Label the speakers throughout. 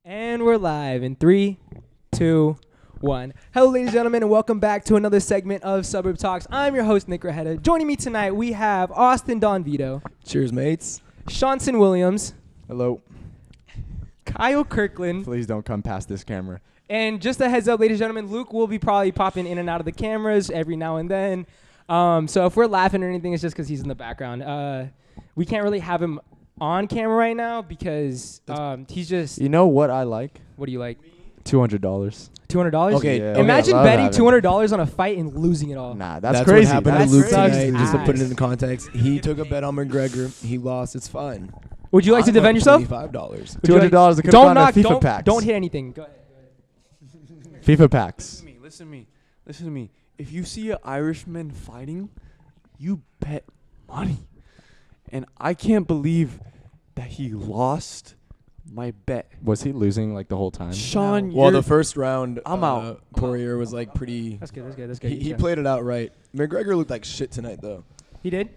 Speaker 1: And we're live in 3, 2, 1. Hello, ladies and gentlemen, and welcome back to another segment of Suburb Talks. I'm your host, Nick Grajeda. Joining me tonight, we have Austin Donvito.
Speaker 2: Cheers, mates.
Speaker 1: Shanson Williams.
Speaker 3: Hello.
Speaker 1: Kyle Kirkland.
Speaker 3: Please don't come past this camera.
Speaker 1: And just a heads up, ladies and gentlemen, Luke will be probably popping in and out of the cameras every now and then. So if we're laughing or anything, it's just because he's in the background. We can't really have him on camera right now because he's just...
Speaker 3: You know what I like?
Speaker 1: What do you like?
Speaker 3: $200.
Speaker 1: $200?
Speaker 2: Okay.
Speaker 3: Yeah.
Speaker 1: Imagine
Speaker 3: Okay,
Speaker 1: betting
Speaker 3: having-
Speaker 1: $200 on a fight and losing it all.
Speaker 3: Nah, that's
Speaker 2: That's
Speaker 3: crazy.
Speaker 2: what happened
Speaker 1: That's
Speaker 2: to Luke
Speaker 1: crazy.
Speaker 2: tonight. Just to put it
Speaker 1: Nice.
Speaker 2: in context, he took a bet on McGregor. He lost. It's fine.
Speaker 1: Would you like to defend yourself?
Speaker 2: $25.
Speaker 1: Would you like-
Speaker 3: $200 could have
Speaker 1: Don't
Speaker 3: gone
Speaker 1: knock.
Speaker 3: to FIFA
Speaker 1: Don't,
Speaker 3: packs.
Speaker 1: don't hit anything. Go ahead.
Speaker 3: FIFA packs.
Speaker 4: Listen to me. If you see an Irishman fighting, you bet money. And I can't believe that he lost my bet.
Speaker 3: Was he losing like the whole time?
Speaker 4: Sean,
Speaker 2: Well,
Speaker 4: you're
Speaker 2: the first round,
Speaker 4: I'm out.
Speaker 2: Poirier was like pretty.
Speaker 1: That's good.
Speaker 2: He
Speaker 1: Yeah.
Speaker 2: played it out right. McGregor looked like shit tonight, though.
Speaker 1: He did?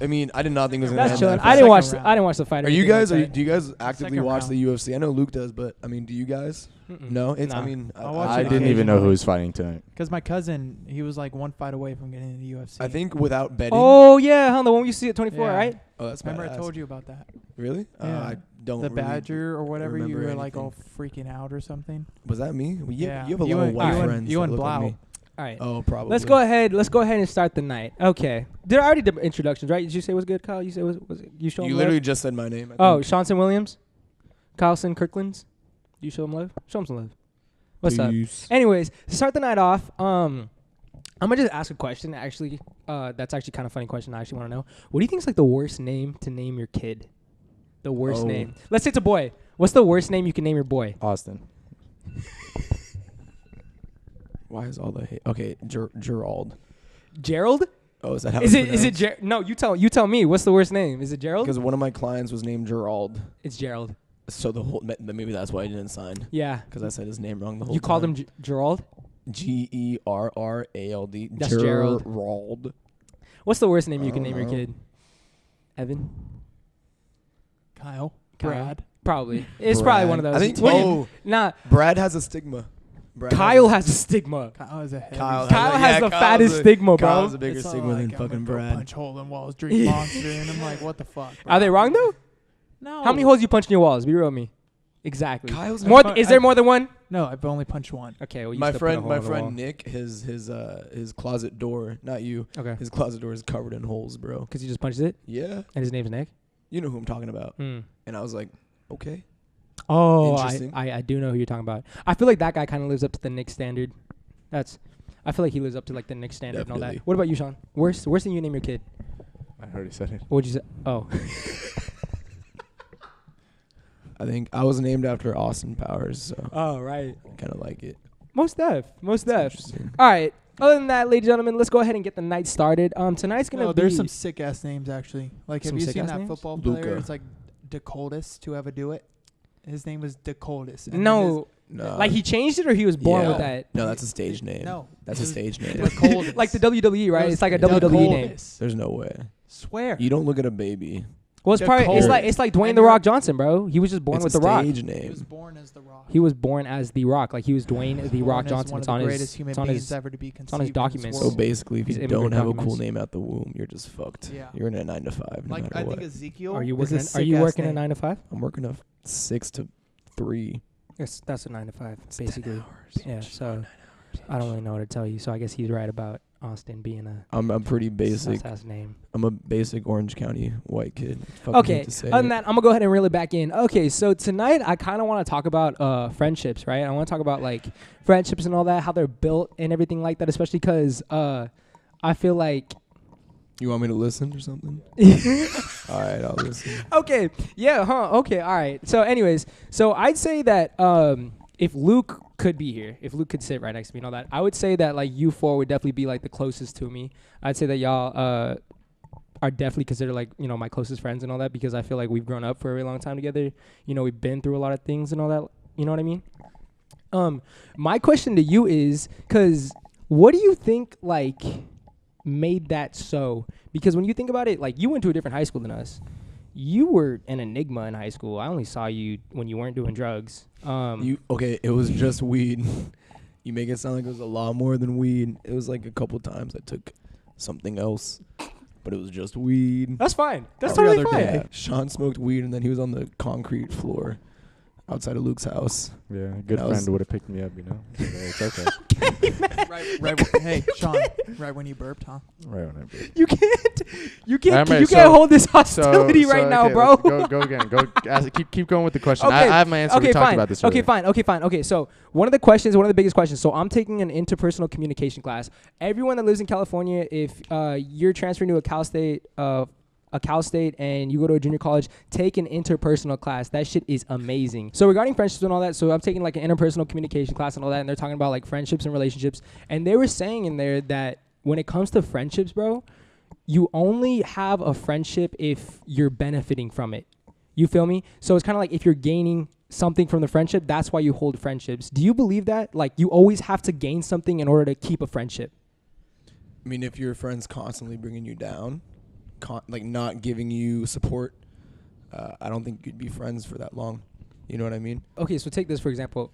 Speaker 2: I mean, I did not think it was gonna
Speaker 1: That's
Speaker 2: end
Speaker 1: chilling.
Speaker 2: that
Speaker 1: I
Speaker 2: fast.
Speaker 1: didn't watch.
Speaker 4: Second
Speaker 1: I didn't watch the fight. or
Speaker 2: Are you
Speaker 1: anything
Speaker 2: guys?
Speaker 1: like that.
Speaker 2: Do you guys actively
Speaker 4: Second
Speaker 2: watch
Speaker 4: round.
Speaker 2: the UFC? I know Luke does, but I mean, do you guys?
Speaker 1: Mm-mm.
Speaker 2: No, it's.
Speaker 1: Nah.
Speaker 2: I mean,
Speaker 5: I'll watch
Speaker 3: I
Speaker 5: it
Speaker 3: didn't even know who
Speaker 5: occasionally.
Speaker 3: was fighting tonight.
Speaker 5: Because my cousin, he was like one fight away from getting into the UFC.
Speaker 2: I think without betting.
Speaker 1: Oh yeah, huh? The one you see at 24,
Speaker 5: Yeah.
Speaker 1: right?
Speaker 2: Oh, that's
Speaker 5: Remember I
Speaker 2: badass.
Speaker 5: told you about that?
Speaker 2: Really?
Speaker 5: Yeah.
Speaker 2: I don't.
Speaker 5: The
Speaker 2: really
Speaker 5: Badger or whatever, you
Speaker 2: remember
Speaker 5: were like all
Speaker 2: anything.
Speaker 5: freaking out or something.
Speaker 2: Was that me? Well, you
Speaker 5: Yeah.
Speaker 2: have a
Speaker 5: You
Speaker 2: lot of
Speaker 5: and-
Speaker 2: white
Speaker 1: you and-
Speaker 2: friends.
Speaker 5: you
Speaker 2: that
Speaker 5: and
Speaker 2: look like
Speaker 5: Blau.
Speaker 2: me.
Speaker 1: All right.
Speaker 2: Oh, probably.
Speaker 1: Let's go ahead and start the night. Okay. Did I already did introductions, right? Did you say it was good, Kyle? You say was you show him
Speaker 2: You
Speaker 1: love?
Speaker 2: literally just said my name. I
Speaker 1: Oh,
Speaker 2: think.
Speaker 1: Shanson Williams, Kyleson Kirklands. Do you show him love? Show him some love. What's up?
Speaker 2: Peace.
Speaker 1: Anyways, to start the night off, I'm gonna just ask a question. Actually, that's actually kind of funny question. I actually want to know. What do you think is like the worst name to name your kid? The worst
Speaker 2: Oh.
Speaker 1: name. Let's say it's a boy. What's the worst name you can name your boy?
Speaker 3: Austin.
Speaker 2: Why is all the hate? Okay, Gerald.
Speaker 1: Gerald?
Speaker 2: Oh, is that how
Speaker 1: Is
Speaker 2: it's
Speaker 1: it No, you tell me. What's the worst name? Is it Gerald?
Speaker 2: Because one of my clients was named Gerald,
Speaker 1: It's Gerald.
Speaker 2: so the whole maybe that's why I didn't sign.
Speaker 1: Yeah.
Speaker 2: Because I said his name wrong the whole
Speaker 1: You
Speaker 2: time.
Speaker 1: called him Gerald?
Speaker 2: Gerrald.
Speaker 1: That's Gerald.
Speaker 2: Gerald.
Speaker 1: What's the worst name you can
Speaker 2: I
Speaker 1: name
Speaker 2: don't
Speaker 1: your
Speaker 2: know.
Speaker 1: kid? Evan?
Speaker 5: Kyle.
Speaker 1: Kyle.
Speaker 5: Brad.
Speaker 1: Probably. It's probably one of those.
Speaker 2: I think.
Speaker 1: What do you-
Speaker 2: Oh,
Speaker 1: Nah,
Speaker 2: Brad has a stigma. Brad
Speaker 1: Kyle has a stigma.
Speaker 5: Kyle is a heavy.
Speaker 2: Kyle
Speaker 1: Kyle
Speaker 2: yeah,
Speaker 1: has the
Speaker 2: Kyle's
Speaker 1: fattest stigma, bro.
Speaker 2: Kyle's a bigger
Speaker 5: It's all
Speaker 2: stigma than
Speaker 5: like, I'm
Speaker 2: fucking
Speaker 5: gonna go
Speaker 2: Brad.
Speaker 5: punch hole in walls, drink Monster, and I'm like, what the fuck? Bro?
Speaker 1: Are they wrong though?
Speaker 5: No.
Speaker 1: How many holes you punch in your walls? Be real with me. Exactly.
Speaker 2: Kyle's
Speaker 1: More.
Speaker 5: I've-
Speaker 1: Is there more than one?
Speaker 5: No, I've only punched one.
Speaker 1: Okay. Well, you
Speaker 2: my
Speaker 1: still put a
Speaker 2: friend,
Speaker 1: hole
Speaker 2: my
Speaker 1: in the wall.
Speaker 2: friend Nick, his closet door, not you.
Speaker 1: Okay.
Speaker 2: His closet door is covered in holes, bro.
Speaker 1: Because he just punched it,
Speaker 2: Yeah,
Speaker 1: and his name's Nick.
Speaker 2: you know who I'm talking about.
Speaker 1: Mm.
Speaker 2: And I was like, okay.
Speaker 1: Oh,
Speaker 2: Interesting.
Speaker 1: I do know who you're talking about. I feel like that guy kind of lives up to the Nick standard. I feel like he lives up to like the Nick standard and all
Speaker 2: Definitely.
Speaker 1: that. What about you, Sean? Worst thing you name your kid?
Speaker 3: I already said it.
Speaker 1: What would you say? Oh.
Speaker 2: I think I was named after Austin Powers, so
Speaker 1: Oh, right.
Speaker 2: I kind of like it.
Speaker 1: Most def.
Speaker 2: Interesting.
Speaker 1: All right. Other than that, ladies and gentlemen, let's go ahead and get the night started. Tonight's gonna
Speaker 5: No,
Speaker 1: be.
Speaker 5: there's some sick ass names actually. Like,
Speaker 1: Some
Speaker 5: have you
Speaker 1: sick
Speaker 5: seen
Speaker 1: ass
Speaker 5: that
Speaker 1: names?
Speaker 5: football player?
Speaker 2: Luka.
Speaker 5: It's like Dakotas to have a do it. His name was Dakotas. and then
Speaker 1: No,
Speaker 2: No,
Speaker 1: like he changed it or he was born
Speaker 2: Yeah.
Speaker 1: with that.
Speaker 2: No, that's a stage name.
Speaker 5: No,
Speaker 2: That's
Speaker 5: it
Speaker 2: a
Speaker 5: was
Speaker 2: stage name.
Speaker 5: Dakotas.
Speaker 1: Like the WWE, right?
Speaker 5: It was
Speaker 1: It's like a WWE name.
Speaker 5: Dakotas.
Speaker 2: There's no way.
Speaker 5: Swear.
Speaker 2: You don't look at a baby.
Speaker 1: Well, it's probably
Speaker 5: Dakota.
Speaker 1: it's like Dwayne
Speaker 5: And
Speaker 1: the
Speaker 5: you're-
Speaker 1: Rock Johnson, bro. He was just born
Speaker 2: It's
Speaker 1: with
Speaker 2: a
Speaker 1: the Rock.
Speaker 2: stage
Speaker 5: He
Speaker 2: name.
Speaker 5: was born as The Rock.
Speaker 1: He was born as the Rock, like he was Dwayne the
Speaker 5: Born
Speaker 1: Rock
Speaker 5: as
Speaker 1: Johnson.
Speaker 5: One
Speaker 1: It's
Speaker 5: of
Speaker 1: on
Speaker 5: the
Speaker 1: his.
Speaker 5: greatest human
Speaker 1: It's on
Speaker 5: beings
Speaker 1: his.
Speaker 5: ever to be
Speaker 1: on his
Speaker 5: conceived in this
Speaker 1: documents.
Speaker 2: So
Speaker 5: world.
Speaker 2: basically, if
Speaker 1: These
Speaker 2: you don't
Speaker 1: immigrant
Speaker 2: have a cool
Speaker 1: documents.
Speaker 2: name out the womb, you're just fucked.
Speaker 5: Yeah.
Speaker 2: You're in a 9 to 5. No
Speaker 5: Like
Speaker 2: matter
Speaker 5: I
Speaker 2: what.
Speaker 5: think Ezekiel.
Speaker 1: Are you
Speaker 5: is a
Speaker 1: working? Are
Speaker 5: sick
Speaker 1: you
Speaker 5: ass
Speaker 1: working a
Speaker 5: name.
Speaker 1: 9 to 5?
Speaker 2: I'm working a 6 to 3.
Speaker 1: Yes, that's a 9 to 5,
Speaker 2: It's 10
Speaker 1: basically.
Speaker 2: hours.
Speaker 1: Yeah. So I don't really know what to tell you. So I guess he's right about Austin being a
Speaker 2: I'm pretty basic.
Speaker 1: sus-ass name.
Speaker 2: I'm a basic Orange County white kid. Fucking
Speaker 1: Okay.
Speaker 2: hate to say
Speaker 1: Other than
Speaker 2: it.
Speaker 1: that, I'm gonna go ahead and reel it back in. Okay, so tonight I kind of want to talk about friendships, right? I want to talk about like friendships and all that, how they're built and everything like that, especially because I feel like.
Speaker 2: You want me to listen or something? All right, I'll listen.
Speaker 1: Okay. Yeah. Huh. Okay. All right. So, anyways, I'd say that if Luke could be here, if Luke could sit right next to me and all that, I would say that like you four would definitely be like the closest to me. I'd say that y'all are definitely considered like, you know, my closest friends and all that, because I feel like we've grown up for a very long time together. You know, we've been through a lot of things and all that. You know what I mean? My question to you is, because what do you think like made that so? Because when you think about it, like you went to a different high school than us. you were an enigma in high school. I only saw you when you weren't doing drugs.
Speaker 2: It was just weed. You make it sound like it was a lot more than weed. It was like a couple times I took something else, but it was just weed.
Speaker 1: That's fine. That's
Speaker 2: Every
Speaker 1: totally
Speaker 2: other
Speaker 1: fine.
Speaker 2: day, Sean smoked weed, and then he was on the concrete floor outside of Luke's house.
Speaker 3: Yeah, a good
Speaker 2: That was-
Speaker 3: friend would have picked me up, you know. So it's okay.
Speaker 5: Hey, Sean. Right when you burped, huh?
Speaker 3: Right when I break.
Speaker 1: You can't
Speaker 3: Alright,
Speaker 1: you
Speaker 3: so-
Speaker 1: can't hold this hostility right now,
Speaker 3: okay,
Speaker 1: bro.
Speaker 3: Go again. Keep going with the question.
Speaker 1: Okay.
Speaker 3: I have my answer.
Speaker 1: Okay,
Speaker 3: we talked
Speaker 1: fine.
Speaker 3: about this
Speaker 1: Okay,
Speaker 3: earlier.
Speaker 1: fine. Okay, so one of the biggest questions. So I'm taking an interpersonal communication class. Everyone that lives in California, if you're transferring to a Cal State and you go to a junior college, take an interpersonal class. That shit is amazing. So regarding friendships and all that, so I'm taking like an interpersonal communication class and all that, and they're talking about like friendships and relationships. And they were saying in there that when it comes to friendships, bro, you only have a friendship if you're benefiting from it. You feel me? So it's kind of like if you're gaining something from the friendship, that's why you hold friendships. Do you believe that? Like you always have to gain something in order to keep a friendship?
Speaker 2: I mean, if your friend's constantly bringing you down, like not giving you support, I don't think you'd be friends for that long. You know what I mean?
Speaker 1: Okay, so take this for example.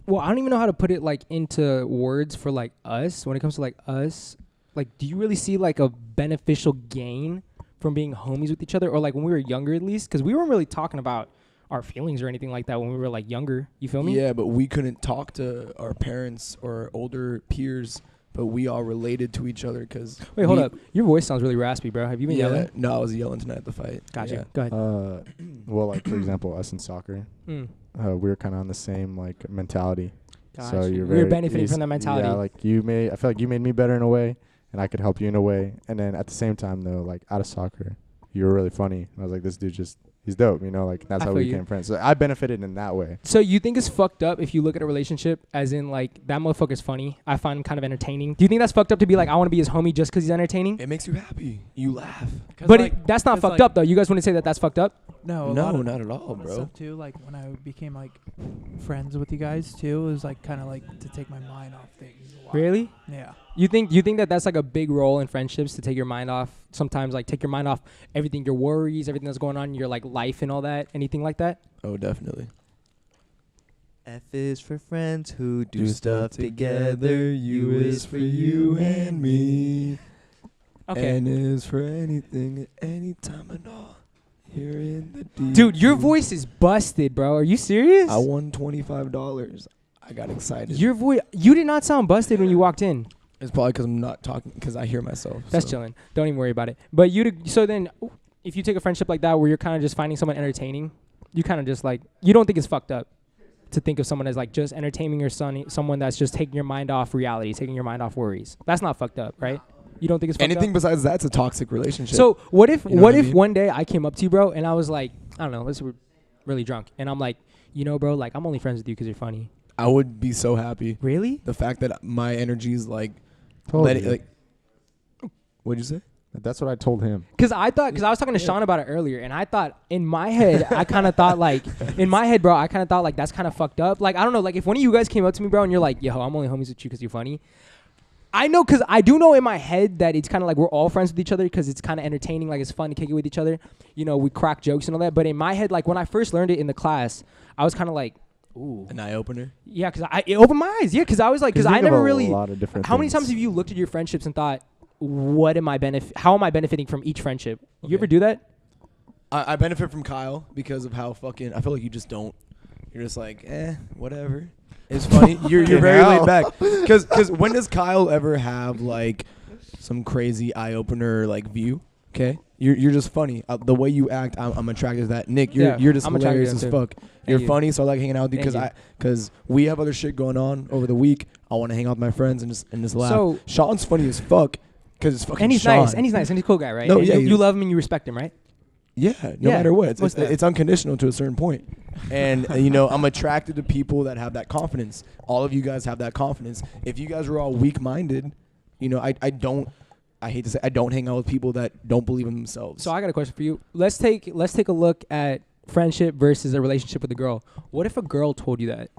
Speaker 1: Well, I don't even know how to put it like into words for like us. When it comes to like us, like do you really see like a beneficial gain from being homies with each other, or like when we were younger at least? Because we weren't really talking about our feelings or anything like that when we were like younger. You feel me?
Speaker 2: Yeah, but we couldn't talk to our parents or older peers, but we all related to each other because.
Speaker 1: Wait, hold up. Your voice sounds really raspy, bro. Have you been yelling?
Speaker 2: No, I was yelling tonight at the fight.
Speaker 1: Gotcha.
Speaker 2: Yeah.
Speaker 1: Go ahead.
Speaker 3: Well, like for example, us in soccer,
Speaker 1: Mm.
Speaker 3: we were kind of on the same like mentality.
Speaker 1: Gotcha.
Speaker 3: So you're
Speaker 1: We were benefiting from that mentality.
Speaker 3: Yeah, like I feel like you made me better in a way, and I could help you in a way. And then at the same time, though, like out of soccer, you were really funny. And I was like, this dude he's dope, you know, like that's
Speaker 1: I
Speaker 3: how
Speaker 1: feel
Speaker 3: we
Speaker 1: you.
Speaker 3: became friends. So I benefited in that way.
Speaker 1: So you think it's fucked up if you look at a relationship as in like that motherfucker's funny? I find him kind of entertaining. Do you think that's fucked up to be like I want to be his homie just because he's entertaining?
Speaker 2: It makes you happy. You laugh.
Speaker 1: But that's not fucked up though. You guys wouldn't say that that's fucked up?
Speaker 5: No,
Speaker 2: No,
Speaker 5: lot of,
Speaker 2: not at all,
Speaker 5: a lot of
Speaker 2: bro.
Speaker 5: Stuff too, like when I became like friends with you guys too, it was like kind of like to take my mind off things. a lot.
Speaker 1: Really?
Speaker 5: Yeah.
Speaker 1: You think that that's like a big role in friendships to take your mind off? Sometimes like take your mind off everything, your worries, everything that's going on in your like life and all that. Anything like that?
Speaker 2: Oh, definitely.
Speaker 6: F is for friends who do
Speaker 2: Do
Speaker 6: stuff
Speaker 2: stuff
Speaker 6: together.
Speaker 2: together.
Speaker 6: U is for you and me.
Speaker 1: Okay.
Speaker 2: N is for anything, anytime and all. Here in the deep.
Speaker 1: Dude, your
Speaker 2: blue.
Speaker 1: voice is busted, bro. Are you serious?
Speaker 2: I won $25. I got excited.
Speaker 1: Your voice. You did not sound busted when you walked in.
Speaker 2: It's probably because I'm not talking, because I hear myself.
Speaker 1: That's
Speaker 2: so.
Speaker 1: chilling. Don't even worry about it. But so then, if you take a friendship like that where you're kind of just finding someone entertaining, you kind of just like, you don't think it's fucked up to think of someone as like just entertaining your son, someone that's just taking your mind off reality, taking your mind off worries. That's not fucked up, right? You don't think it's fucked
Speaker 2: Anything
Speaker 1: up?
Speaker 2: besides that's a toxic relationship.
Speaker 1: So what if
Speaker 2: You know what I
Speaker 1: if
Speaker 2: mean?
Speaker 1: one day I came up to you, bro, and I was like, I don't know, let's we're really drunk, and I'm like, you know, bro, like I'm only friends with you because you're funny.
Speaker 2: I would be so happy.
Speaker 1: Really?
Speaker 2: The fact that my energy is like,
Speaker 3: Told
Speaker 2: let
Speaker 3: you.
Speaker 2: it, like, what'd you say?
Speaker 3: That's what I told him.
Speaker 1: Because I was talking to Sean about it earlier, and I thought in my head, I kind of thought like, in my head, bro, I kind of thought like that's kind of fucked up. Like I don't know, like if one of you guys came up to me, bro, and you're like, yo, I'm only homies with you because you're funny. I know, because I do know in my head that it's kind of like we're all friends with each other because it's kind of entertaining, like it's fun to kick it with each other. You know, we crack jokes and all that. But in my head, like when I first learned it in the class, I was kind of like, ooh.
Speaker 2: An eye opener.
Speaker 1: Yeah, because it opened my eyes. Yeah, because I was like, because I never really.
Speaker 3: A lot of different
Speaker 1: How many
Speaker 3: things.
Speaker 1: times have you looked at your friendships and thought, how am I benefiting from each friendship? You
Speaker 2: Okay.
Speaker 1: ever do that?
Speaker 2: I benefit from Kyle because of how fucking, I feel like you just don't. You're just like, whatever. It's funny. You're very laid back. Because when does Kyle ever have like some crazy eye opener like view? Okay, you're just funny. The way you act, I'm attracted to that. Nick,
Speaker 1: Yeah,
Speaker 2: you're just
Speaker 1: I'm attracted
Speaker 2: hilarious
Speaker 1: to
Speaker 2: as
Speaker 1: him,
Speaker 2: fuck. You're
Speaker 1: you.
Speaker 2: funny, so I like hanging out with you
Speaker 1: Thank
Speaker 2: because we have other shit going on over the week. I want to hang out with my friends and just laugh.
Speaker 1: So-
Speaker 2: Sean's funny as fuck because it's fucking
Speaker 1: And he's
Speaker 2: Sean.
Speaker 1: nice. And he's nice. And he's a cool guy, right?
Speaker 2: No,
Speaker 1: And
Speaker 2: yeah,
Speaker 1: you love him and you respect him, right?
Speaker 2: Yeah, no
Speaker 1: Yeah.
Speaker 2: matter what. It's,
Speaker 1: What's
Speaker 2: it's,
Speaker 1: that?
Speaker 2: it's unconditional to a certain point. And, you know, I'm attracted to people that have that confidence. All of you guys have that confidence. If you guys are all weak-minded, you know, I hate to say, I don't hang out with people that don't believe in themselves.
Speaker 1: So I got a question for you. Let's take a look at friendship versus a relationship with a girl. What if a girl told you that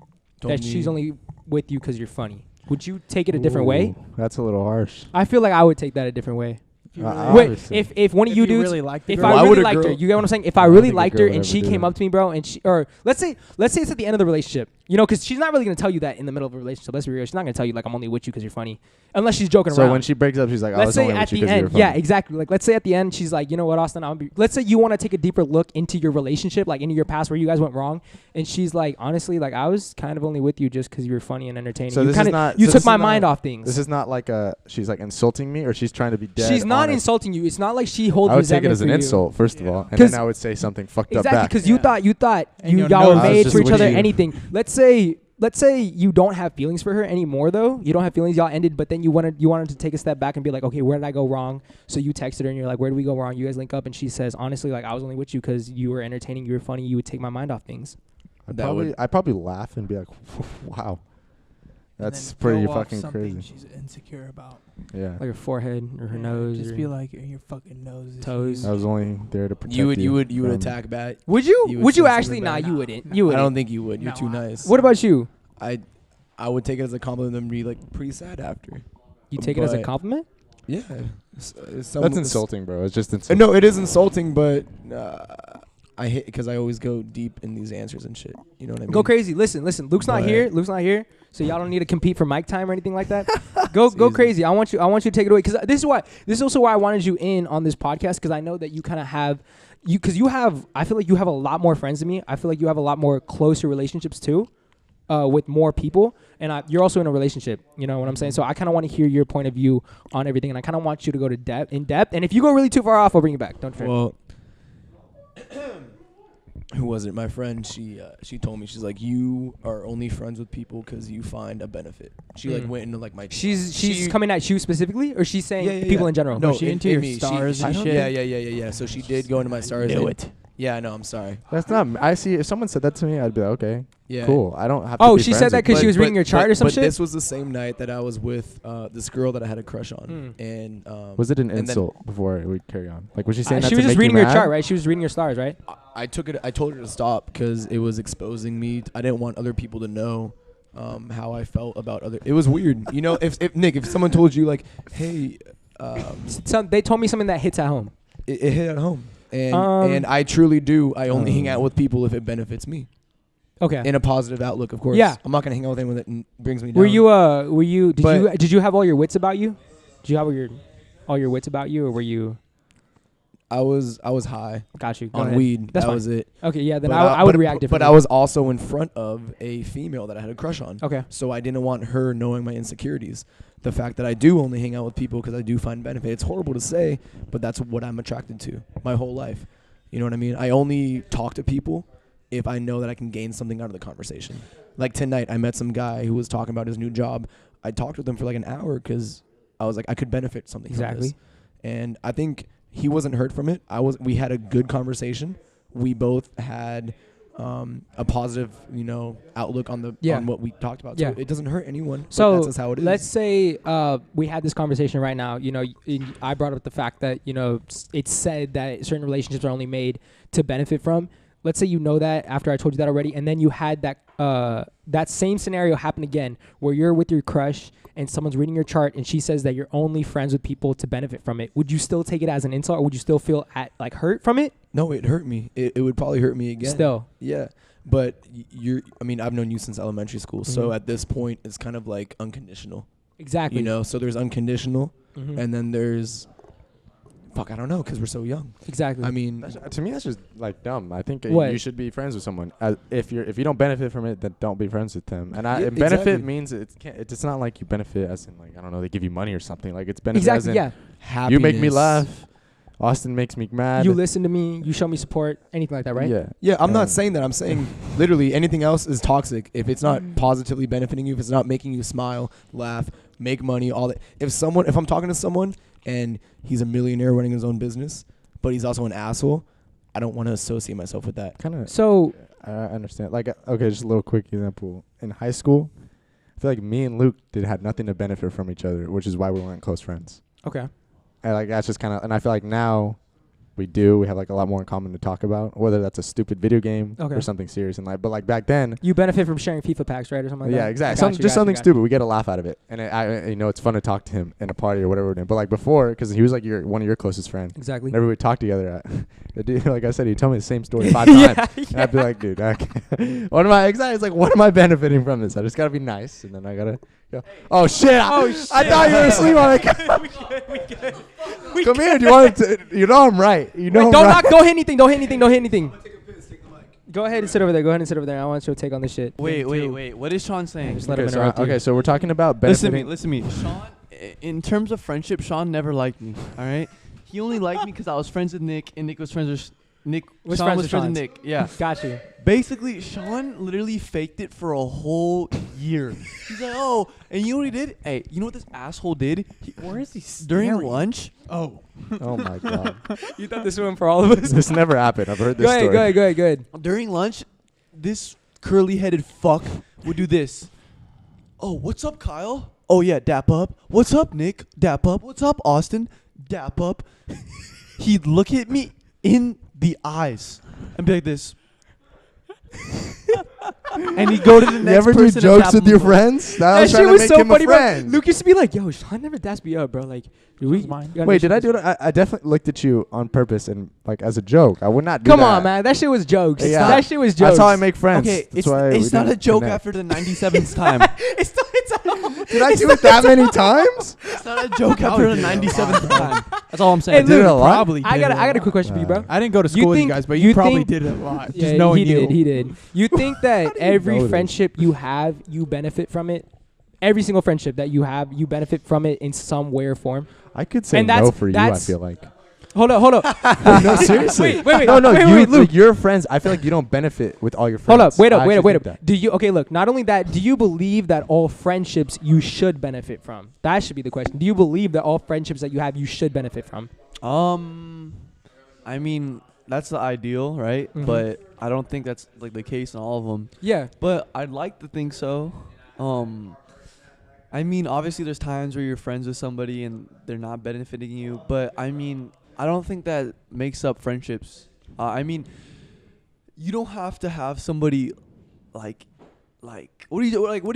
Speaker 1: she's only with you because you're funny? Would you take it a different way?
Speaker 3: Ooh, That's a little harsh.
Speaker 1: I feel like I would take that a different way.
Speaker 5: If you really,
Speaker 3: I-
Speaker 1: Wait,
Speaker 3: Obviously.
Speaker 1: if one of
Speaker 5: if
Speaker 1: you
Speaker 5: you
Speaker 1: dudes,
Speaker 5: really like the
Speaker 1: if
Speaker 5: girl,
Speaker 2: Why
Speaker 1: I
Speaker 2: would
Speaker 1: really
Speaker 2: a
Speaker 1: liked her,
Speaker 2: girl-
Speaker 1: you get what I'm saying? If I
Speaker 3: I
Speaker 1: really
Speaker 3: think a
Speaker 1: liked
Speaker 3: girl
Speaker 1: her
Speaker 3: would
Speaker 1: and
Speaker 3: never
Speaker 1: she
Speaker 3: do
Speaker 1: came
Speaker 3: that.
Speaker 1: up to me, bro, and she, or let's say it's at the end of the relationship, you know, because she's not really gonna tell you that in the middle of a relationship. Let's be real, she's not gonna tell you like I'm only with you because you're funny, unless she's joking
Speaker 3: So
Speaker 1: around.
Speaker 3: when she breaks up, she's like, "I
Speaker 1: Let's
Speaker 3: was
Speaker 1: say
Speaker 3: only
Speaker 1: at
Speaker 3: with you
Speaker 1: the
Speaker 3: because you were
Speaker 1: end,
Speaker 3: funny."
Speaker 1: yeah, exactly. Like, let's say at the end, she's like, you know what, Austin, let's say you want to take a deeper look into your relationship, like into your past where you guys went wrong, and she's like, honestly, like I was kind of only with you just because you were funny and entertaining.
Speaker 3: So
Speaker 1: you
Speaker 3: this is
Speaker 1: kinda,
Speaker 3: not-
Speaker 1: you
Speaker 3: so
Speaker 1: took
Speaker 3: this
Speaker 1: my
Speaker 3: is
Speaker 1: mind
Speaker 3: not-
Speaker 1: off things.
Speaker 3: This is not like she's like insulting me, or she's trying to be dead.
Speaker 1: She's not
Speaker 3: honest.
Speaker 1: insulting you. It's not like she holds
Speaker 3: I would take
Speaker 1: resentment
Speaker 3: it as an
Speaker 1: for you.
Speaker 3: insult, first of
Speaker 5: Yeah.
Speaker 3: all, and
Speaker 1: 'Cause-
Speaker 3: then I would say something fucked up
Speaker 1: Exactly,
Speaker 3: back.
Speaker 1: because
Speaker 5: Yeah.
Speaker 1: you thought
Speaker 5: And you'll
Speaker 1: y'all
Speaker 5: know
Speaker 1: were
Speaker 5: I was
Speaker 1: made
Speaker 3: just
Speaker 1: for each
Speaker 3: with
Speaker 1: other.
Speaker 3: you.
Speaker 1: Anything. Let's say you don't have feelings for her anymore, though. You don't have feelings. Y'all ended, but then you wanted to take a step back and be like, okay, where did I go wrong? So you texted her and you're like, where did we go wrong? You guys link up, and she says, honestly, like I was only with you because you were entertaining, you were funny, you would take my mind off things.
Speaker 3: I'd probably laugh and be like, "Wow,
Speaker 5: and
Speaker 3: that's
Speaker 5: then
Speaker 3: pretty
Speaker 5: go off
Speaker 3: fucking
Speaker 5: something
Speaker 3: crazy."
Speaker 5: she's insecure about.
Speaker 3: Yeah,
Speaker 1: Like her forehead or her nose.
Speaker 5: Just
Speaker 1: or
Speaker 5: be like, your fucking nose. Is
Speaker 1: Toes.
Speaker 3: I was only there to protect
Speaker 2: You would
Speaker 3: from-
Speaker 2: attack back.
Speaker 1: would you?
Speaker 2: You
Speaker 1: Would
Speaker 2: would
Speaker 1: you
Speaker 2: say
Speaker 1: actually?
Speaker 2: something
Speaker 1: Nah,
Speaker 2: bad.
Speaker 1: you wouldn't.
Speaker 5: No.
Speaker 1: You
Speaker 2: I
Speaker 1: wouldn't.
Speaker 2: don't think you would. You're
Speaker 5: No,
Speaker 2: too nice.
Speaker 1: What about you?
Speaker 2: I would take it as a compliment and be like pretty sad after.
Speaker 1: You take it as a
Speaker 2: But-
Speaker 1: compliment?
Speaker 2: Yeah.
Speaker 3: That's insulting, bro. It's just insulting.
Speaker 2: No, it is insulting, but I hate because I always go deep in these answers and shit. You know what I mean?
Speaker 1: Go crazy. Listen. Luke's not
Speaker 2: But-
Speaker 1: here. Luke's not here. So y'all don't need to compete for mic time or anything like that. Go
Speaker 2: easy.
Speaker 1: crazy. I want you to take it away because this is also why I wanted you in on this podcast because I know that you kind of have I feel like you have a lot more friends than me. I feel like you have a lot more closer relationships too, with more people, and you're also in a relationship. You know what I'm saying? So I kind of want to hear your point of view on everything, and I kind of want you to go to in depth. And if you go really too far off, I'll bring you back. Don't trip.
Speaker 2: Well, who was it? My friend. She told me, she's like, you are only friends with people because you find a benefit. She like went into like my.
Speaker 1: She's coming at you specifically, or she's saying
Speaker 2: Yeah,
Speaker 1: people
Speaker 2: yeah.
Speaker 1: in general.
Speaker 2: No,
Speaker 5: Was she into your
Speaker 2: me.
Speaker 5: stars and shit?
Speaker 2: Yeah. So she did go into my stars.
Speaker 5: Knew
Speaker 2: and-
Speaker 5: it.
Speaker 2: Yeah, no, I'm sorry.
Speaker 3: That's not. I see. If someone said that to me, I'd be like, "Okay,
Speaker 2: Yeah.
Speaker 3: cool. I don't have." to
Speaker 1: Oh,
Speaker 3: be
Speaker 1: she
Speaker 3: friends
Speaker 1: said that
Speaker 3: with
Speaker 1: 'cause
Speaker 3: you."
Speaker 1: she was reading your chart or some
Speaker 2: but
Speaker 1: shit?
Speaker 2: This was the same night that I was with this girl that I had a crush on, and
Speaker 3: Was it an
Speaker 2: and then
Speaker 3: insult before we carry on? Like, was she saying that
Speaker 1: she
Speaker 3: to
Speaker 1: was just
Speaker 3: make you
Speaker 1: reading your
Speaker 3: mad?
Speaker 1: chart, right? She was reading your stars, right?
Speaker 2: I took it. I told her to stop because it was exposing me. I didn't want other people to know how I felt about other. It was weird, you know. If Nick, if someone told you like, hey,
Speaker 1: They told me something that hits at home.
Speaker 2: it hit at home, and I truly do. I only hang out with people if it benefits me
Speaker 1: Okay.
Speaker 2: in a positive outlook, of course.
Speaker 1: Yeah.
Speaker 2: I'm not gonna hang out with anyone that brings me down.
Speaker 1: Were you
Speaker 2: But-
Speaker 1: did you have all your wits about you? Did you have all your wits about you, or were you?
Speaker 2: I was high
Speaker 1: Got you. Go
Speaker 2: on
Speaker 1: ahead.
Speaker 2: weed.
Speaker 1: That's
Speaker 2: that
Speaker 1: fine.
Speaker 2: was it.
Speaker 1: Okay, yeah. Then
Speaker 2: But,
Speaker 1: I would
Speaker 2: but-
Speaker 1: react
Speaker 2: But
Speaker 1: differently.
Speaker 2: I was also in front of a female that I had a crush on.
Speaker 1: Okay.
Speaker 2: So I didn't want her knowing my insecurities. The fact that I do only hang out with people because I do find benefit. It's horrible to say, but that's what I'm attracted to my whole life. You know what I mean? I only talk to people if I know that I can gain something out of the conversation. Like tonight, I met some guy who was talking about his new job. I talked with him for like an hour because I was like, I could benefit something from
Speaker 1: Exactly.
Speaker 2: this. And I think he wasn't hurt from it. We had a good conversation. We both had a positive, outlook on on what we talked about.
Speaker 1: Yeah.
Speaker 2: So it doesn't hurt anyone. But
Speaker 1: So
Speaker 2: that's just how it is.
Speaker 1: let's say we had this conversation right now. I brought up the fact that it's said that certain relationships are only made to benefit from. Let's say you know that after I told you that already, and then you had that same scenario happen again, where you're with your crush and someone's reading your chart and she says that you're only friends with people to benefit from it. Would you still take it as an insult, or would you still feel hurt from it?
Speaker 2: No, it hurt me. It would probably hurt me again.
Speaker 1: Still.
Speaker 2: Yeah. But I've known you since elementary school. So
Speaker 1: Mhm.
Speaker 2: at this point, it's kind of like unconditional.
Speaker 1: Exactly.
Speaker 2: So there's unconditional,
Speaker 1: Mhm.
Speaker 2: and then there's, I don't know, because we're so young.
Speaker 1: Exactly.
Speaker 2: I mean,
Speaker 3: To me, that's just like dumb. I think
Speaker 1: What?
Speaker 3: you should be friends with someone. If you don't benefit from it, then don't be friends with them. And
Speaker 2: Yeah,
Speaker 3: benefit
Speaker 2: exactly.
Speaker 3: means it's not like you benefit as in like, I don't know, they give you money or something. Like it's benefit as
Speaker 1: exactly.
Speaker 3: in
Speaker 1: Yeah.
Speaker 2: happiness.
Speaker 3: you make me laugh, Austin makes me mad.
Speaker 1: You listen to me. You show me support. Anything like that, right?
Speaker 3: Yeah.
Speaker 2: Yeah, I'm
Speaker 3: Yeah.
Speaker 2: not saying that. I'm saying literally anything else is toxic. If it's not positively benefiting you, if it's not making you smile, laugh, make money, all that. If I'm talking to someone and he's a millionaire running his own business, but he's also an asshole, I don't want to associate myself with that.
Speaker 3: Kind of.
Speaker 1: So
Speaker 3: I understand. Like, okay, just a little quick example. In high school, I feel like me and Luke had nothing to benefit from each other, which is why we weren't close friends.
Speaker 1: okay.
Speaker 3: And like that's just kind of, and I feel like now, we do. We have like a lot more in common to talk about, whether that's a stupid video game
Speaker 1: Okay.
Speaker 3: or something serious in life. But like back then,
Speaker 1: You benefit from sharing FIFA packs, right, or something like that?
Speaker 3: yeah, exactly.
Speaker 1: Got you,
Speaker 3: Just
Speaker 1: got you,
Speaker 3: something
Speaker 1: got you.
Speaker 3: stupid. We get a laugh out of it, and it's fun to talk to him in a party or whatever we're doing. But like before, because he was like one of your closest friends.
Speaker 1: Exactly.
Speaker 3: Whenever we talk together, the dude, like I said, he'd tell me the same story 5 times, and I'd be like, dude, what am I? Exactly. It's like, what am I benefiting from this? I just gotta be nice, and then I gotta go. Oh shit!
Speaker 1: Oh, shit.
Speaker 3: I thought you were asleep on it.
Speaker 1: we good.
Speaker 3: Come here. Do you want to? You know I'm right. You know
Speaker 1: Wait,
Speaker 3: I'm
Speaker 1: don't
Speaker 3: right.
Speaker 1: don't hit anything. Don't hit anything. Don't hit anything. Go ahead and sit over there. Go ahead and sit over there. I want your take on this shit.
Speaker 4: Wait. What is Sean saying?
Speaker 1: Just let him
Speaker 3: Okay, so,
Speaker 1: interrupt you.
Speaker 3: okay, so we're talking about
Speaker 4: Listen
Speaker 3: benefiting.
Speaker 4: to me. Sean, in terms of friendship, Sean never liked me. All right, he only liked me because I was friends with Nick, and Nick was friends with Nick.
Speaker 1: Was
Speaker 4: Sean
Speaker 1: friends
Speaker 4: was
Speaker 1: with
Speaker 4: friends with
Speaker 1: Sean's.
Speaker 4: Nick. Yeah.
Speaker 1: Got you.
Speaker 4: Basically, Sean literally faked it for a whole year. He's like, oh, and you know what he did? Hey, you know what this asshole did?
Speaker 5: Where is he
Speaker 4: During
Speaker 5: staring?
Speaker 4: lunch.
Speaker 5: Oh.
Speaker 3: Oh my god,
Speaker 1: You thought this one for all of us?
Speaker 3: this never happened. I've heard this
Speaker 1: Go ahead.
Speaker 3: story.
Speaker 1: Go ahead.
Speaker 4: During lunch, this curly-headed fuck would do this. Oh, what's up, Kyle? Oh, yeah, dap up. What's up, Nick? Dap up. What's up, Austin? Dap up. He'd look at me in the eyes and be like this. And he'd go to the
Speaker 3: You
Speaker 4: next
Speaker 3: ever do
Speaker 4: person and
Speaker 3: jokes
Speaker 4: dap
Speaker 3: with
Speaker 4: him
Speaker 3: your
Speaker 4: up.
Speaker 3: friends?
Speaker 1: That
Speaker 3: was
Speaker 1: shit
Speaker 3: trying to
Speaker 1: was
Speaker 3: make
Speaker 1: so
Speaker 3: him a
Speaker 1: funny, bro.
Speaker 3: friend.
Speaker 1: Luke used to be like, "Yo, Sean never dassed me up, bro. Like, do we?"
Speaker 5: was mine.
Speaker 3: Wait, did I do it? I definitely looked at you on purpose and like as a joke. I would not do
Speaker 1: Come
Speaker 3: that.
Speaker 1: on, man. That shit was jokes.
Speaker 3: Yeah.
Speaker 1: That shit was jokes.
Speaker 3: That's how I make friends.
Speaker 4: Okay,
Speaker 3: That's why
Speaker 4: it's
Speaker 3: we
Speaker 4: not a
Speaker 3: didn't
Speaker 4: joke
Speaker 3: connect.
Speaker 4: after the 97th time.
Speaker 1: It's not.
Speaker 3: Did I do it that many times?
Speaker 4: It's not a joke after the 97th time. That's all I'm
Speaker 1: Hey,
Speaker 4: saying.
Speaker 3: did it
Speaker 1: Luke,
Speaker 3: a lot?
Speaker 5: Probably
Speaker 1: I
Speaker 5: did
Speaker 1: got
Speaker 5: it
Speaker 1: a
Speaker 5: lot.
Speaker 1: quick question for you, bro.
Speaker 5: I didn't go to
Speaker 1: You
Speaker 5: school with you
Speaker 1: think-
Speaker 5: guys, but
Speaker 1: you
Speaker 5: you probably
Speaker 1: think-
Speaker 5: did it a lot.
Speaker 1: Yeah,
Speaker 5: Just knowing
Speaker 1: he
Speaker 5: you.
Speaker 1: did. He did. You think that every
Speaker 3: notice.
Speaker 1: friendship you have, you benefit from it? Every single friendship that you have, you benefit from it in some way or form?
Speaker 3: I could say
Speaker 1: And
Speaker 3: no
Speaker 1: that's-
Speaker 3: for you. I
Speaker 1: that's-
Speaker 3: feel like.
Speaker 1: Hold up.
Speaker 3: No, seriously.
Speaker 1: Wait,
Speaker 3: No,
Speaker 1: wait,
Speaker 3: you,
Speaker 1: Luke.
Speaker 3: like, your friends. I feel like you don't benefit with all your
Speaker 1: Hold
Speaker 3: friends.
Speaker 1: up. Wait
Speaker 3: I
Speaker 1: up.
Speaker 3: actually think that.
Speaker 1: Do you? Okay, look. Not only that, do you believe that all friendships you should benefit from? That should be the question. Do you believe that all friendships that you have you should benefit from?
Speaker 4: I mean, that's the ideal, right?
Speaker 1: Mhm.
Speaker 4: But I don't think that's like the case in all of them.
Speaker 1: Yeah.
Speaker 4: But I'd like to think so. I mean, obviously there's times where you're friends with somebody and they're not benefiting you, but I mean, I don't think that makes up friendships. I mean, you don't have to have somebody like what are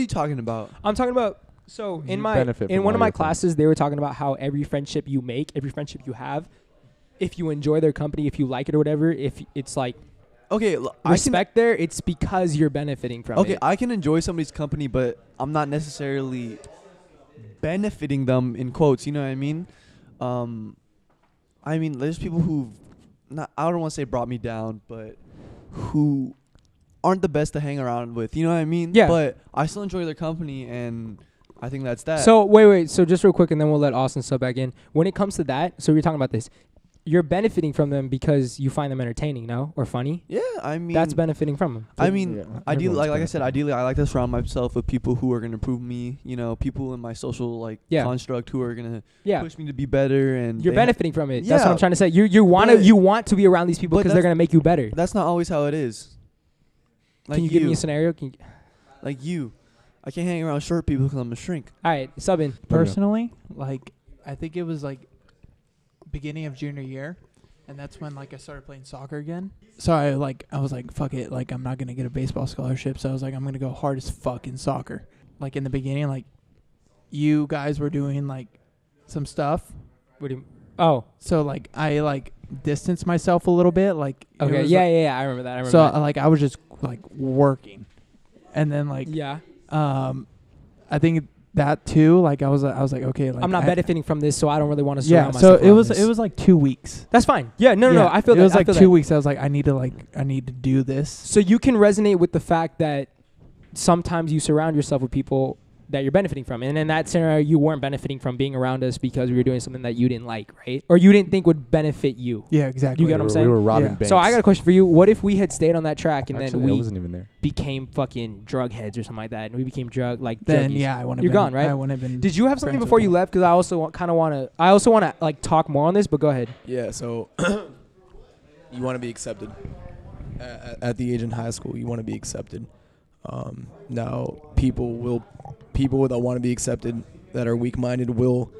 Speaker 4: you talking about?
Speaker 1: I'm talking about. So
Speaker 3: You
Speaker 1: in
Speaker 3: benefit
Speaker 1: in
Speaker 3: from
Speaker 1: one
Speaker 3: all
Speaker 1: of my
Speaker 3: your friends.
Speaker 1: classes, they were talking about how every friendship you make, every friendship you have, if you enjoy their company, if you like it or whatever, if it's like
Speaker 4: Okay,
Speaker 1: respect there, it's because you're benefiting from it.
Speaker 4: I can enjoy somebody's company, but I'm not necessarily benefiting them in quotes. You know what I mean? I mean, there's people who've I don't want to say brought me down, but who aren't the best to hang around with. You know what I mean?
Speaker 1: Yeah.
Speaker 4: But I still enjoy their company, and I think that's that.
Speaker 1: So wait. So just real quick, and then we'll let Austin sub back in. When it comes to that, so we're talking about this. You're benefiting from them because you find them entertaining, no, or funny.
Speaker 4: yeah, I mean,
Speaker 1: That's benefiting from them.
Speaker 4: I mean,
Speaker 3: Yeah,
Speaker 4: ideally,
Speaker 3: everyone's
Speaker 4: like I said,
Speaker 3: benefiting.
Speaker 4: ideally, I like to surround myself with people who are going to improve me. You know, people in my social
Speaker 1: Yeah.
Speaker 4: construct who are going to
Speaker 1: Yeah,
Speaker 4: push me to be better. And
Speaker 1: you're
Speaker 4: they ha-
Speaker 1: benefiting from it. That's what
Speaker 4: Yeah.
Speaker 1: I'm trying to say. You
Speaker 4: But-
Speaker 1: want to be around these people
Speaker 4: but
Speaker 1: because they're gonna make you better.
Speaker 4: That's not always how it is. Like
Speaker 1: Can you give me a scenario?
Speaker 4: Like you. I can't hang around short people because I'm a shrink.
Speaker 1: All right, sub in.
Speaker 5: Personally, like, I think it was like beginning of junior year, and that's when like I started playing soccer again. So I was like, fuck it, like I'm not gonna get a baseball scholarship. So I was like, I'm gonna go hard as fuck in soccer. Like in the beginning, like you guys were doing like some stuff.
Speaker 1: What do you? Oh,
Speaker 5: So like I like distanced myself a little bit. Like it
Speaker 1: okay.
Speaker 5: was,
Speaker 1: Yeah. I remember that. I remember
Speaker 5: So
Speaker 1: that.
Speaker 5: like I was just like working, and then like
Speaker 1: Yeah.
Speaker 5: I think that too. Like I was like, okay, like
Speaker 1: I'm not benefiting from this, so I don't really want to
Speaker 5: Yeah.
Speaker 1: surround
Speaker 5: So
Speaker 1: myself
Speaker 5: it
Speaker 1: around
Speaker 5: was
Speaker 1: this.
Speaker 5: like 2 weeks.
Speaker 1: That's fine. Yeah. No.
Speaker 5: Yeah,
Speaker 1: I feel
Speaker 5: it
Speaker 1: that.
Speaker 5: was
Speaker 1: I
Speaker 5: like
Speaker 1: feel
Speaker 5: 2
Speaker 1: that.
Speaker 5: weeks. I was like, I need to do this.
Speaker 1: So you can resonate with the fact that sometimes you surround yourself with people that you're benefiting from, and in that scenario, you weren't benefiting from being around us because we were doing something that you didn't like, right? Or you didn't think would benefit you.
Speaker 5: Yeah, exactly.
Speaker 1: You get what I'm saying?
Speaker 3: We were robbing
Speaker 5: Yeah.
Speaker 3: banks.
Speaker 1: So I got a question for you. What if we had stayed on that track and
Speaker 3: Actually,
Speaker 1: then
Speaker 3: I
Speaker 1: we
Speaker 3: wasn't even there.
Speaker 1: became fucking drug heads or something like that, and we became
Speaker 5: Then
Speaker 1: junkies?
Speaker 5: yeah, I wouldn't.
Speaker 1: You're gone, right?
Speaker 5: I wouldn't have been.
Speaker 1: Did you have something
Speaker 5: friends
Speaker 1: before
Speaker 5: with
Speaker 1: you
Speaker 5: them.
Speaker 1: left? Because I also want to like talk more on this, but go ahead.
Speaker 2: Yeah, so you want to be accepted at the age in high school. You want to be accepted. Now people that want to be accepted that are weak-minded will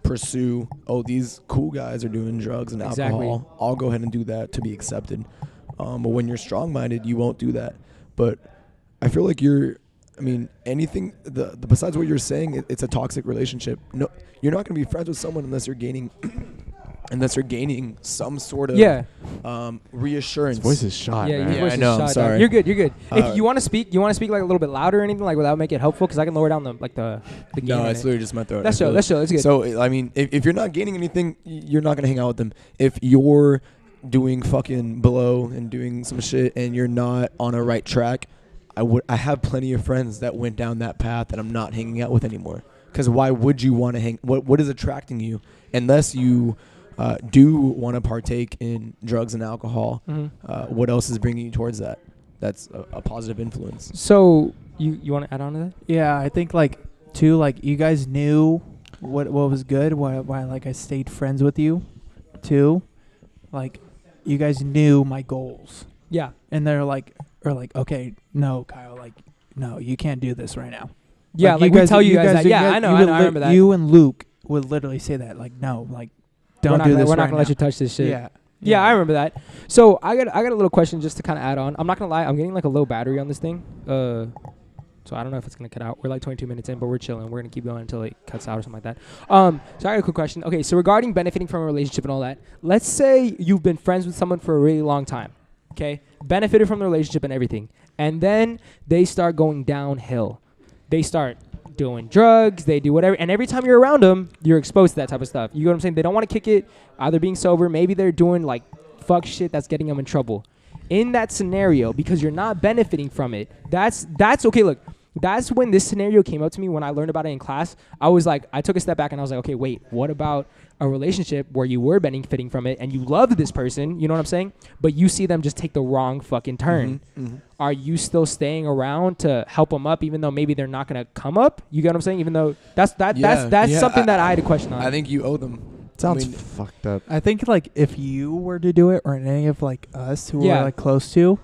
Speaker 2: pursue, oh, these cool guys are doing drugs and
Speaker 1: Exactly.
Speaker 2: alcohol. I'll go ahead and do that to be accepted. But when you're strong-minded, you won't do that. But I feel like anything besides what you're saying, it's a toxic relationship. No, you're not going to be friends with someone unless you're gaining some sort of reassurance.
Speaker 3: His voice is shot,
Speaker 1: Yeah,
Speaker 3: man.
Speaker 1: your
Speaker 2: Yeah,
Speaker 1: voice
Speaker 2: I
Speaker 1: is
Speaker 2: know, I'm
Speaker 1: shot, dog.
Speaker 2: sorry.
Speaker 1: You're good. You're good. If
Speaker 2: Uh,
Speaker 1: you want to speak like a little bit louder or anything, like without making it helpful, because I can lower down the gain.
Speaker 2: No,
Speaker 1: in
Speaker 2: it's
Speaker 1: it.
Speaker 2: literally just my throat.
Speaker 1: That's
Speaker 2: I feel
Speaker 1: chill. That's chill. It's good.
Speaker 2: So, I mean, if you're not gaining anything, you're not going to hang out with them. If you're doing fucking blow and doing some shit and you're not on a right track, I have plenty of friends that went down that path that I'm not hanging out with anymore. Because why would you want to hang? What is attracting you? Unless you do want to partake in drugs and alcohol, what else is bringing you towards that? That's a positive influence.
Speaker 1: So you want to add on to that?
Speaker 5: Yeah, I think like too, like you guys knew what was good, why like I stayed friends with you, too. Like you guys knew my goals,
Speaker 1: Yeah.
Speaker 5: and they're like, okay, no, Kyle, like no, you can't do this right now.
Speaker 1: Yeah, like we tell you guys that. Yeah, I know. I remember that.
Speaker 5: You and Luke would literally say that, like, no, like don't do this.
Speaker 1: We're not
Speaker 5: right
Speaker 1: gonna let
Speaker 5: now.
Speaker 1: you touch this shit.
Speaker 5: Yeah.
Speaker 1: Yeah, I remember that. So I got a little question just to kind of add on. I'm not gonna lie, I'm getting like a low battery on this thing. So I don't know if it's gonna cut out. We're like 22 minutes in, but we're chilling. We're gonna keep going until it cuts out or something like that. So I got a quick question. Okay, so regarding benefiting from a relationship and all that, let's say you've been friends with someone for a really long time. Okay, benefited from the relationship and everything, and then they start going downhill. They start doing drugs, they do whatever, and every time you're around them, you're exposed to that type of stuff. You know what I'm saying? They don't want to kick it, either being sober, maybe they're doing like fuck shit that's getting them in trouble. In that scenario, because you're not benefiting from it, that's okay. Look, that's when this scenario came up to me when I learned about it in class. I was like, I took a step back and I was like, okay, wait, what about a relationship where you were benefiting from it and you loved this person, you know what I'm saying? But you see them just take the wrong fucking turn. Are you still staying around to help them up, even though maybe they're not gonna come up? You get what I'm saying? Even though that's something that I had a question on.
Speaker 2: I think you owe them.
Speaker 3: Sounds
Speaker 2: I mean,
Speaker 3: fucked up.
Speaker 5: I think like if you were to do it, or any of like us who
Speaker 1: Yeah.
Speaker 5: were like close to,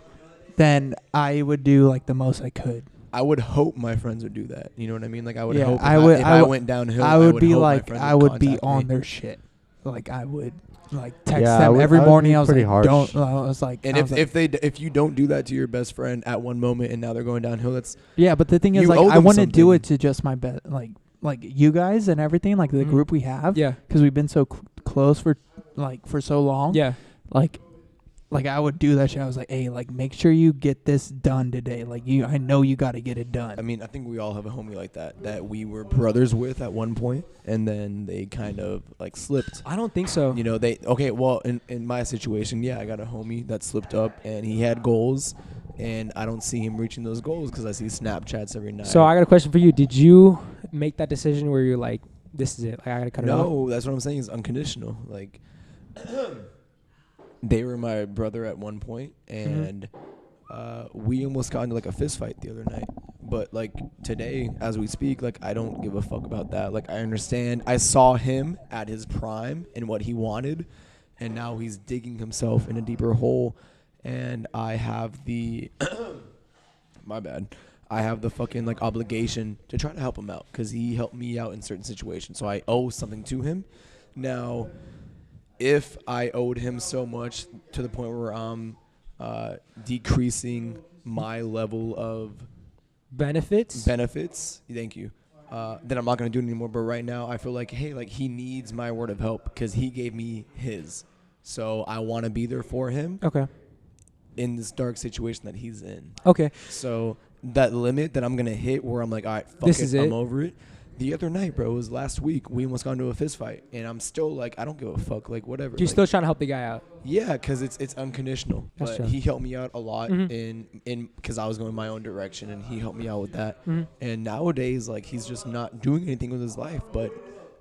Speaker 5: then I would do like the most I could.
Speaker 2: I would hope my friends would do that. You know what I mean? Like I would
Speaker 5: Yeah,
Speaker 2: hope
Speaker 5: if
Speaker 2: I went downhill.
Speaker 5: I would be
Speaker 2: hope my
Speaker 5: like,
Speaker 2: friends
Speaker 5: I would be
Speaker 2: contact me.
Speaker 5: on their shit. Like I would like text
Speaker 3: Yeah, I
Speaker 5: them
Speaker 3: would-
Speaker 5: every
Speaker 3: I would
Speaker 5: morning.
Speaker 3: be
Speaker 5: I was
Speaker 3: pretty
Speaker 5: like,
Speaker 3: harsh.
Speaker 5: don't. I was like,
Speaker 2: And
Speaker 5: I was like,
Speaker 2: if you don't do that to your best friend at one moment and now they're going downhill, that's
Speaker 5: yeah. But the thing is,
Speaker 2: you
Speaker 5: like,
Speaker 2: owe
Speaker 5: I
Speaker 2: them
Speaker 5: want to do
Speaker 2: something.
Speaker 5: it to just my best, like you guys and everything, like the
Speaker 1: Mhm.
Speaker 5: group we have,
Speaker 1: yeah,
Speaker 5: because we've been so close for so long.
Speaker 1: yeah.
Speaker 5: Like I would do that shit. I was like, hey, like make sure you get this done today. Like I know you got to get it done.
Speaker 2: I mean, I think we all have a homie like that we were brothers with at one point, and then they kind of like slipped.
Speaker 1: I don't think so.
Speaker 2: You know, in my situation, yeah, I got a homie that slipped up, and he had goals, and I don't see him reaching those goals because I see Snapchats every night.
Speaker 1: So I got a question for you. Did you make that decision where you're like, this is it? Like I gotta cut it off?
Speaker 2: No, that's what I'm saying is unconditional. Like, they were my brother at one point, and we almost got into like a fist fight the other night. But like today, as we speak, like I don't give a fuck about that. Like I understand. I saw him at his prime and what he wanted, and now he's digging himself in a deeper hole. And I have the my bad. I have the fucking like obligation to try to help him out because he helped me out in certain situations. So I owe something to him. Now, if I owed him so much to the point where I'm decreasing my level of
Speaker 1: Benefits?
Speaker 2: thank you, then I'm not going to do it anymore. But right now, I feel like, hey, like he needs my word of help because he gave me his. So I want to be there for him
Speaker 1: Okay.
Speaker 2: in this dark situation that he's in.
Speaker 1: Okay.
Speaker 2: So that limit that I'm going to hit where I'm like, all right, fuck
Speaker 1: This
Speaker 2: it,
Speaker 1: is it?
Speaker 2: I'm over it. The other night, bro, it was last week. We almost got into a fist fight. And I'm still like, I don't give a fuck. Like, whatever.
Speaker 1: You're
Speaker 2: like,
Speaker 1: still trying to help the guy out.
Speaker 2: yeah, because it's unconditional.
Speaker 1: That's
Speaker 2: But
Speaker 1: true.
Speaker 2: he helped me out a lot
Speaker 1: Mhm.
Speaker 2: in because I was going my own direction, and he helped me out with that.
Speaker 1: Mhm.
Speaker 2: And nowadays, like, he's just not doing anything with his life. But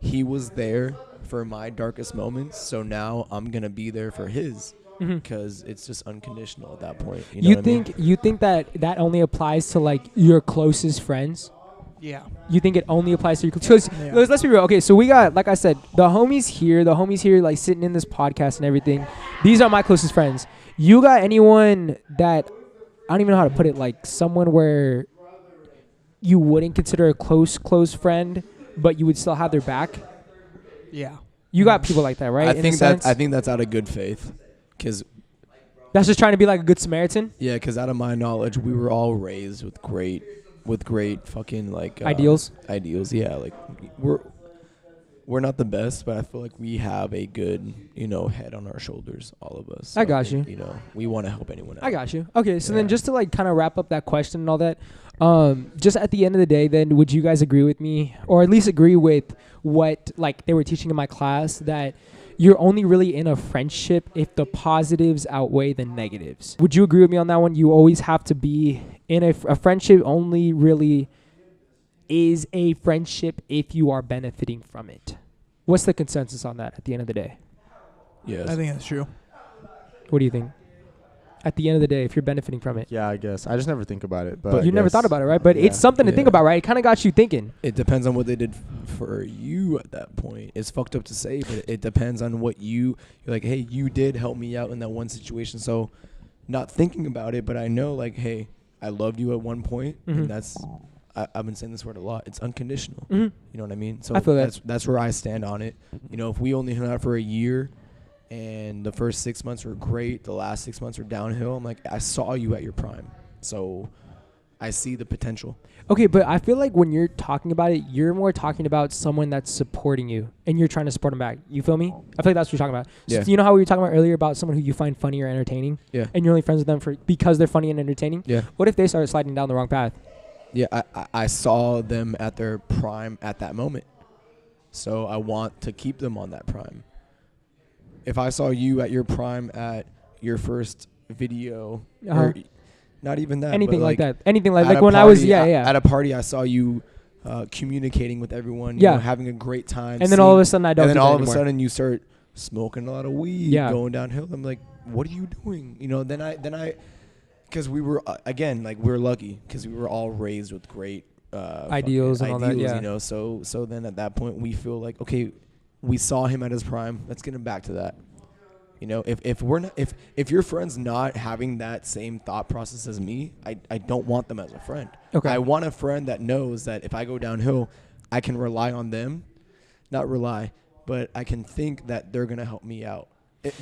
Speaker 2: he was there for my darkest moments. So now I'm going to be there for his
Speaker 1: Mhm.
Speaker 2: because it's just unconditional at that point. You know what I mean?
Speaker 1: You think that only applies to like your closest friends?
Speaker 5: yeah.
Speaker 1: You think it only applies to your because
Speaker 5: Yeah.
Speaker 1: let's be real. Okay, so we got, like I said, the homies here like sitting in this podcast and everything. These are my closest friends. You got anyone that I don't even know how to put it, like someone where you wouldn't consider a close friend, but you would still have their back.
Speaker 5: Yeah.
Speaker 1: You got people like that, right?
Speaker 2: I
Speaker 1: In a
Speaker 2: think
Speaker 1: sense?
Speaker 2: I think that's out of good faith, because
Speaker 1: That's just trying to be like a good Samaritan.
Speaker 2: yeah, because out of my knowledge, we were all raised with great fucking like
Speaker 1: Ideals.
Speaker 2: Ideals, yeah. Like we're not the best, but I feel like we have a good, head on our shoulders, all of us.
Speaker 1: I got
Speaker 2: think,
Speaker 1: you.
Speaker 2: We want to help anyone out.
Speaker 1: I got you. Okay, so then
Speaker 2: Yeah.
Speaker 1: just to like kind of wrap up that question and all that, just at the end of the day, then would you guys agree with me, or at least agree with what like they were teaching in my class, that you're only really in a friendship if the positives outweigh the negatives? Would you agree with me on that one? You always have to be in a friendship only really is a friendship if you are benefiting from it. What's the consensus on that at the end of the day?
Speaker 2: Yes.
Speaker 5: I think that's true.
Speaker 1: What do you think? At the end of the day, if you're benefiting from it.
Speaker 3: Yeah, I guess. I just never think about it. But
Speaker 1: But
Speaker 3: I
Speaker 1: you never
Speaker 3: guess-
Speaker 1: thought about it, right? But
Speaker 3: Yeah.
Speaker 1: it's something to think
Speaker 2: Yeah.
Speaker 1: about, right? It kind of got you thinking.
Speaker 2: It depends on what they did for you at that point. It's fucked up to say, but it depends on what you're like, hey, you did help me out in that one situation. So not thinking about it, but I know like, hey, I loved you at one point,
Speaker 1: Mhm.
Speaker 2: and I've been saying this word a lot. It's unconditional.
Speaker 1: Mm-hmm.
Speaker 2: You know what I mean? So
Speaker 1: I feel that.
Speaker 2: that's where I stand on it. If we only hung out for a year and the first 6 months were great, the last 6 months were downhill, I'm like, I saw you at your prime. So I see the potential.
Speaker 1: Okay, but I feel like when you're talking about it, you're more talking about someone that's supporting you and you're trying to support them back. You feel me? I feel like that's what you're talking about.
Speaker 2: Yeah.
Speaker 1: So you know how we were talking about earlier about someone who you find funny or entertaining?
Speaker 2: Yeah.
Speaker 1: And you're only friends with them because they're funny and entertaining?
Speaker 2: Yeah.
Speaker 1: What if they started sliding down the wrong path?
Speaker 2: Yeah, I saw them at their prime at that moment. So I want to keep them on that prime. If I saw you at your prime at your first video, or not even that,
Speaker 1: Anything
Speaker 2: but
Speaker 1: like that. Anything
Speaker 2: at
Speaker 1: like
Speaker 2: a
Speaker 1: when I was,
Speaker 2: party-
Speaker 1: yeah.
Speaker 2: At a party, I saw you communicating with everyone,
Speaker 1: Yeah.
Speaker 2: having a great time.
Speaker 1: And then all of a sudden I don't
Speaker 2: And then
Speaker 1: do
Speaker 2: all
Speaker 1: that
Speaker 2: of a
Speaker 1: anymore.
Speaker 2: sudden you start smoking a lot of weed,
Speaker 1: Yeah.
Speaker 2: going downhill. I'm like, what are you doing? Then I, because we were again like we're lucky because we were all raised with great
Speaker 1: Ideals and all that, yeah.
Speaker 2: So then at that point we feel like, okay, we saw him at his prime. Let's get him back to that. If we're not, if your friend's not having that same thought process as me, I don't want them as a friend.
Speaker 1: Okay.
Speaker 2: I want a friend that knows that if I go downhill, I can rely on them. Not rely, but I can think that they're gonna help me out.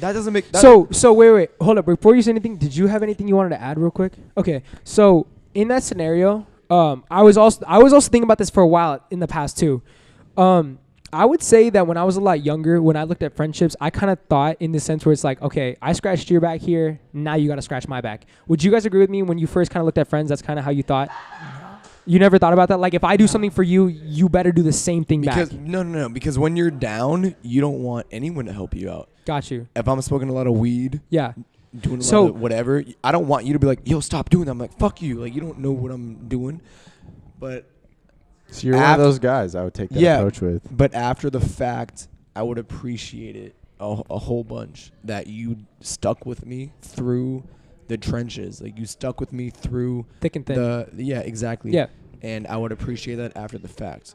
Speaker 2: That doesn't make that
Speaker 1: So wait, hold up. Before you say anything, did you have anything you wanted to add real quick? Okay. So in that scenario, I was also thinking about this for a while in the past too. I would say that when I was a lot younger, when I looked at friendships, I kind of thought in the sense where it's like, okay, I scratched your back here, now you got to scratch my back. Would you guys agree with me when you first kind of looked at friends? That's kind of how you thought. You never thought about that? Like, if I do something for you, you better do the same thing
Speaker 2: because
Speaker 1: back.
Speaker 2: no. Because when you're down, you don't want anyone to help you out.
Speaker 1: Got you.
Speaker 2: If I'm smoking a lot of weed,
Speaker 1: Yeah.
Speaker 2: doing a
Speaker 1: So-
Speaker 2: lot of whatever, I don't want you to be like, yo, stop doing that. I'm like, fuck you. Like, you don't know what I'm doing. But
Speaker 3: So you're one of those guys I would take that
Speaker 2: Yeah.
Speaker 3: approach with.
Speaker 2: But after the fact, I would appreciate it a whole bunch that you stuck with me through the trenches. Like, you stuck with me through
Speaker 1: Thick and thin.
Speaker 2: yeah, exactly.
Speaker 1: Yeah.
Speaker 2: And I would appreciate that after the fact.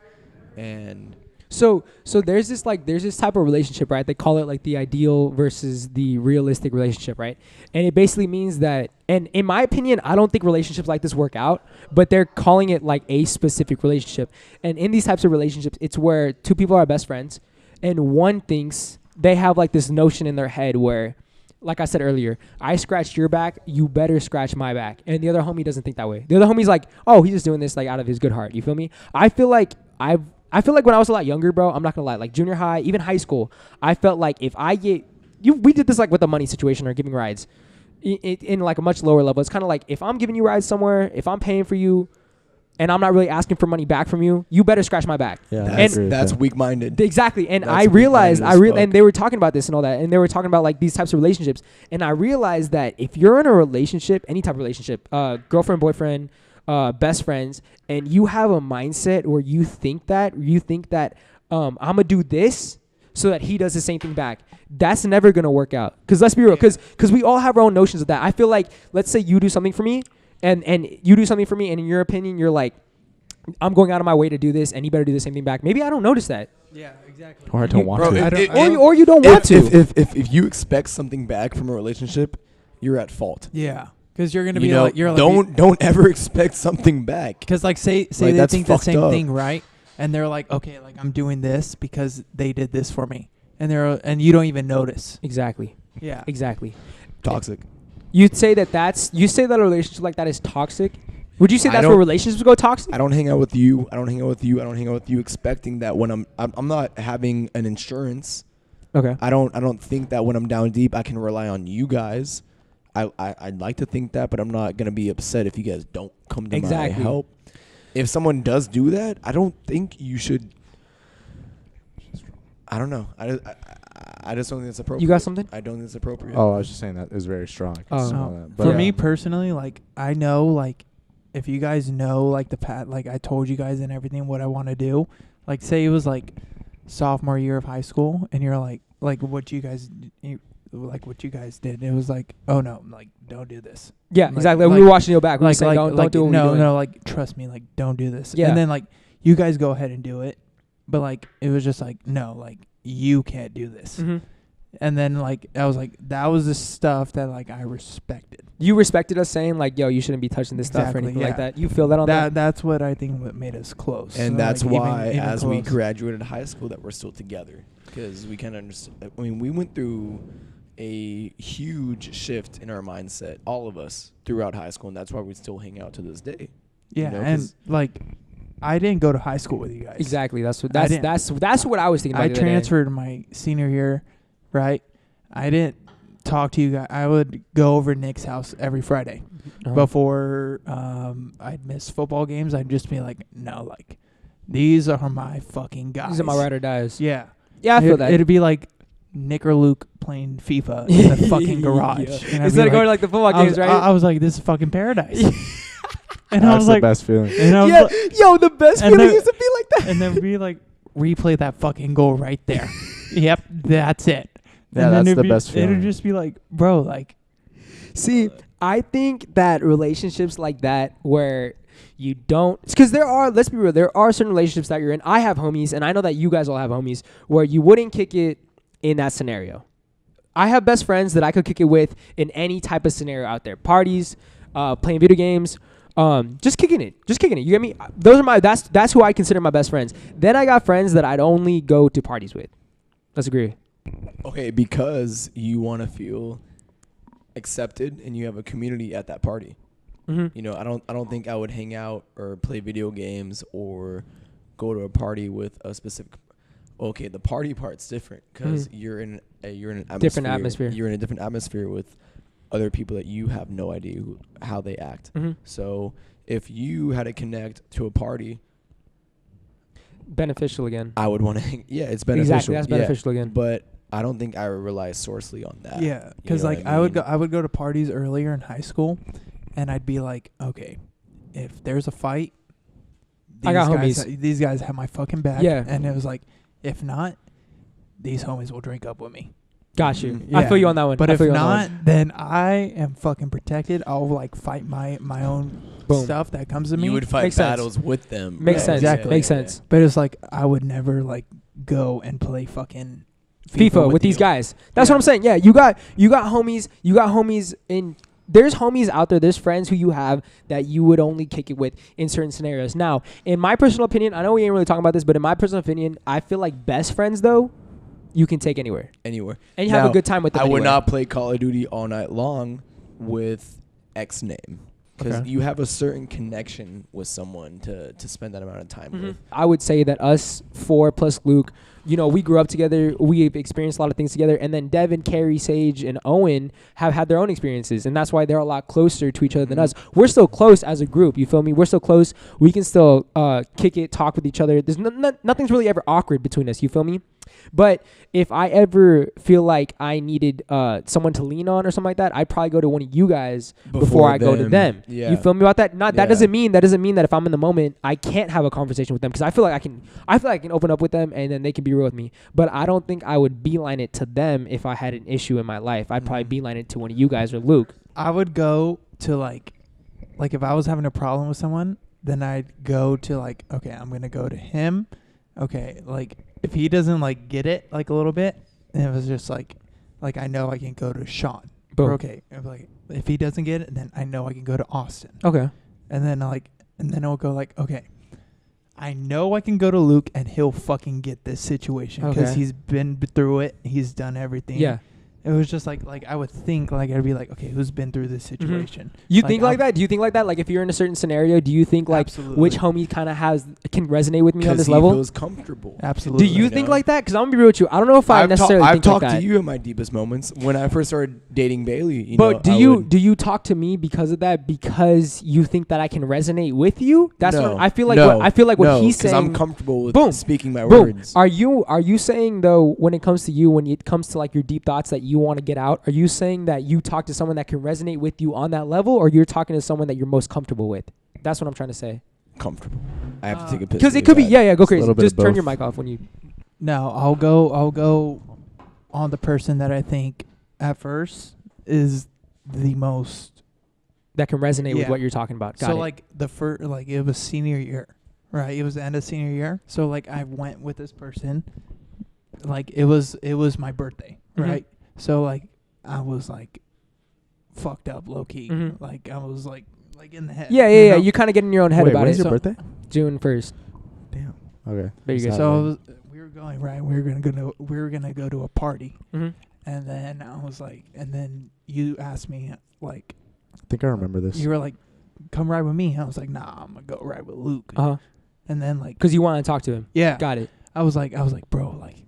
Speaker 2: And
Speaker 1: So there's this type of relationship, right? They call it like the ideal versus the realistic relationship, right? And it basically means that, and in my opinion, I don't think relationships like this work out, but they're calling it like a specific relationship. And in these types of relationships, it's where two people are best friends, and one thinks they have like this notion in their head where, like I said earlier, I scratched your back, you better scratch my back. And the other homie doesn't think that way. The other homie's like, oh, he's just doing this like out of his good heart. You feel me? I feel like when I was a lot younger, bro, I'm not gonna lie, like junior high, even high school, I felt like if I get we did this like with the money situation or giving rides in like a much lower level. It's kind of like if I'm giving you rides somewhere, if I'm paying for you and I'm not really asking for money back from you, you better scratch my back.
Speaker 3: Yeah, I
Speaker 2: that's
Speaker 3: agree with
Speaker 2: that's
Speaker 3: that.
Speaker 2: weak-minded.
Speaker 1: Exactly. And
Speaker 2: That's
Speaker 1: I realized,
Speaker 2: weak-minded as fuck.
Speaker 1: and they were talking about this and all that, and they were talking about like these types of relationships. And I realized that if you're in a relationship, any type of relationship, girlfriend, boyfriend, best friends, and you have a mindset where you think that I'm gonna do this so that he does the same thing back, that's never gonna work out. Because let's be real, because we all have our own notions of that. I feel like, let's say you do something for me, and you do something for me, and in your opinion, you're like, I'm going out of my way to do this, and you better do the same thing back. Maybe I don't notice that.
Speaker 5: Yeah, exactly.
Speaker 3: Or I don't want
Speaker 2: Bro,
Speaker 3: to.
Speaker 1: Or you don't want to.
Speaker 2: If you expect something back from a relationship, you're at fault.
Speaker 5: Yeah, because you're gonna
Speaker 2: You
Speaker 5: be
Speaker 2: know,
Speaker 5: like,
Speaker 2: don't ever expect something back.
Speaker 5: because like say
Speaker 2: Like,
Speaker 5: they
Speaker 2: that's
Speaker 5: think the
Speaker 2: fucked
Speaker 5: same
Speaker 2: up.
Speaker 5: thing, right? and they're like, okay, like I'm doing this because they did this for me, and you don't even notice.
Speaker 1: Exactly.
Speaker 5: Yeah.
Speaker 1: Exactly.
Speaker 2: Toxic.
Speaker 1: You'd say that you say that a relationship like that is toxic. Would you say
Speaker 2: I
Speaker 1: that's
Speaker 2: don't-
Speaker 1: where relationships go toxic?
Speaker 2: I don't hang out with you. I don't hang out with you expecting that when I'm not having an insurance.
Speaker 1: Okay.
Speaker 2: I don't think that when I'm down deep I can rely on you guys. I'd like to think that, but I'm not gonna be upset if you guys don't come to my help. If someone does do that, I don't think you should. I don't know. I just don't think it's appropriate.
Speaker 1: You got something?
Speaker 2: I don't think it's appropriate.
Speaker 3: Oh, I was just saying that is very strong. I can smell that. But
Speaker 5: For
Speaker 3: yeah.
Speaker 5: me personally, like I know, like if you guys know, like like I told you guys and everything what I want to do. Like say it was like sophomore year of high school, and you're like what you guys did. It was like, oh no, like don't do this.
Speaker 1: Yeah,
Speaker 5: Like-
Speaker 1: exactly.
Speaker 5: like-
Speaker 1: we were watching you back. We were
Speaker 5: Like
Speaker 1: saying, don't do what we're doing.
Speaker 5: no, like trust me, like don't do this.
Speaker 1: Yeah.
Speaker 5: And then like you guys go ahead and do it, but like it was just like no, like you can't do this.
Speaker 1: Mm-hmm.
Speaker 5: And then like I was like that was the stuff that like I respected.
Speaker 1: You respected us saying like, yo, you shouldn't be touching this stuff or
Speaker 5: Exactly,
Speaker 1: anything like
Speaker 5: yeah.
Speaker 1: that. You feel that on that?
Speaker 5: That's what I think what made us close.
Speaker 2: And
Speaker 5: So,
Speaker 2: that's
Speaker 5: like,
Speaker 2: why,
Speaker 5: even
Speaker 2: as we
Speaker 5: close.
Speaker 2: graduated high school, that we're still together, because we kind of understand. I mean, we went through a huge shift in our mindset, all of us, throughout high school, and that's why we still hang out to this day.
Speaker 5: Yeah,
Speaker 2: you know,
Speaker 5: and
Speaker 2: 'cause-
Speaker 5: like I didn't go to high school with you guys.
Speaker 1: Exactly. That's
Speaker 5: I didn't-
Speaker 1: that's what I was thinking about.
Speaker 5: I
Speaker 1: the other day.
Speaker 5: transferred my senior year, right? I didn't talk to you guys. I would go over to Nick's house every Friday.
Speaker 1: Uh-huh.
Speaker 5: Before I'd miss football games, I'd just be like, no, like these are my fucking guys.
Speaker 1: These are my ride or dies.
Speaker 5: Yeah.
Speaker 1: Yeah, I feel that.
Speaker 5: It'd be like Nick or Luke playing FIFA in the fucking garage.
Speaker 1: Yeah.
Speaker 5: And I'd
Speaker 1: Instead
Speaker 5: be
Speaker 1: of going to like the football
Speaker 5: I
Speaker 1: games,
Speaker 5: was,
Speaker 1: right?
Speaker 5: I was like, this is fucking paradise. And I
Speaker 3: That's
Speaker 5: was
Speaker 3: the
Speaker 5: like,
Speaker 3: best feeling.
Speaker 5: and I was
Speaker 1: yeah,
Speaker 5: like,
Speaker 1: yo, the best
Speaker 5: and
Speaker 1: feeling
Speaker 5: then-
Speaker 1: used to be like that.
Speaker 5: and then be like, replay that fucking goal right there. Yep, that's it.
Speaker 3: Yeah,
Speaker 5: And then
Speaker 3: that's
Speaker 5: it'd
Speaker 3: the
Speaker 5: be-
Speaker 3: best
Speaker 5: It'd
Speaker 3: feeling.
Speaker 5: just be like, bro, like,
Speaker 1: See, I think that relationships like that where you don't, because there are, let's be real, there are certain relationships that you're in. I have homies, and I know that you guys all have homies, where you wouldn't kick it in that scenario. I have best friends that I could kick it with in any type of scenario out there. Parties, playing video games, just kicking it. You get me? Those are that's who I consider my best friends. Then I got friends that I'd only go to parties with. Let's agree.
Speaker 2: Okay, because you want to feel accepted and you have a community at that party.
Speaker 1: Mm-hmm.
Speaker 2: You know, I don't think I would hang out or play video games or go to a party with a specific. Okay, the party part's different because you're in an atmosphere.
Speaker 1: Different atmosphere.
Speaker 2: You're in a different atmosphere with other people that you have no idea how they act.
Speaker 1: Mm-hmm.
Speaker 2: So if you had to connect to a party,
Speaker 1: Beneficial again.
Speaker 2: I would want to hang. Yeah, it's beneficial.
Speaker 1: Exactly, that's
Speaker 2: yeah,
Speaker 1: beneficial again.
Speaker 2: but I don't think I would rely sourcely on that.
Speaker 5: yeah,
Speaker 2: You
Speaker 5: because
Speaker 2: know
Speaker 5: like
Speaker 2: what
Speaker 5: I would go to parties earlier in high school, and I'd be like, okay, if there's a fight,
Speaker 1: I got
Speaker 5: these guys have my fucking back.
Speaker 1: Yeah.
Speaker 5: And it was like, if not, these homies will drink up with me.
Speaker 1: Got you.
Speaker 2: Mhm.
Speaker 1: I
Speaker 5: Yeah.
Speaker 1: feel you on that one.
Speaker 5: But
Speaker 1: I
Speaker 5: if
Speaker 1: feel you on that one.
Speaker 5: not, then I am fucking protected. I'll like fight my own
Speaker 1: Boom.
Speaker 5: stuff that comes to me.
Speaker 2: You would fight
Speaker 1: Makes sense.
Speaker 2: battles with them.
Speaker 1: Makes
Speaker 5: Yeah,
Speaker 1: sense.
Speaker 5: exactly.
Speaker 1: Makes sense.
Speaker 5: But it's like I would never like go and play fucking
Speaker 1: FIFA with these
Speaker 2: you.
Speaker 1: guys. That's
Speaker 5: Yeah.
Speaker 1: what I'm saying. Yeah, you got homies in. There's homies out there. There's friends who you have that you would only kick it with in certain scenarios. Now, in my personal opinion, I know we ain't really talking about this, but in my personal opinion, I feel like best friends though, you can take anywhere
Speaker 2: Anywhere.
Speaker 1: and you have
Speaker 2: Now,
Speaker 1: a good time with them.
Speaker 2: I would
Speaker 1: anywhere.
Speaker 2: not play Call of Duty all night long with X name because
Speaker 5: Okay.
Speaker 2: you have a certain connection with someone to spend that amount of time with.
Speaker 1: I would say that us four plus Luke, you know, we grew up together. We've experienced a lot of things together. And then Devin, Carey, Sage, and Owen have had their own experiences. And that's why they're a lot closer to each other than us. We're still close as a group. You feel me? We're still close. We can still kick it, talk with each other. There's nothing's really ever awkward between us. You feel me? But if I ever feel like I needed someone to lean on or something like that, I'd probably go to one of you guys before I go to them.
Speaker 2: Yeah.
Speaker 1: You feel me about that? That
Speaker 2: Yeah.
Speaker 1: doesn't mean that if I'm in the moment, I can't have a conversation with them because I feel like I can open up with them and then they can be real with me. But I don't think I would beeline it to them if I had an issue in my life. I'd probably beeline it to one of you guys or Luke.
Speaker 5: I would go to like if I was having a problem with someone, then I'd go to like, okay, I'm gonna go to him. Okay, like if he doesn't like get it like a little bit, and it was just like I know I can go to Sean.
Speaker 1: Boom.
Speaker 5: Or okay, if he doesn't get it, then I know I can go to Austin.
Speaker 1: Okay.
Speaker 5: And then I'll go like, okay, I know I can go to Luke and he'll fucking get this situation because
Speaker 1: Okay.
Speaker 5: he's been through it. He's done everything.
Speaker 1: Yeah.
Speaker 5: It was just like I would think like I'd be like, okay, who's been through this situation?
Speaker 1: You think like
Speaker 5: I'm-
Speaker 1: that? Do you think like that? Like if you're in a certain scenario, do you think like
Speaker 5: Absolutely.
Speaker 1: which homie kind of can resonate with me on
Speaker 2: Because
Speaker 1: this
Speaker 2: he
Speaker 1: level?
Speaker 2: feels comfortable.
Speaker 5: Absolutely.
Speaker 1: Do you
Speaker 2: You
Speaker 1: think
Speaker 2: know?
Speaker 1: like that? Because I'm gonna be real with you. I don't know if I necessarily
Speaker 2: I've
Speaker 1: think
Speaker 2: talked
Speaker 1: like that.
Speaker 2: to you in my deepest moments when I first started dating Bailey. You
Speaker 1: But
Speaker 2: know,
Speaker 1: do
Speaker 2: I
Speaker 1: you
Speaker 2: would-
Speaker 1: do you talk to me because of that? Because you think that I can resonate with you? That's
Speaker 2: No.
Speaker 1: what I feel like.
Speaker 2: No.
Speaker 1: What
Speaker 2: No,
Speaker 1: he's
Speaker 2: 'cause
Speaker 1: saying.
Speaker 2: I'm comfortable with
Speaker 1: Boom.
Speaker 2: speaking my
Speaker 1: Boom.
Speaker 2: words.
Speaker 1: Are you saying though when it comes to you, when it comes to like your deep thoughts that you want to get out? Are you saying that you talk to someone that can resonate with you on that level, or you're talking to someone that you're most comfortable with? That's what I'm trying to say.
Speaker 2: Comfortable. I have to take a piss.
Speaker 1: Because
Speaker 2: really
Speaker 1: it could be
Speaker 2: bad.
Speaker 1: go
Speaker 3: It's a
Speaker 1: crazy.
Speaker 3: little bit
Speaker 1: Just
Speaker 3: of
Speaker 1: turn your
Speaker 3: both.
Speaker 1: mic off when you.
Speaker 5: No, I'll go on the person that I think at first is the most.
Speaker 1: That can resonate with
Speaker 5: Yeah.
Speaker 1: what you're talking about. Got
Speaker 5: So
Speaker 1: it.
Speaker 5: like the first, like it was senior year, right? It was the end of senior year. So like I went with this person, like it was my birthday,
Speaker 1: Mhm.
Speaker 5: right? So like I was like fucked up low key,
Speaker 1: Mhm.
Speaker 5: like I was like in the head.
Speaker 1: yeah.
Speaker 5: you know?
Speaker 1: You kind of get in your own head
Speaker 3: Wait,
Speaker 1: about
Speaker 3: when's
Speaker 1: it.
Speaker 3: your birthday?
Speaker 1: June 1st.
Speaker 3: Damn. Okay.
Speaker 1: There you go.
Speaker 5: So I was, we were going right. We were gonna go to a party,
Speaker 1: Mm-hmm.
Speaker 5: and then I was like, and then you asked me like,
Speaker 3: I think I remember this.
Speaker 5: you were like, come ride with me. I was like, nah, I'm gonna go ride with Luke.
Speaker 1: Uh huh.
Speaker 5: And then like,
Speaker 1: Because you want to talk to him.
Speaker 5: yeah,
Speaker 1: Got it.
Speaker 5: I was like, bro, like,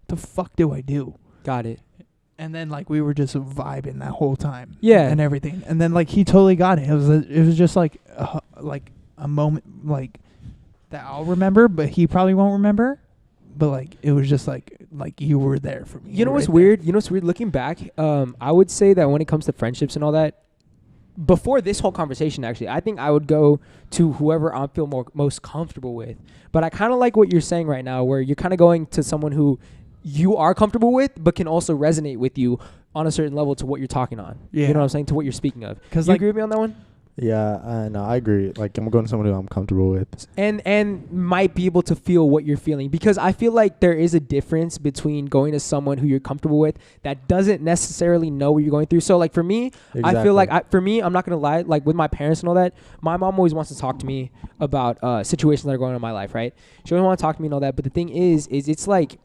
Speaker 5: the fuck do I do?
Speaker 1: Got it.
Speaker 5: And then like we were just vibing that whole time,
Speaker 1: Yeah.
Speaker 5: and everything. And then like he totally got it. It was just like a moment like that I'll remember, but he probably won't remember. But like it was just like you were there for me.
Speaker 1: You know
Speaker 5: were
Speaker 1: what's
Speaker 5: right there.
Speaker 1: weird? You know what's weird? Looking back, I would say that when it comes to friendships and all that, before this whole conversation, actually, I think I would go to whoever I feel most comfortable with. But I kind of like what you're saying right now, where you're kind of going to someone who you are comfortable with, but can also resonate with you on a certain level to what you're talking on.
Speaker 5: Yeah.
Speaker 1: You know what I'm saying? To what you're speaking of.
Speaker 5: Because
Speaker 1: You
Speaker 5: like
Speaker 1: agree with me on that one?
Speaker 3: Yeah, no, I agree. Like, I'm going to someone who I'm comfortable with.
Speaker 1: And might be able to feel what you're feeling, because I feel like there is a difference between going to someone who you're comfortable with that doesn't necessarily know what you're going through. So like for me, I feel like I'm not gonna lie, like with my parents and all that, my mom always wants to talk to me about situations that are going on in my life, right? She always want to talk to me and all that, but the thing is it's like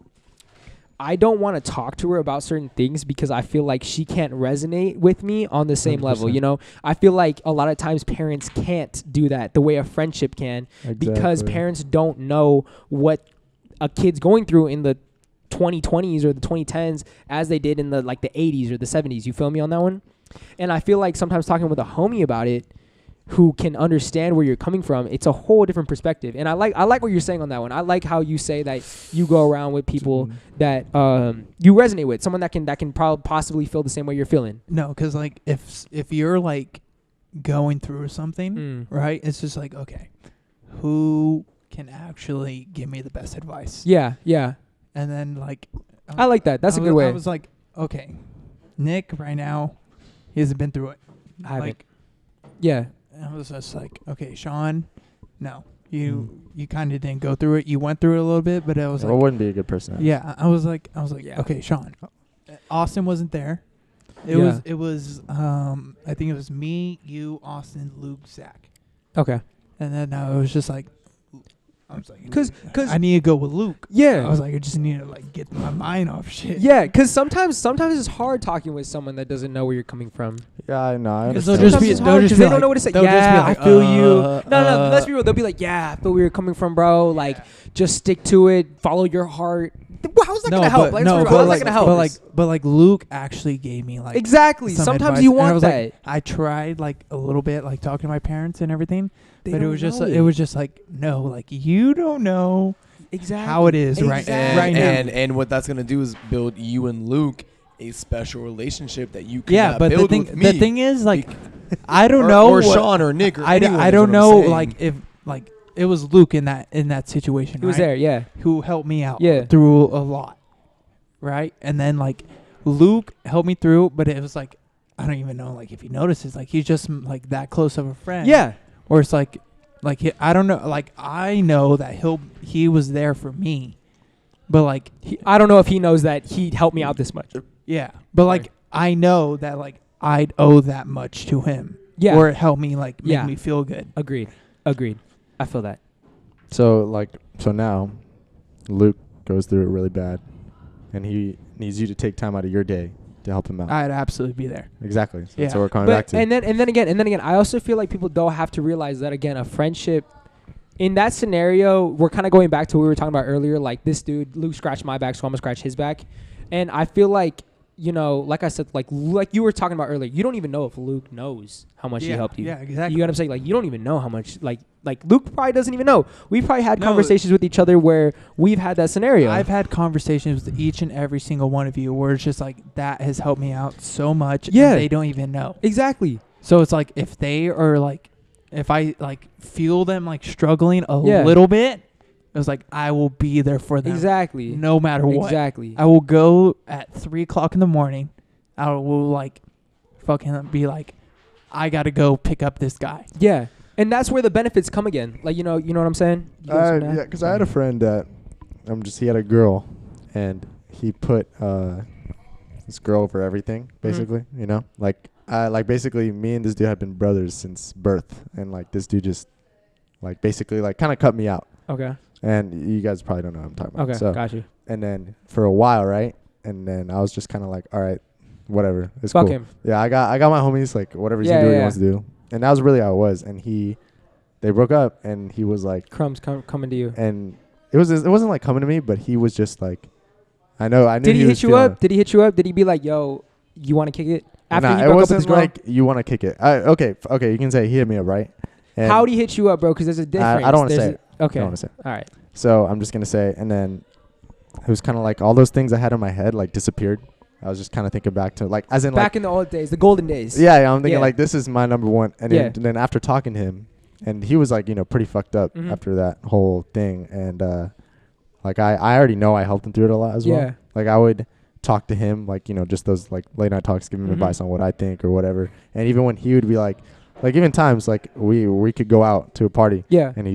Speaker 1: I don't want to talk to her about certain things because I feel like she can't resonate with me on the same level.
Speaker 3: 100%.
Speaker 1: You know, I feel like a lot of times parents can't do that the way a friendship can, because
Speaker 3: Exactly.
Speaker 1: parents don't know what a kid's going through in the 2020s or the 2010s as they did in the like the 80s or the 70s. You feel me on that one? And I feel like sometimes talking with a homie about it who can understand where you're coming from, it's a whole different perspective. And I like what you're saying on that one. I like how you say that you go around with people that you resonate with, someone that can probably possibly feel the same way you're feeling.
Speaker 5: no, because like if you're like going through something, right? It's just like, okay, who can actually give me the best advice?
Speaker 1: Yeah, yeah.
Speaker 5: And then like
Speaker 1: I like that. That's a good way.
Speaker 5: I was like, okay, Nick right now, he hasn't been through it.
Speaker 1: I haven't.
Speaker 5: Like,
Speaker 1: Yeah.
Speaker 5: I was just like, okay, Sean, no, you kind of didn't go through it. You went through it a little bit, but I was
Speaker 3: I
Speaker 5: like,
Speaker 3: wouldn't be a good person.
Speaker 5: yeah, I was like,
Speaker 1: Yeah.
Speaker 5: okay, Sean. Austin wasn't there. It
Speaker 1: Yeah.
Speaker 5: was I think it was me, you, Austin, Luke, Zach,
Speaker 1: Okay.
Speaker 5: and then I was just like, I was like,
Speaker 1: 'Cause
Speaker 5: I need to go with Luke.
Speaker 1: yeah.
Speaker 5: I was like, I just need to like get my mind off shit.
Speaker 1: Yeah, because sometimes it's hard talking with someone that doesn't know where you're coming from.
Speaker 3: Yeah, I know. I
Speaker 5: Because
Speaker 3: understand.
Speaker 5: they'll just
Speaker 1: Sometimes
Speaker 5: be,
Speaker 1: it's
Speaker 5: they'll
Speaker 1: hard
Speaker 5: just
Speaker 1: 'cause
Speaker 5: be
Speaker 1: they don't
Speaker 5: like-
Speaker 1: know what to say.
Speaker 5: they'll just be
Speaker 1: Yeah,
Speaker 5: like,
Speaker 1: I feel you. No, let's be real. They'll be like, yeah, I feel where you're coming from, bro. Like, just stick to it. Follow your heart. How's that gonna help? Let's be real. How's that gonna help?
Speaker 5: but like Luke actually gave me like
Speaker 1: Exactly.
Speaker 5: some
Speaker 1: Sometimes
Speaker 5: advice,
Speaker 1: you
Speaker 5: and I
Speaker 1: want
Speaker 5: was
Speaker 1: that.
Speaker 5: like, I tried like a little bit, like talking to my parents and everything,
Speaker 1: They
Speaker 5: but it
Speaker 1: don't
Speaker 5: was just
Speaker 1: know
Speaker 5: it was just like, no, like you don't know
Speaker 1: exactly
Speaker 5: how it is
Speaker 1: Exactly.
Speaker 5: right now.
Speaker 2: And what that's gonna do is build you and Luke a special relationship that you cannot
Speaker 5: Yeah, but
Speaker 2: build
Speaker 5: the
Speaker 2: with me.
Speaker 5: thing is like I don't
Speaker 2: or,
Speaker 5: know
Speaker 2: or
Speaker 5: what-
Speaker 2: Sean or Nick or
Speaker 5: I
Speaker 2: anyone,
Speaker 5: I
Speaker 2: is
Speaker 5: don't
Speaker 2: what I'm
Speaker 5: know
Speaker 2: saying.
Speaker 5: like if like it was Luke in that situation.
Speaker 1: He was
Speaker 5: right?
Speaker 1: there. Yeah.
Speaker 5: Who helped me out
Speaker 1: Yeah.
Speaker 5: through a lot, right? And then like Luke helped me through, but it was like I don't even know like if he notices, like he's just like that close of a friend.
Speaker 1: Yeah.
Speaker 5: Or it's like I don't know, like I know that he was there for me, but like
Speaker 1: I don't know if he knows that he helped me out this much.
Speaker 5: yeah, but like I know that like I'd owe that much to him.
Speaker 1: Yeah.
Speaker 5: Or it helped me like make
Speaker 1: Yeah.
Speaker 5: me feel good.
Speaker 1: Agreed. I feel that.
Speaker 3: So now, Luke goes through it really bad, and he needs you to take time out of your day to help him out.
Speaker 5: I'd absolutely be there.
Speaker 3: Exactly. So
Speaker 5: Yeah.
Speaker 3: that's what we're coming back to.
Speaker 1: And then again, I also feel like people don't have to realize that again, a friendship. In that scenario, we're kind of going back to what we were talking about earlier. Like this dude, Luke scratched my back, so I'm gonna scratch his back. And I feel like, you know, like I said, like you were talking about earlier, you don't even know if Luke knows how much he helped you.
Speaker 5: Yeah, exactly.
Speaker 1: You know what I'm saying? Like you don't even know how much. Like Luke probably doesn't even know. We've probably had
Speaker 5: No.
Speaker 1: conversations with each other where we've had that scenario.
Speaker 5: I've had conversations with each and every single one of you where it's just like that has helped me out so much.
Speaker 1: Yeah.
Speaker 5: And they don't even know.
Speaker 1: Exactly.
Speaker 5: So it's like if they are like, if I like feel them like struggling a
Speaker 1: Yeah.
Speaker 5: little bit, it was like I will be there for them.
Speaker 1: Exactly.
Speaker 5: No matter what.
Speaker 1: Exactly.
Speaker 5: I will go at 3:00 in the morning. I will like fucking be like, I gotta go pick up this guy.
Speaker 1: Yeah. And that's where the benefits come again. Like you know what I'm saying? You guys know that?
Speaker 3: Yeah, because I had a friend that he had a girl, and he put this girl over everything, basically. You know, like basically me and this dude had been brothers since birth, and like this dude just like basically like kind of cut me out.
Speaker 1: Okay.
Speaker 3: And you guys probably don't know what I'm talking about.
Speaker 1: Okay.
Speaker 3: So,
Speaker 1: Got you.
Speaker 3: and then for a while, right? And then I was just kind of like, all right, whatever, it's
Speaker 1: Fuck
Speaker 3: cool.
Speaker 1: him.
Speaker 3: Yeah, I got my homies, like whatever he's
Speaker 1: Yeah,
Speaker 3: gonna do, what
Speaker 1: yeah,
Speaker 3: he wants to do. And that was really how it was. And they broke up, and he was like,
Speaker 1: Crumbs coming to you.
Speaker 3: and it wasn't like coming to me, but he was just like, I knew
Speaker 1: Did he
Speaker 3: was
Speaker 1: hit you
Speaker 3: feeling
Speaker 1: up? Did he hit you up? Did he be like, yo, you want to kick it? After
Speaker 3: Nah,
Speaker 1: he
Speaker 3: it
Speaker 1: broke up with
Speaker 3: wasn't
Speaker 1: his girl?
Speaker 3: like you want to kick it. Okay, you can say he hit me up, right? And
Speaker 1: How'd he hit you up, bro? Because there's a difference.
Speaker 3: I don't want to
Speaker 1: There's
Speaker 3: say it.
Speaker 1: Okay.
Speaker 3: I don't want to say it.
Speaker 1: All right.
Speaker 3: So I'm just gonna say, and then it was kind of like all those things I had in my head like disappeared. I was just kind of thinking back to like, as in
Speaker 1: Back
Speaker 3: like,
Speaker 1: in the old days, the golden days.
Speaker 3: yeah, I'm thinking
Speaker 1: Yeah.
Speaker 3: like this is my number one. And
Speaker 1: Yeah.
Speaker 3: then after talking to him, and he was like, you know, pretty fucked up
Speaker 1: Mhm.
Speaker 3: after that whole thing, and like I already know I helped him through it a lot as well.
Speaker 1: Yeah.
Speaker 3: Like I would talk to him, like, you know, just those like late night talks, give him
Speaker 1: Mhm.
Speaker 3: advice on what I think or whatever. And even when he would be like even times like we could go out to a party,
Speaker 1: Yeah.
Speaker 3: and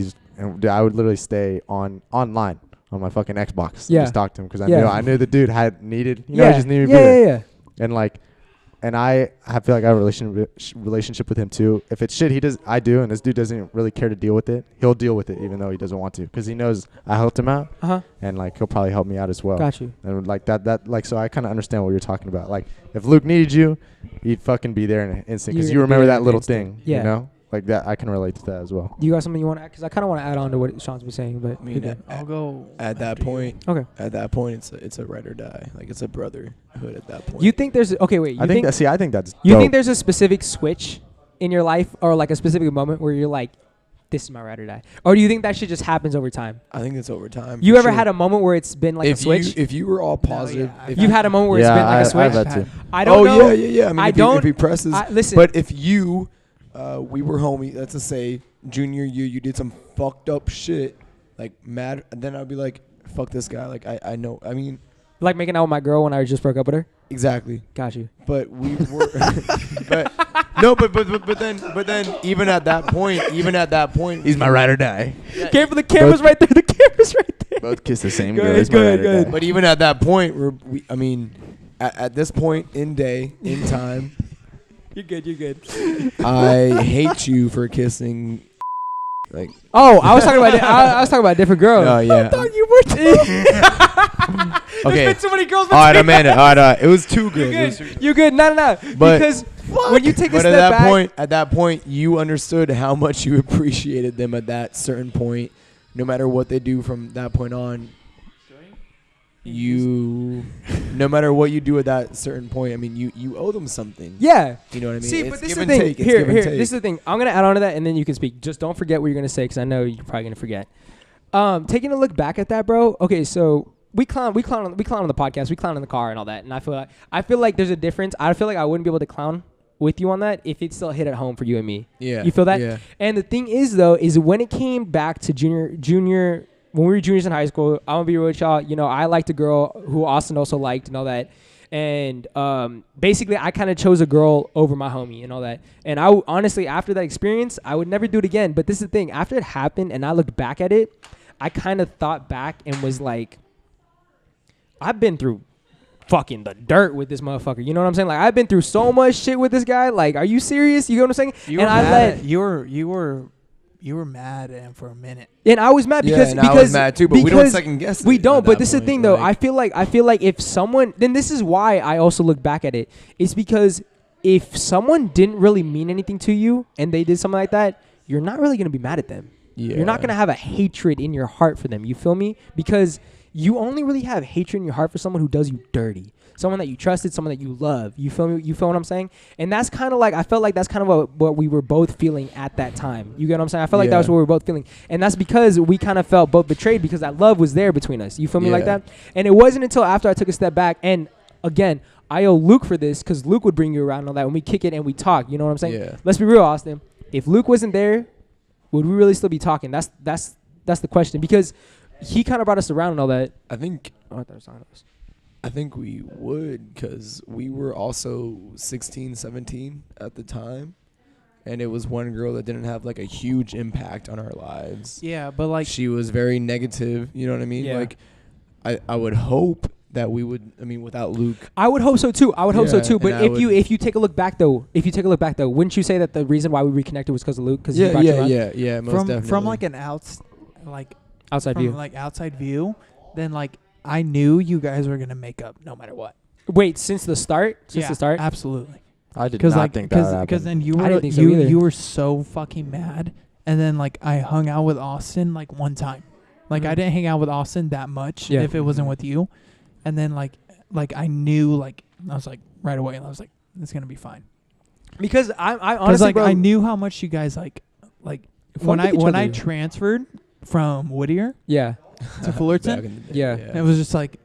Speaker 3: I would literally stay online on my fucking Xbox
Speaker 1: Yeah.
Speaker 3: and just talk to him because
Speaker 1: Yeah.
Speaker 3: I knew the dude had needed, you
Speaker 1: yeah.
Speaker 3: know, he just needed to be
Speaker 1: yeah,
Speaker 3: there.
Speaker 1: yeah.
Speaker 3: And like, and I feel like I have a relationship with him too. If it's shit I do, and this dude doesn't really care to deal with it, he'll deal with it even though he doesn't want to, because he knows I helped him out,
Speaker 1: Uh huh.
Speaker 3: and like he'll probably help me out as well.
Speaker 1: Got you.
Speaker 3: And like that like, so I kind of understand what you're talking about. Like if Luke needed you, he'd fucking be there in an instant, because
Speaker 1: You're
Speaker 3: you
Speaker 1: gonna be
Speaker 3: remember
Speaker 1: there
Speaker 3: that
Speaker 1: in an
Speaker 3: little
Speaker 1: instant.
Speaker 3: thing,
Speaker 1: Yeah.
Speaker 3: you know, like that. I can relate to that as well.
Speaker 1: You got something you want to add? Because I kind of want to add on to what Sean's been saying, but
Speaker 2: I mean,
Speaker 1: you're good.
Speaker 5: I'll go
Speaker 2: at that
Speaker 5: after you.
Speaker 2: point,
Speaker 1: Okay.
Speaker 2: it's a ride or die. Like it's a brotherhood at that point.
Speaker 1: You think there's okay? Wait.
Speaker 3: I think that's
Speaker 1: you
Speaker 3: dope.
Speaker 1: think there's a specific switch in your life, or like a specific moment where you're like, "This is my ride or die," or do you think that shit just happens over time?
Speaker 2: I think it's over time.
Speaker 1: You
Speaker 2: for
Speaker 1: ever
Speaker 2: sure.
Speaker 1: had a moment where it's been like a switch?
Speaker 2: If you were all positive,
Speaker 5: yeah,
Speaker 2: if
Speaker 1: You've had a moment where it's been like a
Speaker 3: I
Speaker 1: switch.
Speaker 3: have that too.
Speaker 1: I don't know.
Speaker 2: yeah. I mean,
Speaker 1: I
Speaker 2: if
Speaker 1: don't.
Speaker 2: he presses,
Speaker 1: Listen.
Speaker 2: but if you, we were homie. Let's just say junior year, you did some fucked up shit, like mad. Then I'd be like, fuck this guy. Like I know. I mean,
Speaker 1: Like making out with my girl when I just broke up with her.
Speaker 2: exactly.
Speaker 1: Got you.
Speaker 2: But we were, but no, but then even at that point,
Speaker 3: He's my ride or die.
Speaker 1: Careful, the camera's right there. The camera's right there.
Speaker 3: Both kiss the same
Speaker 1: Go
Speaker 3: girl.
Speaker 1: ahead,
Speaker 3: He's my
Speaker 1: go
Speaker 3: ride
Speaker 1: ahead,
Speaker 3: or
Speaker 1: go
Speaker 3: die.
Speaker 1: ahead.
Speaker 2: But even at that point, I mean, at this point in time,
Speaker 1: You're good. You're good.
Speaker 2: I hate you for kissing. Like,
Speaker 1: Oh, I was talking about. I was talking about a different girl.
Speaker 2: no, yeah.
Speaker 1: You were. There's
Speaker 2: Okay.
Speaker 1: been so many girls.
Speaker 2: All right, Amanda. All right, it was two girls.
Speaker 1: You're good. You're good. No.
Speaker 2: But-
Speaker 1: Because when you take a
Speaker 2: But
Speaker 1: step back,
Speaker 2: at that point, you understood how much you appreciated them at that certain point. No matter what they do from that point on, no matter what you do at that certain point, I mean, you owe them something.
Speaker 1: yeah.
Speaker 2: You know what I mean?
Speaker 1: See,
Speaker 2: It's
Speaker 1: but this is
Speaker 2: give
Speaker 1: the
Speaker 2: and
Speaker 1: thing.
Speaker 2: take. It's
Speaker 1: Here.
Speaker 2: give and take.
Speaker 1: This is the thing. I'm gonna add on to that, and then you can speak. Just don't forget what you're gonna say, because I know you're probably gonna forget. Taking a look back at that, bro. Okay, so we clown on the podcast, we clown in the car and all that, and I feel like there's a difference. I feel like I wouldn't be able to clown with you on that if it still hit at home for you and me.
Speaker 2: Yeah.
Speaker 1: You feel that?
Speaker 2: Yeah.
Speaker 1: And the thing is, though, is when it came back to junior, when we were juniors in high school, I'm gonna be real with y'all. You know, I liked a girl who Austin also liked and all that. And basically, I kind of chose a girl over my homie and all that. And honestly, after that experience, I would never do it again. But this is the thing. After it happened and I looked back at it, I kind of thought back and was like, I've been through fucking the dirt with this motherfucker. You know what I'm saying? Like, I've been through so much shit with this guy. Like, are you serious? You know what I'm saying?
Speaker 5: You
Speaker 1: and
Speaker 5: were
Speaker 1: I
Speaker 5: mad
Speaker 1: let
Speaker 5: at- you were you were mad at him for a minute.
Speaker 1: And I was mad because
Speaker 2: and I was mad too, but we don't
Speaker 1: because
Speaker 2: second guess it
Speaker 1: we don't.
Speaker 2: at
Speaker 1: But
Speaker 2: that
Speaker 1: this is the
Speaker 2: point,
Speaker 1: thing, though.
Speaker 2: like-
Speaker 1: I feel like if someone, then this is why I also look back at it. It's because if someone didn't really mean anything to you and they did something like that, you're not really gonna be mad at them.
Speaker 2: Yeah.
Speaker 1: You're not gonna have a hatred in your heart for them. You feel me? Because you only really have hatred in your heart for someone who does you dirty. Someone that you trusted, someone that you love. You feel me? You feel what I'm saying? And that's kind of like, I felt like that's kind of what we were both feeling at that time. You get what I'm saying? I felt like that was what we were both feeling. And that's because we kind of felt both betrayed because that love was there between us. You feel me like that? And it wasn't until after I took a step back. And again, I owe Luke for this because Luke would bring you around and all that when we kick it and we talk. You know what I'm saying?
Speaker 2: Yeah.
Speaker 1: Let's be real, Austin. If Luke wasn't there, would we really still be talking? That's the question. Because he kind of brought us around and all that.
Speaker 2: I think
Speaker 1: Oh, I thought it was on us.
Speaker 2: I think we would, because we were also 16, 17 at the time. And it was one girl that didn't have, like, a huge impact on our lives.
Speaker 5: Yeah, but like
Speaker 2: She was very negative, you know what I mean?
Speaker 1: Yeah.
Speaker 2: Like, I would hope that we would, I mean, without Luke.
Speaker 1: I would hope so too. I would hope so
Speaker 2: Yeah,
Speaker 1: too. But
Speaker 2: and I
Speaker 1: if you take a look back though, wouldn't you say that the reason why we reconnected was because of Luke? Because
Speaker 2: Yeah,
Speaker 1: most
Speaker 5: from
Speaker 1: definitely.
Speaker 5: like an
Speaker 1: outside view.
Speaker 5: outside view, then like I knew you guys were gonna make up no matter what.
Speaker 1: Wait, since the start?
Speaker 5: Absolutely.
Speaker 3: I did
Speaker 5: Because
Speaker 3: not
Speaker 5: like
Speaker 3: think that happened.
Speaker 5: because then you
Speaker 1: I
Speaker 5: were
Speaker 1: didn't think so either.
Speaker 5: you were so fucking mad, and then like I hung out with Austin like one time, like I
Speaker 1: Mhm.
Speaker 5: didn't hang out with Austin that much
Speaker 1: Yeah.
Speaker 5: if it wasn't with you, and then like I knew like I was like right away I was like it's gonna be fine
Speaker 1: Because I
Speaker 5: because
Speaker 1: honestly,
Speaker 5: like
Speaker 1: bro,
Speaker 5: I knew how much you guys like when
Speaker 1: fuck with each
Speaker 5: I
Speaker 1: other.
Speaker 5: transferred from Whittier
Speaker 1: Yeah,
Speaker 5: to Fullerton,
Speaker 2: Back in the day,
Speaker 1: Yeah.
Speaker 5: it was just like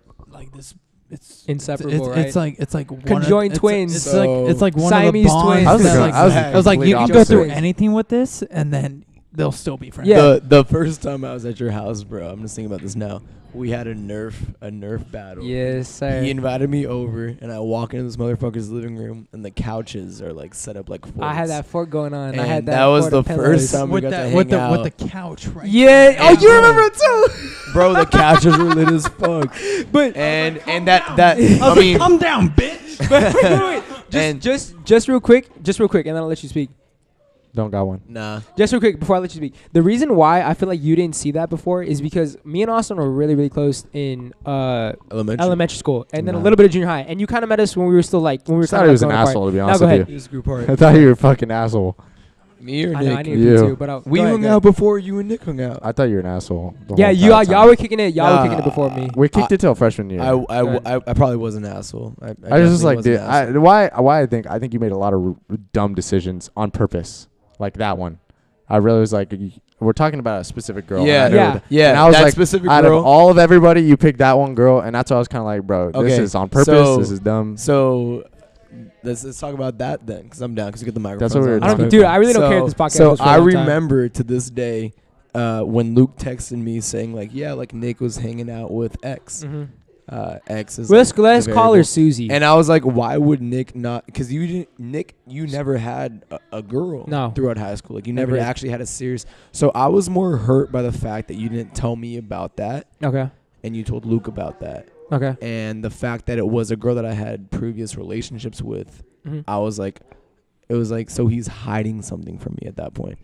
Speaker 5: this. It's
Speaker 1: inseparable,
Speaker 5: it's
Speaker 1: right?
Speaker 5: it's like one
Speaker 1: Conjoined
Speaker 5: of,
Speaker 1: twins.
Speaker 5: It's
Speaker 2: So
Speaker 5: like one
Speaker 1: Siamese
Speaker 5: of the bonds.
Speaker 1: twins.
Speaker 3: I was
Speaker 5: that,
Speaker 3: gonna-
Speaker 5: like,
Speaker 3: I was
Speaker 5: I was like,
Speaker 3: complete
Speaker 5: you can go through
Speaker 3: opposite.
Speaker 5: anything with this, and then they'll still be friends.
Speaker 1: Yeah.
Speaker 2: The first time I was at your house, bro, I'm just thinking about this now. We had a Nerf battle.
Speaker 1: Yes, sir.
Speaker 2: He invited me over, and I walk into this motherfucker's living room, and the couches are like set up like forts.
Speaker 1: I had that fork going on.
Speaker 2: And
Speaker 1: I had
Speaker 2: that was
Speaker 1: fort
Speaker 2: the
Speaker 1: of
Speaker 2: first
Speaker 1: pillows.
Speaker 2: time we
Speaker 5: with
Speaker 2: got to
Speaker 5: that
Speaker 2: hang
Speaker 5: with the
Speaker 2: out.
Speaker 5: with the couch right.
Speaker 1: Yeah. Oh,
Speaker 2: And
Speaker 1: you
Speaker 2: bro-
Speaker 1: remember it too?
Speaker 2: Bro, the couches were lit as fuck.
Speaker 1: But
Speaker 2: And that I mean,
Speaker 5: Calm down, bitch.
Speaker 1: wait.
Speaker 2: And-
Speaker 1: Just real quick, and then I'll let you speak.
Speaker 3: Don't got one.
Speaker 2: nah.
Speaker 1: Just real quick before I let you speak. The reason why I feel like you didn't see that before is because me and Austin were really, really close in elementary school, and then a
Speaker 3: Nah.
Speaker 1: little bit of junior high. And you kind of met us when we were still like when we were
Speaker 3: I thought
Speaker 1: kind
Speaker 3: he
Speaker 1: of
Speaker 3: was an
Speaker 1: growing apart.
Speaker 3: asshole, to be
Speaker 1: Now
Speaker 3: honest
Speaker 1: go
Speaker 3: with
Speaker 1: ahead.
Speaker 3: you.
Speaker 2: This group part.
Speaker 3: I thought you were a fucking asshole.
Speaker 2: Me or
Speaker 1: I know, I
Speaker 2: Nick?
Speaker 1: need
Speaker 3: You.
Speaker 1: to too, but
Speaker 2: We hung out before you and Nick hung out.
Speaker 3: I thought you were an asshole. the
Speaker 1: Yeah,
Speaker 3: whole
Speaker 1: you
Speaker 3: entire
Speaker 1: y'all
Speaker 3: time.
Speaker 1: were kicking it. Y'all were kicking it before me.
Speaker 3: We kicked it till freshman year.
Speaker 2: I probably was an asshole. I
Speaker 3: I was just
Speaker 2: definitely
Speaker 3: like,
Speaker 2: was
Speaker 3: dude,
Speaker 2: an asshole.
Speaker 3: why I think you made a lot of dumb decisions on purpose, like that one. I really was like, we're talking about a specific girl.
Speaker 2: Yeah,
Speaker 3: and I knew
Speaker 1: Yeah.
Speaker 3: it.
Speaker 2: yeah.
Speaker 3: And I was
Speaker 2: that
Speaker 3: like,
Speaker 2: specific
Speaker 3: out
Speaker 2: girl.
Speaker 3: of all of everybody, you picked that one girl, and that's why I was kind of like, bro, this
Speaker 2: Okay,
Speaker 3: is on purpose.
Speaker 2: so-
Speaker 3: This is dumb.
Speaker 2: So let's talk about that then, because I'm down. Because you get the microphone.
Speaker 3: That's what we were
Speaker 1: I don't,
Speaker 3: talking
Speaker 1: dude. I really don't care if this podcast.
Speaker 2: So
Speaker 1: goes for a
Speaker 2: I
Speaker 1: long time.
Speaker 2: remember to this day when Luke texted me saying like, yeah, like Nick was hanging out with X.
Speaker 1: Mhm.
Speaker 2: X is.
Speaker 1: Let's
Speaker 2: like, the
Speaker 1: call her
Speaker 2: variable.
Speaker 1: Susie.
Speaker 2: And I was like, why would Nick not? Because Nick, you never had a girl
Speaker 1: No.
Speaker 2: throughout high school. Like you
Speaker 1: Never
Speaker 2: never
Speaker 1: did.
Speaker 2: actually had a serious. So I was more hurt by the fact that you didn't tell me about that,
Speaker 1: Okay.
Speaker 2: and you told Luke about that,
Speaker 1: Okay.
Speaker 2: and the fact that it was a girl that I had previous relationships with.
Speaker 1: Mhm.
Speaker 2: I was like, it was like, so he's hiding something from me at that point.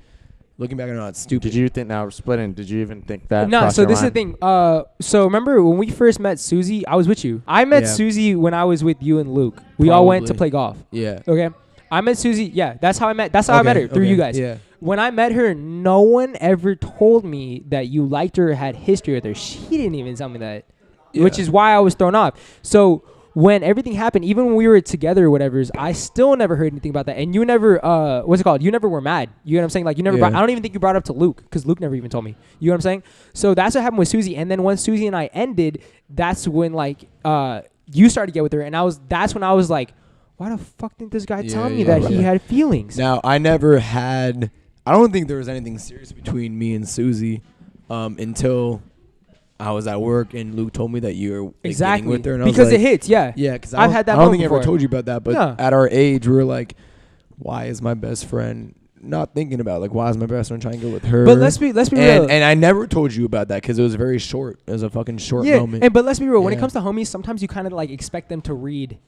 Speaker 2: Looking back, I know it's stupid.
Speaker 3: Did you think now we're splitting? Did you even think that?
Speaker 1: No,
Speaker 3: crossed
Speaker 1: so
Speaker 3: your
Speaker 1: this is the
Speaker 3: mind?
Speaker 1: thing. So remember when we first met Susie? I was with you. I met
Speaker 2: Yeah.
Speaker 1: Susie when I was with you and Luke. We all went to
Speaker 2: Probably.
Speaker 1: play golf.
Speaker 2: Yeah.
Speaker 1: Okay. I met Susie. Yeah, that's how I met. That's how I met her through you guys.
Speaker 2: Yeah.
Speaker 1: When I met her, no one ever told me that you liked her or had history with her. She didn't even tell me that, which
Speaker 2: Yeah.
Speaker 1: is why I was thrown off. So when everything happened, even when we were together or whatever, I still never heard anything about that. And you never, what's it called? You never were mad. You know what I'm saying? Like you never.
Speaker 2: Yeah.
Speaker 1: I don't even think you brought it up to Luke because Luke never even told me. You know what I'm saying? So that's what happened with Susie. And then once Susie and I ended, that's when like you started to get with her, and that's when I was like, why the fuck didn't this guy tell me
Speaker 2: Yeah,
Speaker 1: that he
Speaker 2: right.
Speaker 1: had feelings?
Speaker 2: Now I never had. I don't think there was anything serious between me and Susie until I was at work and Luke told me that you were like,
Speaker 1: Exactly.
Speaker 2: getting with her, and I
Speaker 1: Because
Speaker 2: was like,
Speaker 1: it hits, yeah.
Speaker 2: Yeah, because
Speaker 1: I've had that
Speaker 2: I don't
Speaker 1: moment
Speaker 2: think I ever
Speaker 1: before.
Speaker 2: told you about that, but
Speaker 1: Yeah.
Speaker 2: at our age, we were like, why is my best friend not thinking about like why is my best friend trying to go with her?
Speaker 1: But let's be real.
Speaker 2: and I never told you about that because it was very short. It was a fucking short
Speaker 1: Yeah,
Speaker 2: moment.
Speaker 1: but let's be real. When it
Speaker 2: Yeah.
Speaker 1: comes to homies, sometimes you kind of like expect them to read.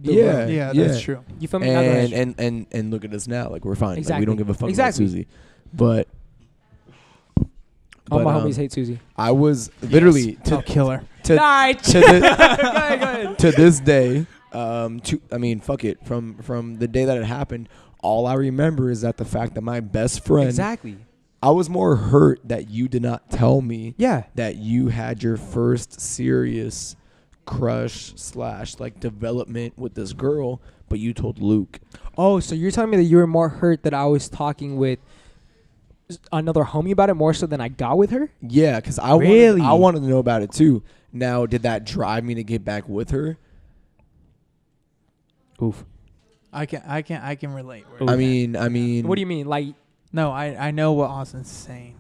Speaker 1: The
Speaker 2: Yeah.
Speaker 1: room.
Speaker 5: Yeah,
Speaker 2: Yeah.
Speaker 5: that's true.
Speaker 1: You feel me? Now go ahead.
Speaker 2: And look at us now. Like we're fine. Like,
Speaker 1: Exactly.
Speaker 2: we don't give a fuck
Speaker 1: Exactly.
Speaker 2: about Susie. But
Speaker 1: All
Speaker 2: But,
Speaker 1: my homies hate Susie.
Speaker 2: I was literally
Speaker 5: Oh, killer.
Speaker 2: to,
Speaker 1: Alright.
Speaker 2: to,
Speaker 1: Go ahead.
Speaker 2: to this day. I mean, fuck it. From the day that it happened, all I remember is that the fact that my best friend.
Speaker 1: Exactly.
Speaker 2: I was more hurt that you did not tell me
Speaker 1: Yeah.
Speaker 2: that you had your first serious crush / like development with this girl, but you told Luke.
Speaker 1: Oh, so you're telling me that you were more hurt that I was talking with another homie about it more so than I got with her?
Speaker 2: Yeah, because I wanted to know about it too. Now, did that drive me to get back with her?
Speaker 1: Oof.
Speaker 5: I can relate.
Speaker 1: Oof.
Speaker 2: I mean,
Speaker 1: What do you mean? Like
Speaker 5: No, I know what Austin's saying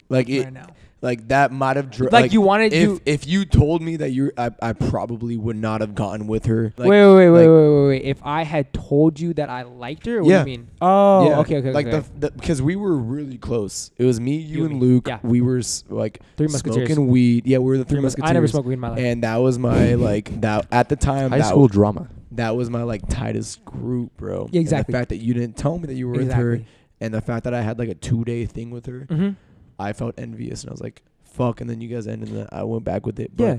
Speaker 2: like it,
Speaker 5: right now.
Speaker 2: like that might have
Speaker 1: like you wanted
Speaker 2: if you told me that I probably would not have gotten with her. Like,
Speaker 1: wait. If I had told you that I liked her, what do
Speaker 2: Yeah.
Speaker 1: you mean? Oh,
Speaker 2: yeah,
Speaker 1: okay.
Speaker 2: Like
Speaker 1: okay.
Speaker 2: because we were really close. It was me, you,
Speaker 1: You
Speaker 2: and
Speaker 1: and me.
Speaker 2: Luke.
Speaker 1: Yeah.
Speaker 2: We were like
Speaker 1: Three Musketeers.
Speaker 2: smoking weed. Yeah, we were the Three Musketeers.
Speaker 1: I never smoked weed in my life.
Speaker 2: And that was my like that at the time.
Speaker 3: High school drama.
Speaker 2: That was my like tightest group, bro.
Speaker 1: Yeah, exactly.
Speaker 2: And the fact that you didn't tell me that you were with her, and the fact that I had like a 2-day thing with her,
Speaker 1: Mm-hmm.
Speaker 2: I felt envious, and I was like, "Fuck!" And then you guys ended, and I went back with it. But
Speaker 1: Yeah.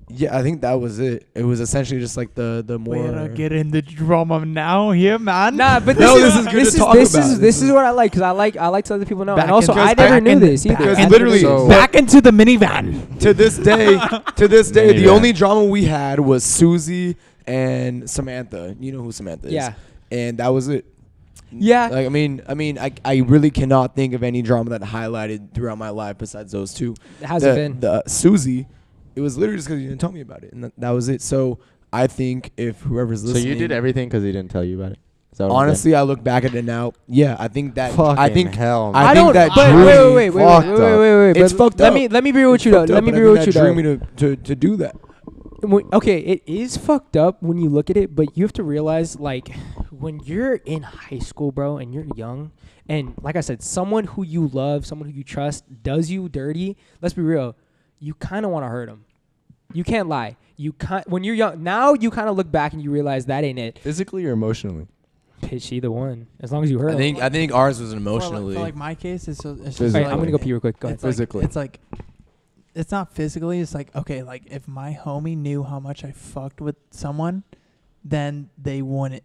Speaker 2: yeah, I think that was it. It was essentially just like the more.
Speaker 5: We're gonna get in the drama now here, man.
Speaker 1: Nah, but
Speaker 2: No,
Speaker 1: this
Speaker 2: this is good to talk
Speaker 1: this
Speaker 2: about.
Speaker 1: Is this is what I like because I like to let the people know.
Speaker 5: Back
Speaker 1: And also,
Speaker 5: into-
Speaker 1: I never
Speaker 5: back
Speaker 1: knew
Speaker 5: in-
Speaker 1: this either.
Speaker 2: because
Speaker 1: I never
Speaker 2: literally-
Speaker 1: knew
Speaker 3: So-
Speaker 1: this.
Speaker 5: Back into the minivan.
Speaker 2: to this day,
Speaker 3: Minivan.
Speaker 2: the only drama we had was Susie and Samantha. You know who Samantha is.
Speaker 1: Yeah.
Speaker 2: And that was it.
Speaker 1: Yeah.
Speaker 2: Like I really cannot think of any drama that highlighted throughout my life besides those two.
Speaker 1: It hasn't been.
Speaker 2: The Susie, it was literally just because you didn't tell me about it, and that was it. So I think if whoever's
Speaker 3: So
Speaker 2: listening,
Speaker 3: you did everything because he didn't tell you about it. Is that what I'm
Speaker 2: honestly, I look back at it now. Yeah, I think that.
Speaker 3: saying?
Speaker 2: I think
Speaker 3: hell.
Speaker 2: I
Speaker 3: man.
Speaker 2: think that
Speaker 1: But
Speaker 2: drew
Speaker 1: wait.
Speaker 2: It's
Speaker 1: but
Speaker 2: fucked
Speaker 1: let
Speaker 2: up.
Speaker 1: me be real with
Speaker 2: It's
Speaker 1: you though.
Speaker 2: fucked
Speaker 1: Let
Speaker 2: up,
Speaker 1: me
Speaker 2: but
Speaker 1: be
Speaker 2: I
Speaker 1: real
Speaker 2: think
Speaker 1: with you
Speaker 2: that
Speaker 1: though.
Speaker 2: drew me to do that.
Speaker 1: Okay, it is fucked up when you look at it, but you have to realize, like, when you're in high school, bro, and you're young, and like I said, someone who you love, someone who you trust, does you dirty. Let's be real, you kind of want to hurt them. You can't lie. When you're young. Now you kind of look back and you realize that ain't it.
Speaker 3: Physically or emotionally?
Speaker 1: Pitch either one, as long as you hurt.
Speaker 2: I think ours was
Speaker 5: For
Speaker 2: emotionally.
Speaker 5: like my case, it's just
Speaker 3: Physically.
Speaker 1: Alright, I'm gonna go pee real quick. Go ahead.
Speaker 5: It's like,
Speaker 3: Physically.
Speaker 5: it's like, it's not physically. It's like, okay, like if my homie knew how much I fucked with someone, then they wouldn't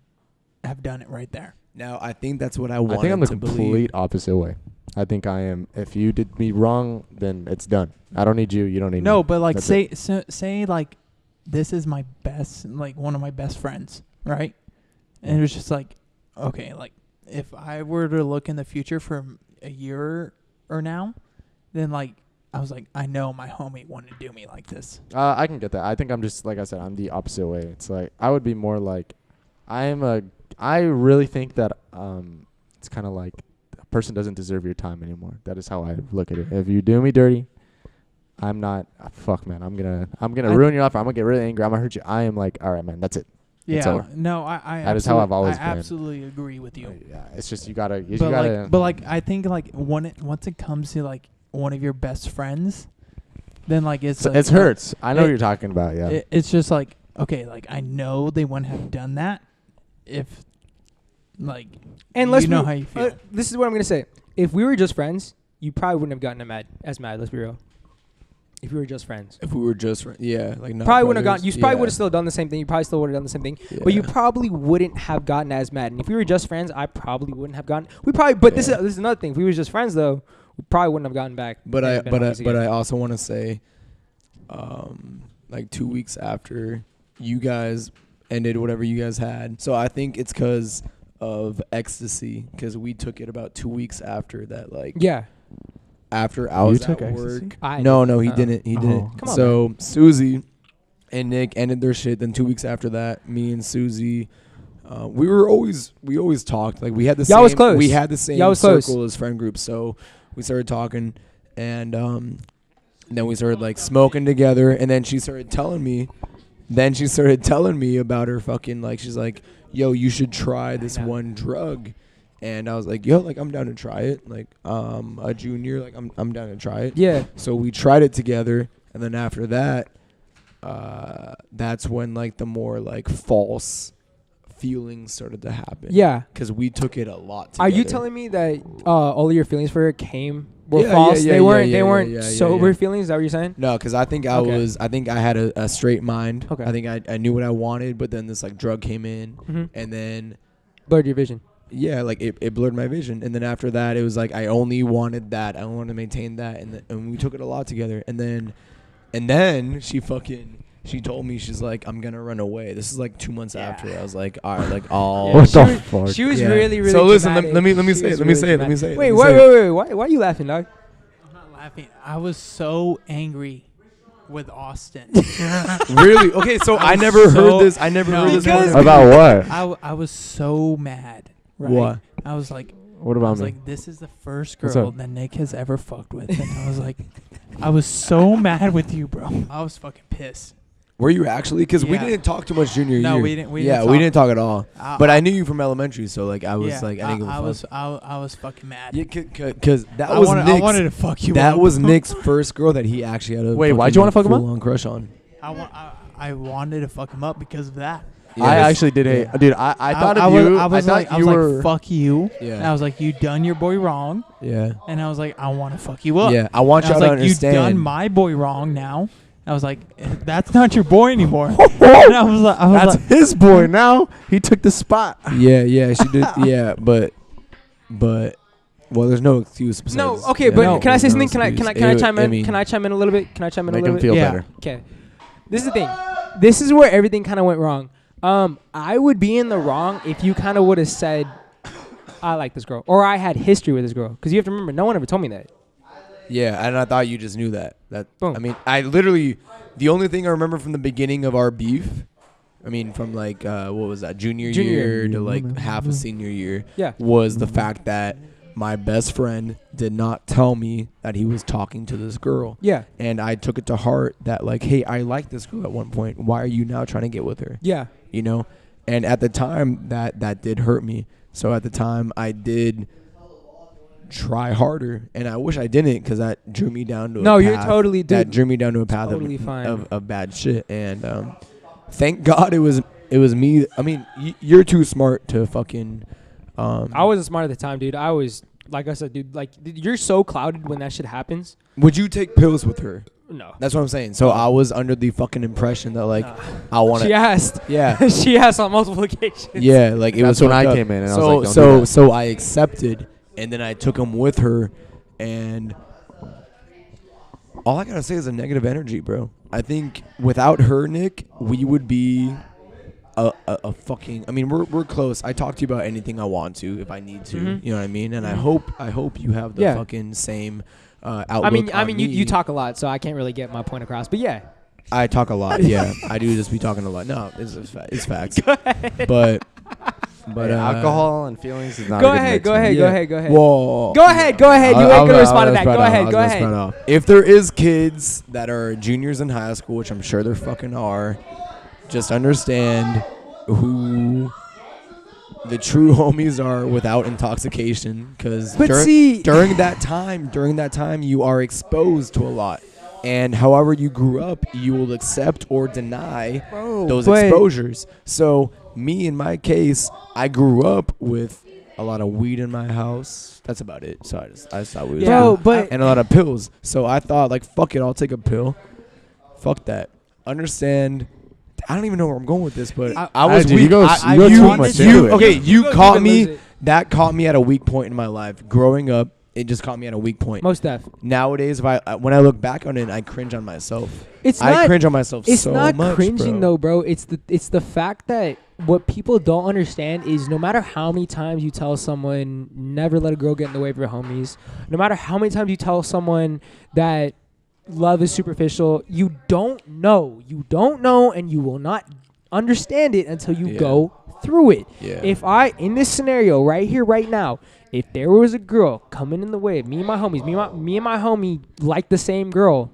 Speaker 5: have done it right there.
Speaker 2: Now I think that's what I
Speaker 3: I
Speaker 2: wanted
Speaker 3: think I'm the
Speaker 2: to
Speaker 3: complete
Speaker 2: believe.
Speaker 3: opposite way. I think I am. If you did me wrong, then it's done. I don't need you. You don't need me.
Speaker 5: No, but like
Speaker 3: That's
Speaker 5: say like this is my best, like one of my best friends, right? And it was just like, okay, like if I were to look in the future for a year or now, then like I was like, I know my homie wanted to do me like this.
Speaker 3: I can get that. I think I'm just, like I said, I'm the opposite way. It's like I would be more like I really think that it's kind of like a person doesn't deserve your time anymore. That is how I look at it. If you do me dirty, I'm not fuck man. I'm gonna ruin your life. I'm gonna get really angry. I'm gonna hurt you. I am like, all right, man. That's it. It's
Speaker 5: Yeah,
Speaker 3: over.
Speaker 5: no, I
Speaker 3: That is how I've always
Speaker 5: I
Speaker 3: been.
Speaker 5: absolutely agree with you.
Speaker 3: Yeah, it's just you gotta.
Speaker 5: But like I think like once it comes to like one of your best friends, then like it's like,
Speaker 3: it hurts. I know
Speaker 5: it-
Speaker 3: what you're talking about. Yeah.
Speaker 5: It's just like, okay, like I know they wouldn't have done that if like
Speaker 1: And let's
Speaker 5: you know
Speaker 1: be-
Speaker 5: how you feel.
Speaker 1: This is what I'm gonna say. If we were just friends, you probably wouldn't have gotten as mad. Let's be real. If we were just friends,
Speaker 2: If we were just like not
Speaker 1: probably wouldn't have
Speaker 2: brothers,
Speaker 1: gotten. You probably
Speaker 2: yeah.
Speaker 1: would have still done the same thing. You probably still would have done the same thing. But you
Speaker 2: Yeah.
Speaker 1: probably wouldn't have gotten as mad. And if we were just friends, I probably wouldn't have gotten. We probably. But this
Speaker 2: Yeah.
Speaker 1: is another thing. If we were just friends though, we probably wouldn't have gotten back.
Speaker 2: But
Speaker 1: and
Speaker 2: I
Speaker 1: been
Speaker 2: but I
Speaker 1: homies
Speaker 2: but
Speaker 1: again.
Speaker 2: I also want to say, like 2 weeks after you guys ended whatever you guys had, so I think it's because of ecstasy, because we took it about 2 weeks after that. Like
Speaker 1: Yeah.
Speaker 2: after I was
Speaker 3: took
Speaker 2: at
Speaker 3: ecstasy?
Speaker 2: work.
Speaker 1: I
Speaker 2: No, he
Speaker 1: Oh.
Speaker 2: didn't. He
Speaker 3: Oh.
Speaker 2: didn't.
Speaker 1: Come on,
Speaker 2: So Susie and Nick ended their shit. Then 2 weeks after that, me and Susie, we always talked. Like we had the
Speaker 1: Y'all
Speaker 2: same.
Speaker 1: was close.
Speaker 2: We had the same
Speaker 1: Y'all was close.
Speaker 2: circle as friend groups. So we started talking, and then we started like smoking together. And then she started telling me. Then she started telling me about her fucking like. She's like, "Yo, you should try this one drug." And I was like, "Yo, like I'm down to try it. Like a junior, like I'm down to try it."
Speaker 1: Yeah.
Speaker 2: So we tried it together, and then after that, that's when like the more like false feelings started to happen.
Speaker 1: Yeah.
Speaker 2: Because we took it a lot together.
Speaker 1: Are you telling me that all of your feelings for her were
Speaker 2: Yeah,
Speaker 1: false?
Speaker 2: yeah,
Speaker 1: They
Speaker 2: yeah,
Speaker 1: weren't.
Speaker 2: yeah,
Speaker 1: They weren't
Speaker 2: yeah, yeah,
Speaker 1: sober
Speaker 2: yeah.
Speaker 1: feelings. Is that what you're saying?
Speaker 2: No, because I think I
Speaker 1: Okay.
Speaker 2: was. I think I had a straight mind.
Speaker 1: Okay.
Speaker 2: I think I knew what I wanted, but then this like drug came in,
Speaker 1: Mm-hmm.
Speaker 2: and then
Speaker 1: Blurred your vision.
Speaker 2: yeah, like it blurred my vision. And then after that, it was like I only wanted that. I wanted to maintain that, and we took it a lot together. And then she told me, she's like, I'm gonna run away. This is like 2 months after. I was like, all right, like all.
Speaker 3: What
Speaker 1: she
Speaker 3: the
Speaker 1: was-
Speaker 3: fuck?
Speaker 1: She was
Speaker 2: Yeah.
Speaker 1: really, really.
Speaker 2: So listen,
Speaker 1: dramatic.
Speaker 2: let me
Speaker 1: She
Speaker 2: say it.
Speaker 1: was
Speaker 2: Let me
Speaker 1: really
Speaker 2: say it. Let me
Speaker 1: dramatic.
Speaker 2: say it.
Speaker 1: Wait,
Speaker 2: let me say it.
Speaker 1: wait. Why are you laughing, dog?
Speaker 5: I'm not laughing. I was so angry with Austin.
Speaker 2: Really? Okay, so I
Speaker 5: was
Speaker 2: never
Speaker 5: so-
Speaker 2: heard this. I never
Speaker 5: No,
Speaker 2: heard this.
Speaker 1: because-
Speaker 2: one.
Speaker 3: About what?
Speaker 5: I was so mad. Right?
Speaker 2: What?
Speaker 5: I was like,
Speaker 3: What
Speaker 5: I
Speaker 3: about
Speaker 5: was
Speaker 3: me?
Speaker 5: like, this is the first
Speaker 3: What's
Speaker 5: girl
Speaker 3: up?
Speaker 5: that Nick has ever fucked with, and I was like, I was so mad with you, bro. I was fucking pissed.
Speaker 2: Were you actually? Because we
Speaker 5: Yeah.
Speaker 2: didn't talk too much junior
Speaker 5: No,
Speaker 2: year.
Speaker 5: we didn't. We
Speaker 2: yeah,
Speaker 5: didn't
Speaker 2: we
Speaker 5: talk.
Speaker 2: didn't talk at all.
Speaker 5: I,
Speaker 2: But I knew you from elementary, so like I was
Speaker 5: yeah,
Speaker 2: like I didn't give a fuck.
Speaker 5: I was fucking mad.
Speaker 2: Yeah, because that
Speaker 5: I
Speaker 2: was
Speaker 5: wanted,
Speaker 2: Nick's.
Speaker 5: I wanted to fuck you.
Speaker 2: That
Speaker 5: up.
Speaker 2: was Nick's first girl that he actually had a
Speaker 3: Wait, why'd you wanna fuck him up?
Speaker 2: full-on crush on.
Speaker 5: I wanted to fuck him up because of that.
Speaker 3: I
Speaker 2: Yeah.
Speaker 3: actually did hate. Dude, I thought
Speaker 5: I
Speaker 3: of
Speaker 5: was,
Speaker 3: you.
Speaker 5: I was
Speaker 3: thought
Speaker 5: like, I
Speaker 3: you
Speaker 5: was
Speaker 3: were.
Speaker 5: like, fuck you.
Speaker 2: Yeah.
Speaker 5: And I was like, you done your boy wrong.
Speaker 2: Yeah.
Speaker 5: And I was like, I want to fuck you up.
Speaker 2: Yeah. I want
Speaker 5: And I
Speaker 2: y'all
Speaker 5: was
Speaker 2: to
Speaker 5: like, you
Speaker 2: understand.
Speaker 5: done my boy wrong now. I was like, that's not your boy anymore. And I was like,
Speaker 3: That's his boy now. He took the spot.
Speaker 2: yeah, she did. Yeah, but well, there's no excuse.
Speaker 1: No,
Speaker 2: besides-
Speaker 1: okay,
Speaker 2: yeah,
Speaker 1: but
Speaker 2: no,
Speaker 1: can I say
Speaker 2: there's no
Speaker 1: something? Can I
Speaker 2: excuse.
Speaker 1: chime in?
Speaker 2: mean,
Speaker 1: Can I chime in a little bit? Can I chime in
Speaker 3: Make
Speaker 1: a little
Speaker 3: him
Speaker 1: bit?
Speaker 3: feel
Speaker 5: Yeah.
Speaker 3: better.
Speaker 1: Okay. This is the thing. This is where everything kind of went wrong. I would be in the wrong if you kind of would have said, I like this girl, or I had history with this girl. Because you have to remember, no one ever told me that.
Speaker 2: Yeah, and I thought you just knew that.
Speaker 1: Boom.
Speaker 2: I mean, I literally, the only thing I remember from the beginning of our beef, I mean, from like what was that, junior
Speaker 1: Junior
Speaker 2: year to like half of senior year,
Speaker 1: Yeah.
Speaker 2: was the fact that my best friend did not tell me that he was talking to this girl.
Speaker 1: Yeah.
Speaker 2: And I took it to heart that like, hey, I liked this girl at one point. Why are you now trying to get with her?
Speaker 1: Yeah.
Speaker 2: You know? And at the time, that did hurt me. So at the time, I did try harder, and I wish I didn't, because that drew me down to
Speaker 1: No,
Speaker 2: a
Speaker 1: you're
Speaker 2: path.
Speaker 1: totally,
Speaker 2: That
Speaker 1: dude.
Speaker 2: drew me down to a path
Speaker 1: Totally fine.
Speaker 2: of bad shit. And thank God it was me. I mean, you're too smart to fucking.
Speaker 1: I wasn't smart at the time, dude. I was, like I said, dude, like, you're so clouded when that shit happens.
Speaker 2: Would you take pills with her?
Speaker 1: No.
Speaker 2: That's what I'm saying. So I was under the fucking impression that like I want
Speaker 1: She
Speaker 2: to.
Speaker 1: asked.
Speaker 2: Yeah.
Speaker 1: She asked on multiple occasions.
Speaker 2: Yeah, like it
Speaker 3: That's
Speaker 2: was
Speaker 3: when I
Speaker 2: fucked up.
Speaker 3: came in and I
Speaker 2: so
Speaker 3: was like, don't do that.
Speaker 2: so I accepted, and then I took him with her, and all I gotta say is a negative energy, bro. I think without her, Nick, we would be a fucking. I mean, we're close. I talk to you about anything I want to if I need to.
Speaker 1: Mhm.
Speaker 2: You know what I mean? And I
Speaker 1: Mhm.
Speaker 2: hope you have the
Speaker 1: Yeah.
Speaker 2: fucking same outlook.
Speaker 1: I
Speaker 2: on
Speaker 1: mean,
Speaker 2: me.
Speaker 1: you talk a lot, so I can't really get my point across. But yeah.
Speaker 2: I talk a lot. Yeah, I do just be talking a lot. No, it's facts. But
Speaker 3: alcohol and feelings is not.
Speaker 1: Go
Speaker 3: a good
Speaker 1: ahead.
Speaker 3: mix,
Speaker 1: Go
Speaker 3: man.
Speaker 1: ahead.
Speaker 2: Yeah.
Speaker 1: Go ahead. Go ahead.
Speaker 2: Whoa.
Speaker 1: Go ahead. Go ahead. You ain't gonna respond to that. Go ahead. Go ahead.
Speaker 2: If there is kids that are juniors in high school, which I'm sure there fucking are, just understand who the true homies are without intoxication. Because
Speaker 1: But see,
Speaker 2: during that time, you are exposed to a lot. And however you grew up, you will accept or deny those
Speaker 1: but-
Speaker 2: exposures. So me, in my case, I grew up with a lot of weed in my house. That's about it. So I just thought we was
Speaker 1: Bro,
Speaker 2: cool.
Speaker 1: but
Speaker 2: And a lot of pills. So I thought, like, fuck it, I'll take a pill. Fuck that. Understand. I don't even know where I'm going with this, but I was
Speaker 3: dude,
Speaker 2: weak.
Speaker 3: you go
Speaker 1: too much
Speaker 3: into it.
Speaker 2: Okay, you
Speaker 1: go
Speaker 2: caught
Speaker 1: deep
Speaker 2: me.
Speaker 1: into it.
Speaker 2: That caught me at a weak point in my life. Growing up, it just caught me at a weak point.
Speaker 1: most def.
Speaker 2: Nowadays, when I look back on it, I cringe on myself.
Speaker 1: It's
Speaker 2: I
Speaker 1: not.
Speaker 2: cringe on myself
Speaker 1: It's
Speaker 2: so
Speaker 1: not
Speaker 2: much,
Speaker 1: cringing
Speaker 2: bro.
Speaker 1: though, bro. It's the fact that what people don't understand is no matter how many times you tell someone never let a girl get in the way of your homies, no matter how many times you tell someone that love is superficial, you don't know, and you will not understand it until you
Speaker 2: Yeah.
Speaker 1: go through it.
Speaker 2: Yeah.
Speaker 1: If I, in this scenario right here, right now, if there was a girl coming in the way of me and my homies, me and my homie like the same girl,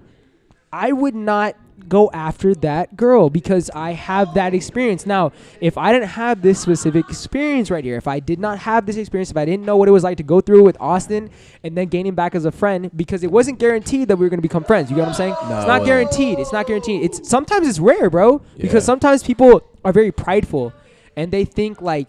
Speaker 1: I would not go after that girl because I have that experience. Now, if I didn't have this specific experience right here, if I did not have this experience, if I didn't know what it was like to go through with Austin and then gain him back as a friend, because it wasn't guaranteed that we were going to become friends. You get what I'm saying?
Speaker 2: No,
Speaker 1: it's not guaranteed. It's not guaranteed. It's sometimes it's rare, bro, because
Speaker 2: Yeah.
Speaker 1: sometimes people are very prideful. and they think like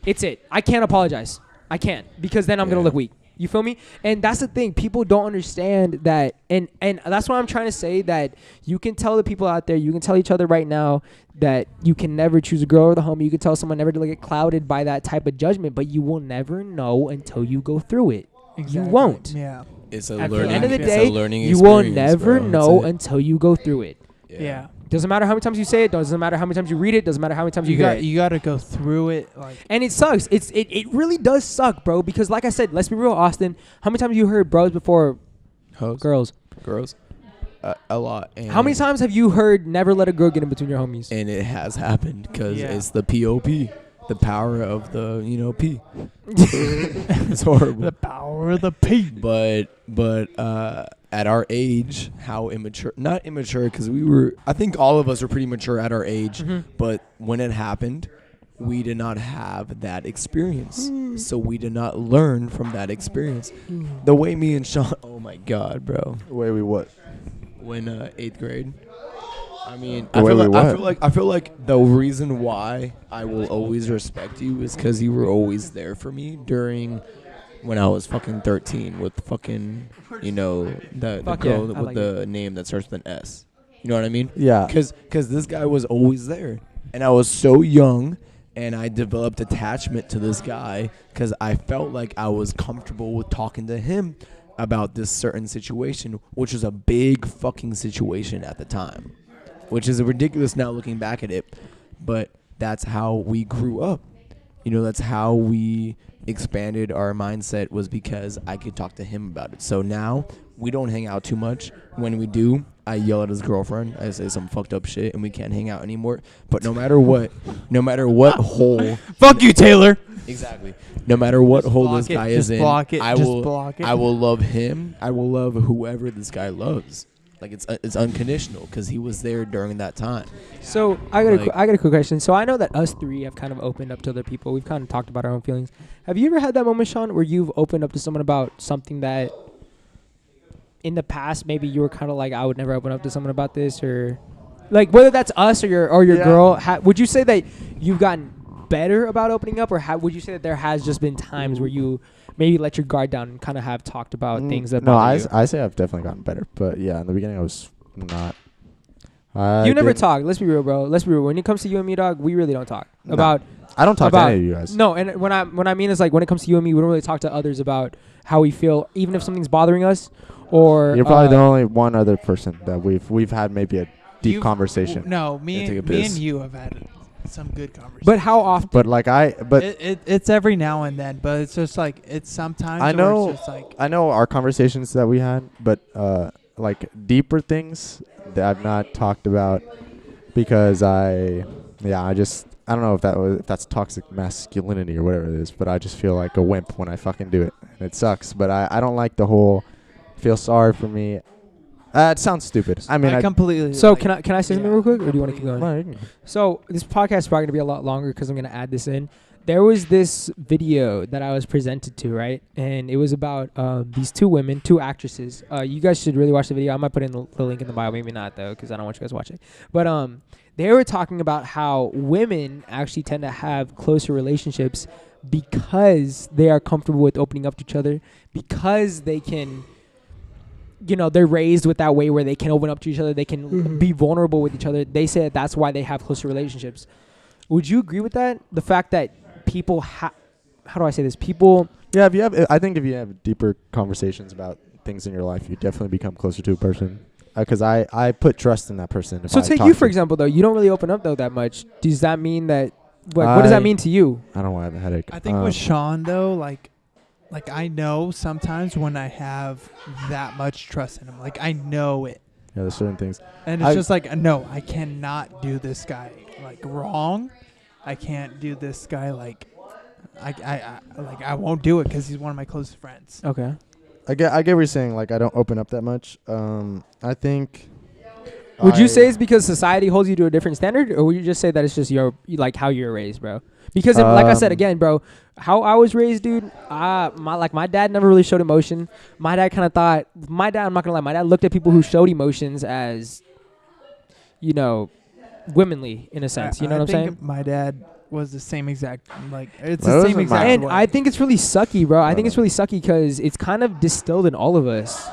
Speaker 1: it's it. I can't apologize. I can't because then I'm gonna look weak. You feel me? And that's the thing. People don't understand that. And that's why I'm trying to say that you can tell the people out there, you can tell each other right now that you can never choose a girl over the homie. You can tell someone never to get clouded by that type of judgment, but you will never know until you go through it.
Speaker 5: Exactly.
Speaker 1: You won't.
Speaker 5: Yeah.
Speaker 2: It's a
Speaker 1: At
Speaker 2: learning.
Speaker 1: the end of the
Speaker 2: it's
Speaker 1: day,
Speaker 2: a learning
Speaker 1: you will
Speaker 2: experience,
Speaker 1: never
Speaker 2: bro.
Speaker 1: know
Speaker 2: That's it.
Speaker 1: until you go through it.
Speaker 5: Yeah.
Speaker 1: Doesn't matter how many times you say it. Doesn't matter how many times you read it. Doesn't matter how many times you hear it.
Speaker 5: You got to go through it. Like,
Speaker 1: And it sucks. It really does suck, bro. Because like I said, let's be real, Austin. How many times you heard bros before
Speaker 2: Hoes?
Speaker 1: girls?
Speaker 2: Girls, a lot. And
Speaker 1: How many times have you heard never let a girl get in between your homies?
Speaker 2: And it has happened because
Speaker 5: Yeah.
Speaker 2: it's the POP, the power of the P. It's horrible.
Speaker 5: the power of the P.
Speaker 2: But at our age, how immature, not immature, because I think all of us are pretty mature at our age, but when it happened, we did not have that experience. So we did not learn from that experience. The way me and Sean, oh my God, bro.
Speaker 3: Wait, we what?
Speaker 2: When 8th grade. I mean,
Speaker 3: The
Speaker 2: I
Speaker 3: way
Speaker 2: feel,
Speaker 3: we
Speaker 2: like,
Speaker 3: what?
Speaker 2: I feel like the reason why I will always respect you is because you were always there for me during when I was fucking 13 with fucking, the
Speaker 1: Fuck
Speaker 2: girl
Speaker 1: yeah, I
Speaker 2: with
Speaker 1: like
Speaker 2: the name that starts with an S. You know what I mean?
Speaker 3: Yeah.
Speaker 2: Because this guy was always there. And I was so young, and I developed attachment to this guy because I felt like I was comfortable with talking to him about this certain situation, which was a big fucking situation at the time, which is ridiculous now looking back at it. But that's how we grew up. That's how we expanded our mindset, was because I could talk to him about it. So now we don't hang out too much. When we do, I yell at his girlfriend. I say some fucked up shit, and we can't hang out anymore. But no matter what hole,
Speaker 5: Fuck you, Taylor.
Speaker 2: exactly. No matter what
Speaker 5: Just
Speaker 2: hole
Speaker 5: block
Speaker 2: this
Speaker 5: it,
Speaker 2: guy
Speaker 5: just
Speaker 2: is in,
Speaker 5: block it,
Speaker 2: I
Speaker 5: just
Speaker 2: will
Speaker 5: block it.
Speaker 2: I will love him. I will love whoever this guy loves. Like it's unconditional because he was there during that time.
Speaker 1: So I got a quick question. So I know that us three have kind of opened up to other people. We've kind of talked about our own feelings. Have you ever had that moment, Sean, where you've opened up to someone about something that in the past maybe you were kind of like, I would never open up to someone about this, or like whether that's us or your
Speaker 3: Yeah.
Speaker 1: girl? Would you say that you've gotten better about opening up, or would you say that there has just been times where you maybe let your guard down and kind of have talked about things that
Speaker 3: No,
Speaker 1: bother you?
Speaker 3: I say I've definitely gotten better, but yeah, in the beginning I was not.
Speaker 1: You never talk. Let's be real, bro. Let's be real. When it comes to you and me, dog, we really don't talk
Speaker 3: No.
Speaker 1: about.
Speaker 3: I don't talk to
Speaker 1: about-
Speaker 3: any of you guys.
Speaker 1: No, and what I mean is like when it comes to you and me, we don't really talk to others about how we feel, even if something's bothering us. Or
Speaker 3: You're probably the only one other person that we've had maybe a deep
Speaker 5: You've-
Speaker 3: conversation.
Speaker 5: No,
Speaker 2: Yeah, take a
Speaker 5: me
Speaker 2: piss.
Speaker 5: and you have had some good conversations.
Speaker 1: But how often?
Speaker 3: But like
Speaker 5: It's every now and then, but it's just like it's sometimes.
Speaker 3: I
Speaker 5: where
Speaker 3: know-
Speaker 5: It's just like
Speaker 3: I know our conversations that we had, but like deeper things that I've not talked about because I don't know if that's toxic masculinity or whatever it is, but I just feel like a wimp when I fucking do it. And it sucks, but I don't like the whole feel sorry for me. It sounds stupid. I mean,
Speaker 5: I completely.
Speaker 1: So
Speaker 5: like,
Speaker 1: can I say something real quick, or do you want to keep going?
Speaker 3: Right.
Speaker 1: So this podcast is probably gonna be a lot longer because I'm gonna add this in. There was this video that I was presented to, right? And it was about these two women, two actresses. You guys should really watch the video. I might put in the link in the bio, maybe not though, because I don't want you guys to watch it. But they were talking about how women actually tend to have closer relationships because they are comfortable with opening up to each other, because they can, they're raised with that way where they can open up to each other, they can be vulnerable with each other. They say that's why they have closer relationships. Would you agree with that? The fact that people how do I say this? People.
Speaker 3: Yeah, I think if you have deeper conversations about things in your life, you definitely become closer to a person. Because I put trust in that person. If
Speaker 1: So
Speaker 3: I
Speaker 1: take
Speaker 3: talk
Speaker 1: you,
Speaker 3: to
Speaker 1: for example, though. You don't really open up, though, that much. Does that mean that... what does that mean to you?
Speaker 3: I don't want to have a headache.
Speaker 5: I think with Sean though, like I know sometimes when I have that much trust in him, like I know it,
Speaker 3: Yeah, there's certain things.
Speaker 5: and it's just like no, I cannot do this guy like wrong. I can't do this guy like I won't do it because he's one of my closest friends.
Speaker 1: Okay.
Speaker 3: I get what you're saying. Like, I don't open up that much. I think.
Speaker 1: Would you say it's because society holds you to a different standard, or would you just say that it's just how you're raised, bro? Because like I said again, bro, how I was raised, dude. My dad never really showed emotion. My dad kind of thought. I'm not gonna lie. My dad looked at people who showed emotions as, womanly in a sense. You know what I'm saying?
Speaker 5: My dad was the same exact like it's
Speaker 3: Well, it
Speaker 5: the same
Speaker 3: wasn't
Speaker 5: exact
Speaker 3: mine.
Speaker 1: And
Speaker 5: way.
Speaker 1: I think it's really sucky, bro. I think it's really sucky because it's kind of distilled in all of us.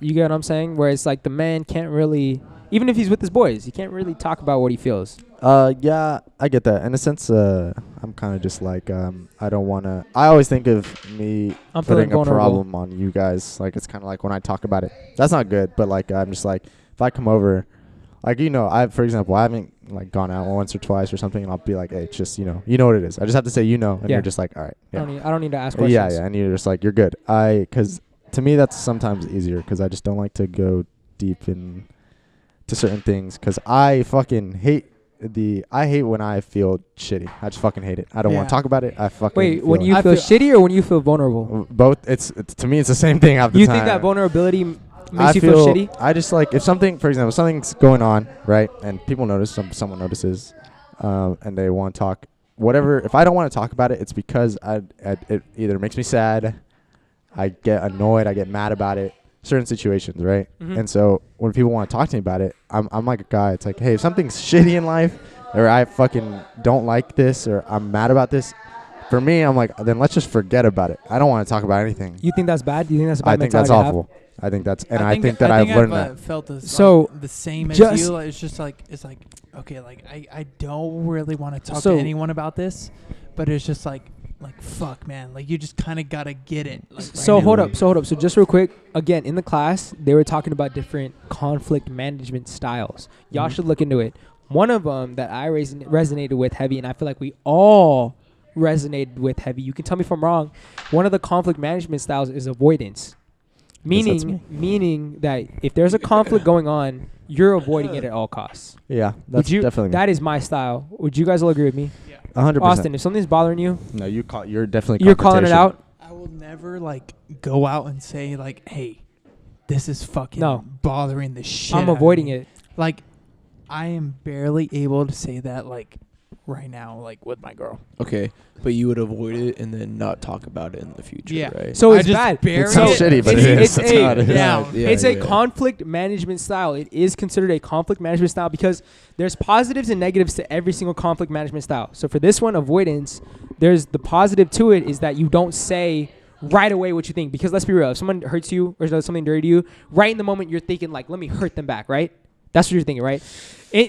Speaker 1: You get what I'm saying? Where it's like the man can't really, even if he's with his boys, he can't really talk about what he feels.
Speaker 3: Yeah, I get that. In a sense, I'm kind of just like, I don't want to. I always think of me
Speaker 1: I'm feeling
Speaker 3: putting a
Speaker 1: vulnerable.
Speaker 3: problem on you guys. Like, it's kind of like when I talk about it. That's not good, but like, I'm just like, if I come over, like, for example, I haven't like gone out once or twice or something, and I'll be like, hey, it's just, you know what it is. I just have to say, and
Speaker 1: Yeah.
Speaker 3: you're just like, all right. Yeah.
Speaker 1: I don't need to ask questions.
Speaker 3: Yeah, and you're just like, you're good. Because to me, that's sometimes easier because I just don't like to go deep in to certain things because I fucking hate I hate when I feel shitty. I just fucking hate it. I don't want
Speaker 5: Yeah.
Speaker 3: to talk about it. I fucking
Speaker 1: Wait,
Speaker 3: feel
Speaker 1: when
Speaker 3: it.
Speaker 1: you
Speaker 5: I
Speaker 1: feel
Speaker 5: feel-
Speaker 1: shitty or when you feel vulnerable?
Speaker 3: Both, it's to me, it's the same thing half the
Speaker 1: You
Speaker 3: time.
Speaker 1: think that vulnerability
Speaker 3: I
Speaker 1: makes you feel shitty?
Speaker 3: I just like if something, for example, something's going on, right, and people notice, someone notices, and they want to talk. Whatever. If I don't want to talk about it, it's because it either makes me sad, I get annoyed, I get mad about it. Certain situations, right?
Speaker 1: Mhm.
Speaker 3: And so when people want to talk to me about it, I'm like a guy. It's like, hey, if something's shitty in life, or I fucking don't like this, or I'm mad about this, for me, I'm like, then let's just forget about it. I don't want to talk about anything.
Speaker 1: You think that's bad? Do you think that's a bad
Speaker 3: I think that's
Speaker 1: mentality to have?
Speaker 3: awful. I think that's, and I think that I've learned that.
Speaker 5: Felt this,
Speaker 1: So,
Speaker 5: the same as
Speaker 1: just-
Speaker 5: you. Like, it's just like okay, like I don't really want to talk
Speaker 1: So-
Speaker 5: to anyone about this, but it's just like fuck, man, like you just kind of gotta get it. Like,
Speaker 1: So
Speaker 5: right
Speaker 1: hold
Speaker 5: now.
Speaker 1: up. So just real quick, again, in the class, they were talking about different conflict management styles. Y'all should look into it. One of them that I resonated with heavy, and I feel like we all resonated with heavy. You can tell me if I'm wrong. One of the conflict management styles is avoidance.
Speaker 3: that's
Speaker 1: Meaning that if there's a conflict going on, you're avoiding it at all costs.
Speaker 3: Yeah, that's definitely me.
Speaker 1: That is my style. Would you guys all agree with me?
Speaker 3: 100%.
Speaker 1: Austin, if something's bothering you,
Speaker 3: No, you're definitely.
Speaker 1: you're calling it
Speaker 3: confrontation.
Speaker 1: out.
Speaker 5: I will never like go out and say like, hey, this is fucking
Speaker 1: No.
Speaker 5: bothering the shit.
Speaker 1: I'm
Speaker 5: out of
Speaker 1: avoiding
Speaker 5: me.
Speaker 1: it.
Speaker 5: Like, I am barely able to say that like right now, like with my girl.
Speaker 2: Okay, but you would avoid it and then not talk about it in the future,
Speaker 5: Yeah.
Speaker 2: right?
Speaker 1: So
Speaker 5: I
Speaker 1: it's
Speaker 5: just
Speaker 1: bad.
Speaker 5: bury
Speaker 3: It sounds
Speaker 1: So
Speaker 3: shitty, but
Speaker 1: it's-
Speaker 3: it is.
Speaker 1: it's
Speaker 3: That's
Speaker 1: a-
Speaker 3: not it.
Speaker 5: down.
Speaker 2: Yeah,
Speaker 1: it's a
Speaker 2: yeah.
Speaker 1: conflict management style. It is considered a conflict management style because there's positives and negatives to every single conflict management style. So for this one, avoidance, there's the positive to it is that you don't say right away what you think. Because let's be real, if someone hurts you or does something dirty to you, right in the moment you're thinking like, let me hurt them back, right? That's what you're thinking, right?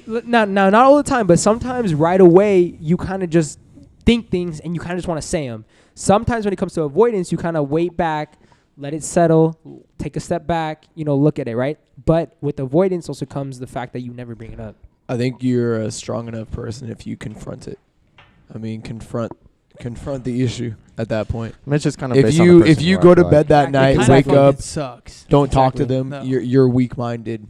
Speaker 1: Not all the time, but sometimes right away you kind of just think things and you kind of just want to say them. Sometimes when it comes to avoidance, you kind of wait back, let it settle, take a step back, look at it, right? But with avoidance also comes the fact that you never bring it up.
Speaker 2: I think you're a strong enough person if you confront it. I mean, confront the issue at that point.
Speaker 3: I mean, it's just kind of
Speaker 2: If
Speaker 3: based on the person
Speaker 2: if you
Speaker 3: are,
Speaker 2: go
Speaker 3: I
Speaker 2: to
Speaker 3: feel
Speaker 2: bed
Speaker 3: like.
Speaker 2: that night,
Speaker 5: Kinda
Speaker 2: wake
Speaker 5: fucking
Speaker 2: up,
Speaker 5: sucks.
Speaker 2: don't talk to
Speaker 1: Exactly.
Speaker 2: them.
Speaker 5: No.
Speaker 2: You're weak-minded.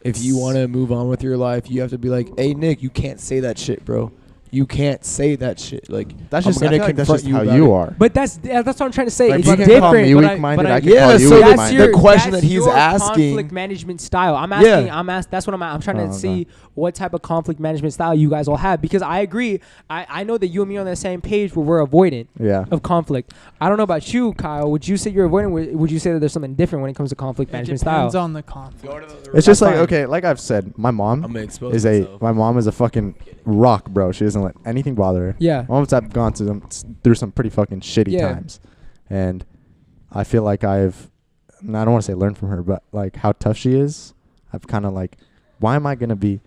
Speaker 2: If you want to move on with your life, you have to be like, hey Nick, you can't say that shit, bro. You can't say that shit. Like,
Speaker 3: That's
Speaker 2: I'm
Speaker 3: just, I
Speaker 2: gonna
Speaker 3: feel like that's
Speaker 2: confront
Speaker 3: just
Speaker 2: you
Speaker 3: how
Speaker 2: about
Speaker 3: you
Speaker 2: it.
Speaker 3: are.
Speaker 1: But that's what I'm trying to say.
Speaker 3: Like,
Speaker 1: It's
Speaker 3: you
Speaker 1: different.
Speaker 3: can call me
Speaker 1: but
Speaker 3: weak-minded.
Speaker 1: I
Speaker 3: I can
Speaker 2: Yeah,
Speaker 3: call you
Speaker 2: so
Speaker 1: that's
Speaker 3: weak-minded.
Speaker 2: the question
Speaker 1: that's
Speaker 2: that he's
Speaker 1: your
Speaker 2: asking-
Speaker 1: conflict management style. I'm
Speaker 2: Yeah.
Speaker 1: asking. That's what I'm trying
Speaker 3: Oh,
Speaker 1: to
Speaker 3: okay.
Speaker 1: see what type of conflict management style you guys all have because I agree. I know that you and me are on the same page where we're avoidant
Speaker 3: Yeah.
Speaker 1: of conflict. I don't know about you, Kyle. Would you say you're avoidant? Would you say that there's something different when it comes to conflict
Speaker 5: It
Speaker 1: management
Speaker 5: depends
Speaker 1: style?
Speaker 5: on the conflict.
Speaker 3: It's just like,
Speaker 1: fine.
Speaker 3: okay, like I've said, my mom
Speaker 2: I'm gonna expose
Speaker 3: is
Speaker 2: myself.
Speaker 3: my mom is a fucking rock, bro. She doesn't let anything bother her.
Speaker 1: Yeah.
Speaker 3: Mom's have gone through some pretty fucking shitty
Speaker 1: Yeah.
Speaker 3: times, and I feel like and I don't want to say learned from her, but like how tough she is, I've kind of like, why am I gonna be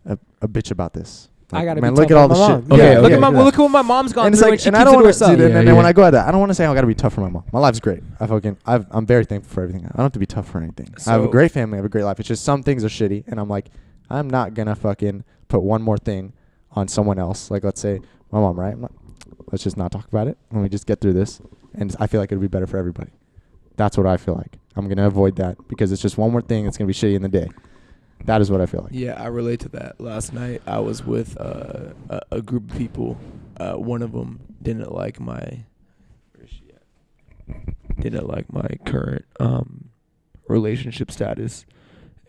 Speaker 3: a bitch about this? Like,
Speaker 1: I gotta
Speaker 3: man,
Speaker 1: be
Speaker 3: look
Speaker 1: tough
Speaker 3: at all
Speaker 1: on
Speaker 3: the
Speaker 1: my
Speaker 3: shit.
Speaker 1: mom.
Speaker 2: Okay,
Speaker 1: Yeah, look
Speaker 2: okay.
Speaker 1: at what my mom's gone
Speaker 3: And it's
Speaker 1: through,
Speaker 3: like,
Speaker 1: and she
Speaker 3: and
Speaker 1: keeps
Speaker 3: I
Speaker 1: it
Speaker 3: don't
Speaker 1: to
Speaker 3: want
Speaker 1: herself.
Speaker 3: to, and
Speaker 2: Yeah,
Speaker 3: then when
Speaker 2: yeah.
Speaker 3: I go at that, I don't want to say I gotta be tough for my mom. My life's great. I'm very thankful for everything. I don't have to be tough for anything. I have a
Speaker 2: So-
Speaker 3: great family. I have a great life. It's just some things are shitty, and I'm like, I'm not gonna fucking put one more thing on someone else. Like, let's say my mom, right? Let's just not talk about it. Let me just get through this, and I feel like it'll be better for everybody. That's what I feel like. I'm gonna avoid that because it's just one more thing that's gonna be shitty in the day. That is what I feel like.
Speaker 2: Yeah, I relate to that. Last night I was with a group of people. One of them didn't like my current relationship status,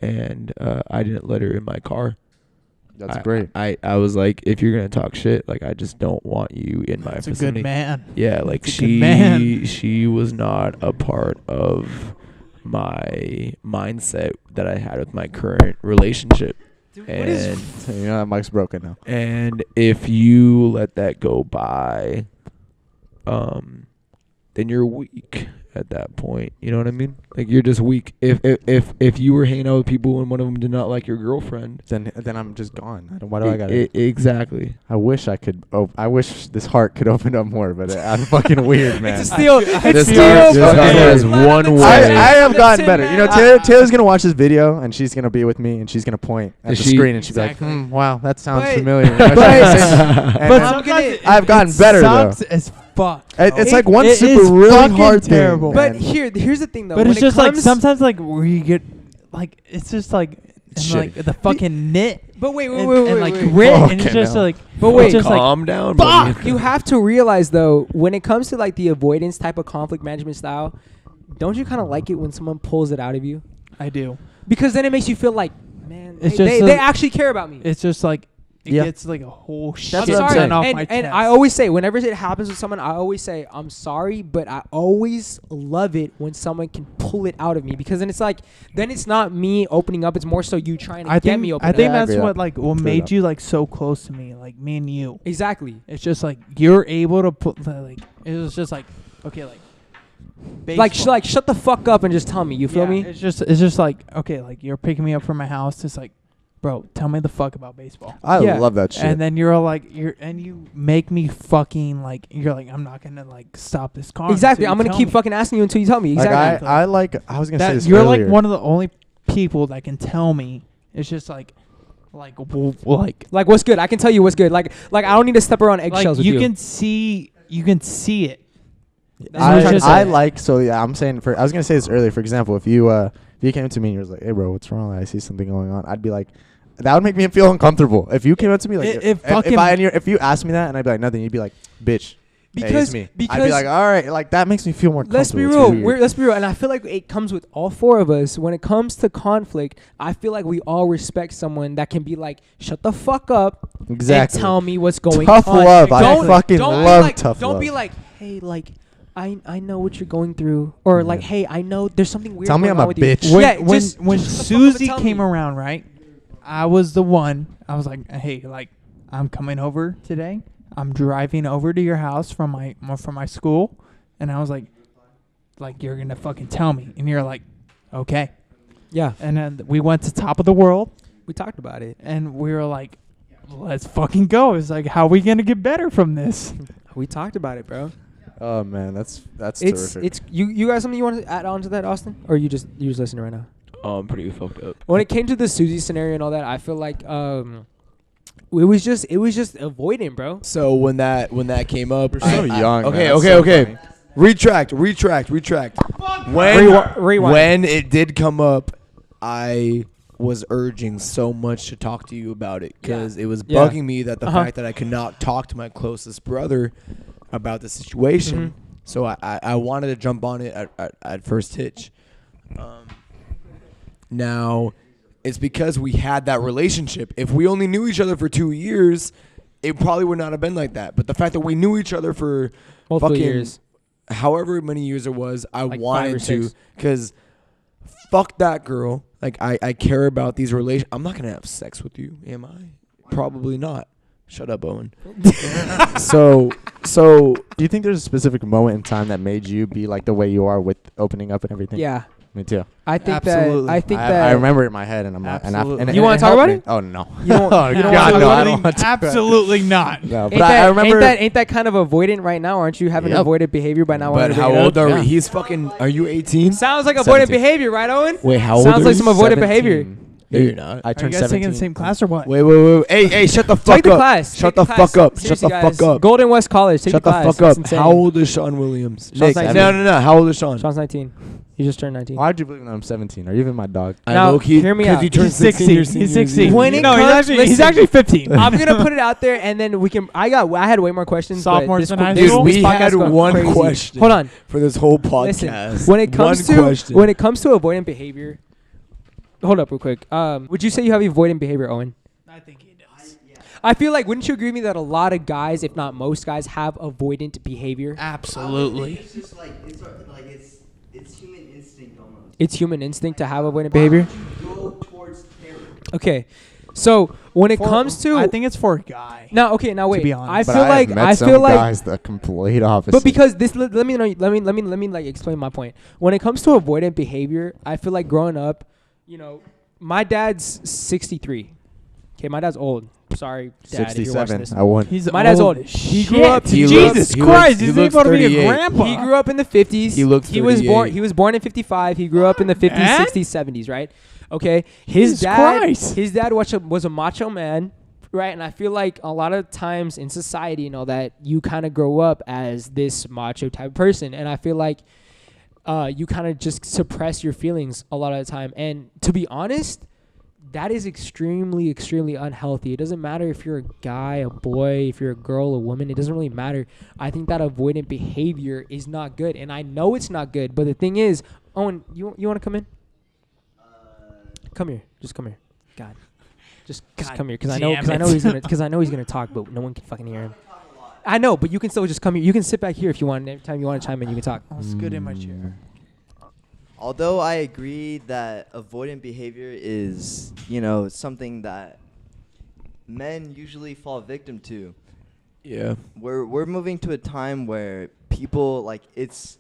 Speaker 2: and I didn't let her in my car.
Speaker 3: That's
Speaker 2: I-
Speaker 3: great.
Speaker 2: I was like, if you're gonna talk shit, like I just don't want you in my
Speaker 5: That's a
Speaker 2: vicinity.
Speaker 5: good man.
Speaker 2: Yeah, like
Speaker 5: That's a good man.
Speaker 2: she was not a part of my mindset that I had with my current relationship. And
Speaker 3: You know that mic's broken now.
Speaker 2: and if you let that go by, then you're weak at that point. You know what I mean? Like you're just weak. If you were hanging out with people and one of them did not like your girlfriend,
Speaker 3: Then I'm just gone. Why do I got
Speaker 2: exactly.
Speaker 3: I wish I could. I wish this heart could open up more, but I'm fucking weird, man.
Speaker 1: It's still.
Speaker 2: This
Speaker 1: It's
Speaker 2: heart
Speaker 1: still.
Speaker 2: has one way.
Speaker 3: I have gotten better. You know, Taylor's gonna watch this video and she's gonna be with me and she's gonna point at the screen and she'll be like, "Wow, that sounds
Speaker 1: But-
Speaker 3: familiar."
Speaker 1: but-
Speaker 3: And
Speaker 5: sometimes
Speaker 3: I've gotten better though.
Speaker 5: sucks as fuck.
Speaker 3: It's like one
Speaker 5: it
Speaker 3: super
Speaker 5: is
Speaker 3: really
Speaker 5: fucking
Speaker 3: hard
Speaker 5: terrible.
Speaker 3: thing.
Speaker 1: But
Speaker 3: man.
Speaker 1: here's the thing though.
Speaker 5: But
Speaker 1: when
Speaker 5: it's
Speaker 1: it
Speaker 5: just like
Speaker 1: comes-
Speaker 5: sometimes like where you get like it's just like and like the fucking knit
Speaker 1: But wait,
Speaker 5: and like
Speaker 1: wait.
Speaker 5: grit
Speaker 3: Oh,
Speaker 5: and it's
Speaker 3: okay,
Speaker 5: just
Speaker 3: no.
Speaker 5: like
Speaker 1: But wait.
Speaker 5: it's just like
Speaker 2: Calm down,
Speaker 1: Fuck!
Speaker 2: buddy.
Speaker 1: You have to realize though, when it comes to like the avoidance type of conflict management style, don't you kind of like it when someone pulls it out of you?
Speaker 5: I do.
Speaker 1: Because then it makes you feel like, man,
Speaker 5: It's
Speaker 1: they
Speaker 5: just
Speaker 1: they
Speaker 5: a-
Speaker 1: actually care about me.
Speaker 5: It's just like it
Speaker 3: Yeah.
Speaker 5: gets like a whole shit
Speaker 3: That's
Speaker 1: I'm
Speaker 3: what I'm
Speaker 1: sorry.
Speaker 3: saying.
Speaker 5: off
Speaker 1: and,
Speaker 5: my
Speaker 1: and
Speaker 5: chest.
Speaker 1: I always say, whenever it happens with someone, I always say, I'm sorry, but I always love it when someone can pull it out of me. Because then it's like, then it's not me opening up. It's more so you trying to get me open
Speaker 5: I think
Speaker 1: up.
Speaker 3: I
Speaker 5: that's
Speaker 3: agree
Speaker 5: what
Speaker 3: that.
Speaker 5: like what
Speaker 3: True
Speaker 5: made
Speaker 3: that.
Speaker 5: you like so close to me, like me and you.
Speaker 1: Exactly.
Speaker 5: It's just like you're able to put like it was just like okay like baseball.
Speaker 1: Like shut the fuck up and just tell me. You feel me?
Speaker 5: It's just like okay like you're picking me up from my house. It's like, bro, tell me the fuck about baseball.
Speaker 3: I
Speaker 1: Yeah.
Speaker 3: love that shit.
Speaker 5: And then you're all like you make me fucking like you're like I'm not gonna like stop this car.
Speaker 1: Exactly.
Speaker 5: until
Speaker 1: I'm
Speaker 5: you
Speaker 1: gonna
Speaker 5: tell
Speaker 1: keep
Speaker 5: me.
Speaker 1: fucking asking you until you tell me.
Speaker 3: Like,
Speaker 1: Exactly.
Speaker 3: I was gonna say
Speaker 5: That
Speaker 3: this
Speaker 5: you're
Speaker 3: earlier.
Speaker 5: like one of the only people that can tell me. It's just like
Speaker 1: Like what's good? I can tell you what's good. Like I don't need to step around eggshells with you.
Speaker 5: you can see it.
Speaker 1: That's what I'm trying to say.
Speaker 3: I like so yeah. I'm saying I was gonna say this earlier. For example, if you came to me and you was like, "Hey, bro, what's wrong? I see something going on." I'd be like, that would make me feel uncomfortable. If you came up to me like, if you asked me that and I'd be like nothing, you'd be like, "Bitch." Hey, it's me. I'd be like, all right, like that makes me feel more comfortable.
Speaker 1: Let's be
Speaker 3: It's
Speaker 1: real.
Speaker 3: weird.
Speaker 1: Let's be real. And I feel like it comes with all four of us. When it comes to conflict, I feel like we all respect someone that can be like, shut the fuck up
Speaker 3: Exactly.
Speaker 1: and tell me what's going
Speaker 3: Tough
Speaker 1: on.
Speaker 3: love. I
Speaker 1: Don't-
Speaker 3: fucking
Speaker 1: don't be
Speaker 3: love
Speaker 1: like,
Speaker 3: tough
Speaker 1: Don't
Speaker 3: love.
Speaker 1: be like, hey, like, I know what you're going through. Or like,
Speaker 3: Yeah.
Speaker 1: hey, I know there's something weird
Speaker 3: Tell me
Speaker 1: going
Speaker 3: I'm
Speaker 1: on
Speaker 3: a
Speaker 1: with you.
Speaker 3: bitch.
Speaker 5: When
Speaker 1: Yeah,
Speaker 5: when
Speaker 1: just
Speaker 5: when
Speaker 1: shut the fuck up and
Speaker 5: Susie
Speaker 1: tell
Speaker 5: came
Speaker 1: me.
Speaker 5: around, right? I was the one. I was like, hey, like I'm coming over today. I'm driving over to your house from my school, and I was like you're gonna fucking tell me, and you're like, okay.
Speaker 1: Yeah,
Speaker 5: And then we went to Top of the World,
Speaker 1: we talked about it.
Speaker 5: and we were like, let's fucking go. It's like, how are we gonna get better from this?
Speaker 1: We talked about it, bro.
Speaker 3: Oh man, that's
Speaker 1: It's
Speaker 3: terrific.
Speaker 1: you guys something you want to add on to that, Austin? Or you're just listening right now?
Speaker 2: Oh, I'm pretty fucked up.
Speaker 1: When it came to the Susie scenario and all that, I feel like it was just avoiding, bro.
Speaker 2: So when that came up,
Speaker 3: We're so young,
Speaker 2: Okay,
Speaker 3: man. That's
Speaker 2: okay,
Speaker 3: so
Speaker 2: okay.
Speaker 3: funny.
Speaker 2: Retract. When
Speaker 1: Rewind.
Speaker 2: when it did come up, I was urging so much to talk to you about it because it was
Speaker 1: Yeah.
Speaker 2: bugging me that the
Speaker 1: Uh-huh.
Speaker 2: fact that I could not talk to my closest brother about the situation.
Speaker 1: Mhm.
Speaker 2: So I wanted to jump on it at first hitch. Now, it's because we had that relationship. If we only knew each other for 2 years, it probably would not have been like that. But the fact that we knew each other for
Speaker 1: Multiple
Speaker 2: fucking
Speaker 1: years.
Speaker 2: however many years it was, I
Speaker 1: Like 5 or
Speaker 2: wanted to,
Speaker 1: 6.
Speaker 2: because fuck that girl. Like I care about these relations. I'm not gonna have sex with you, am I? Probably not. Shut up, Owen. so
Speaker 3: Do you think there's a specific moment in time that made you be like the way you are with opening up and everything?
Speaker 1: Yeah,
Speaker 3: Me too.
Speaker 1: I think
Speaker 5: Absolutely.
Speaker 1: that. I think
Speaker 3: I
Speaker 1: that.
Speaker 3: remember it in my head, and I'm not.
Speaker 5: Absolutely.
Speaker 3: And
Speaker 1: You wanna talk
Speaker 3: helped
Speaker 1: about
Speaker 3: me.
Speaker 1: it?
Speaker 3: Oh no.
Speaker 1: You don't-
Speaker 3: oh,
Speaker 1: you don't
Speaker 3: God,
Speaker 1: wanna
Speaker 3: no,
Speaker 1: talk
Speaker 3: I
Speaker 1: about
Speaker 3: don't
Speaker 1: it?
Speaker 3: want to.
Speaker 5: Absolutely not.
Speaker 3: No,
Speaker 1: Ain't
Speaker 3: but I remember.
Speaker 1: ain't that kind of avoidant right now? Aren't you having
Speaker 3: Yep.
Speaker 1: avoidant behavior by now?
Speaker 2: but how old are
Speaker 3: Yeah.
Speaker 2: we? He's fucking. Are you 18?
Speaker 1: Sounds like avoidant
Speaker 3: 17.
Speaker 1: behavior, right, Owen?
Speaker 2: Wait, how old
Speaker 1: Sounds
Speaker 2: are
Speaker 1: like
Speaker 2: you?
Speaker 1: some avoidant behavior.
Speaker 2: No, you're not.
Speaker 3: I
Speaker 5: Are you
Speaker 3: turned
Speaker 5: guys
Speaker 3: 17.
Speaker 5: taking the same class or what?
Speaker 2: Wait. Hey, shut the fuck
Speaker 1: Take the
Speaker 2: up.
Speaker 1: class.
Speaker 2: Shut
Speaker 1: Take
Speaker 2: the
Speaker 1: class.
Speaker 2: fuck up. Shut
Speaker 1: Seriously,
Speaker 2: the
Speaker 1: guys.
Speaker 2: fuck up.
Speaker 1: Golden West College. Take
Speaker 2: Shut
Speaker 1: the
Speaker 2: the
Speaker 1: class.
Speaker 2: fuck up.
Speaker 1: It's insane.
Speaker 2: How old is Sean Williams?
Speaker 1: Sean's
Speaker 2: Nick,
Speaker 1: 19.
Speaker 2: no. How old is Sean?
Speaker 1: Sean's 19. He just turned 19.
Speaker 3: Why'd you believe that I'm 17? Are you even my dog?
Speaker 1: Now, hear me out.
Speaker 2: You turned
Speaker 5: He's 16.
Speaker 2: 16.
Speaker 5: He's 16.
Speaker 1: When it
Speaker 5: no,
Speaker 1: comes-
Speaker 5: he's
Speaker 1: listen.
Speaker 5: actually 15.
Speaker 1: I'm gonna put it out there, and then we can. I had way more questions. but
Speaker 5: Sophomores
Speaker 1: this
Speaker 5: in
Speaker 1: co-
Speaker 5: high
Speaker 1: this-
Speaker 5: school?
Speaker 1: this
Speaker 2: We
Speaker 1: podcast
Speaker 2: had
Speaker 1: got
Speaker 2: one
Speaker 1: crazy.
Speaker 2: question.
Speaker 1: Hold on.
Speaker 2: for this whole
Speaker 1: Listen.
Speaker 2: podcast.
Speaker 1: When it comes
Speaker 2: One
Speaker 1: to
Speaker 2: question.
Speaker 1: avoidant behavior, hold up real quick. Would you say you have avoidant behavior, Owen?
Speaker 5: I think he does.
Speaker 1: I feel like, wouldn't you agree with me that a lot of guys, if not most guys, have avoidant behavior?
Speaker 5: Absolutely.
Speaker 7: It's just like it's human instinct almost.
Speaker 1: It's human instinct to have avoidant behavior.
Speaker 7: Go towards terror.
Speaker 1: Okay, So when it comes to,
Speaker 5: I think it's for a guy.
Speaker 1: now, okay, now wait.
Speaker 5: be
Speaker 1: I
Speaker 5: honest.
Speaker 3: But
Speaker 1: feel
Speaker 3: I
Speaker 1: like
Speaker 3: have met
Speaker 1: I
Speaker 3: some
Speaker 1: feel like,
Speaker 3: guys the complete opposite.
Speaker 1: but because this, let me like explain my point. When it comes to avoidant behavior, I feel like growing up, you know, my dad's 63. Okay, my dad's old. Sorry, Dad, if you're watching
Speaker 3: 67,
Speaker 1: this.
Speaker 3: I won.
Speaker 5: He's
Speaker 1: My dad's old.
Speaker 5: as
Speaker 1: He
Speaker 5: shit.
Speaker 1: grew up.
Speaker 2: He
Speaker 5: Jesus
Speaker 2: looks-
Speaker 5: Christ,
Speaker 2: he
Speaker 5: he's
Speaker 2: looks
Speaker 5: about to be a
Speaker 2: 38.
Speaker 5: grandpa.
Speaker 1: He grew up in the 50s.
Speaker 2: He looks
Speaker 1: He was born.
Speaker 2: 38.
Speaker 1: He was born in 55. He grew up in the 50s,
Speaker 5: Eh?
Speaker 1: 60s, 70s. Right? Okay. His
Speaker 5: Jesus
Speaker 1: dad.
Speaker 5: Christ.
Speaker 1: His dad was a macho man. Right? And I feel like a lot of times in society, you know, that you kind of grow up as this macho type of person, and I feel like you kind of just suppress your feelings a lot of the time. And to be honest, that is extremely, extremely unhealthy. It doesn't matter if you're a guy, a boy, if you're a girl, a woman. It doesn't really matter. I think that avoidant behavior is not good, and I know it's not good. But the thing is, Owen, you want to come in? Come here. Just come here. God, just come here, because I know he's gonna talk, but no one can fucking hear him. I know, but you can still just come here. You can sit back here if you want. And every time you want to chime in, you can talk.
Speaker 5: I'll scoot in my chair.
Speaker 6: Although I agree that avoidant behavior is, you know, something that men usually fall victim to.
Speaker 2: Yeah.
Speaker 6: We're moving to a time where people, like, it's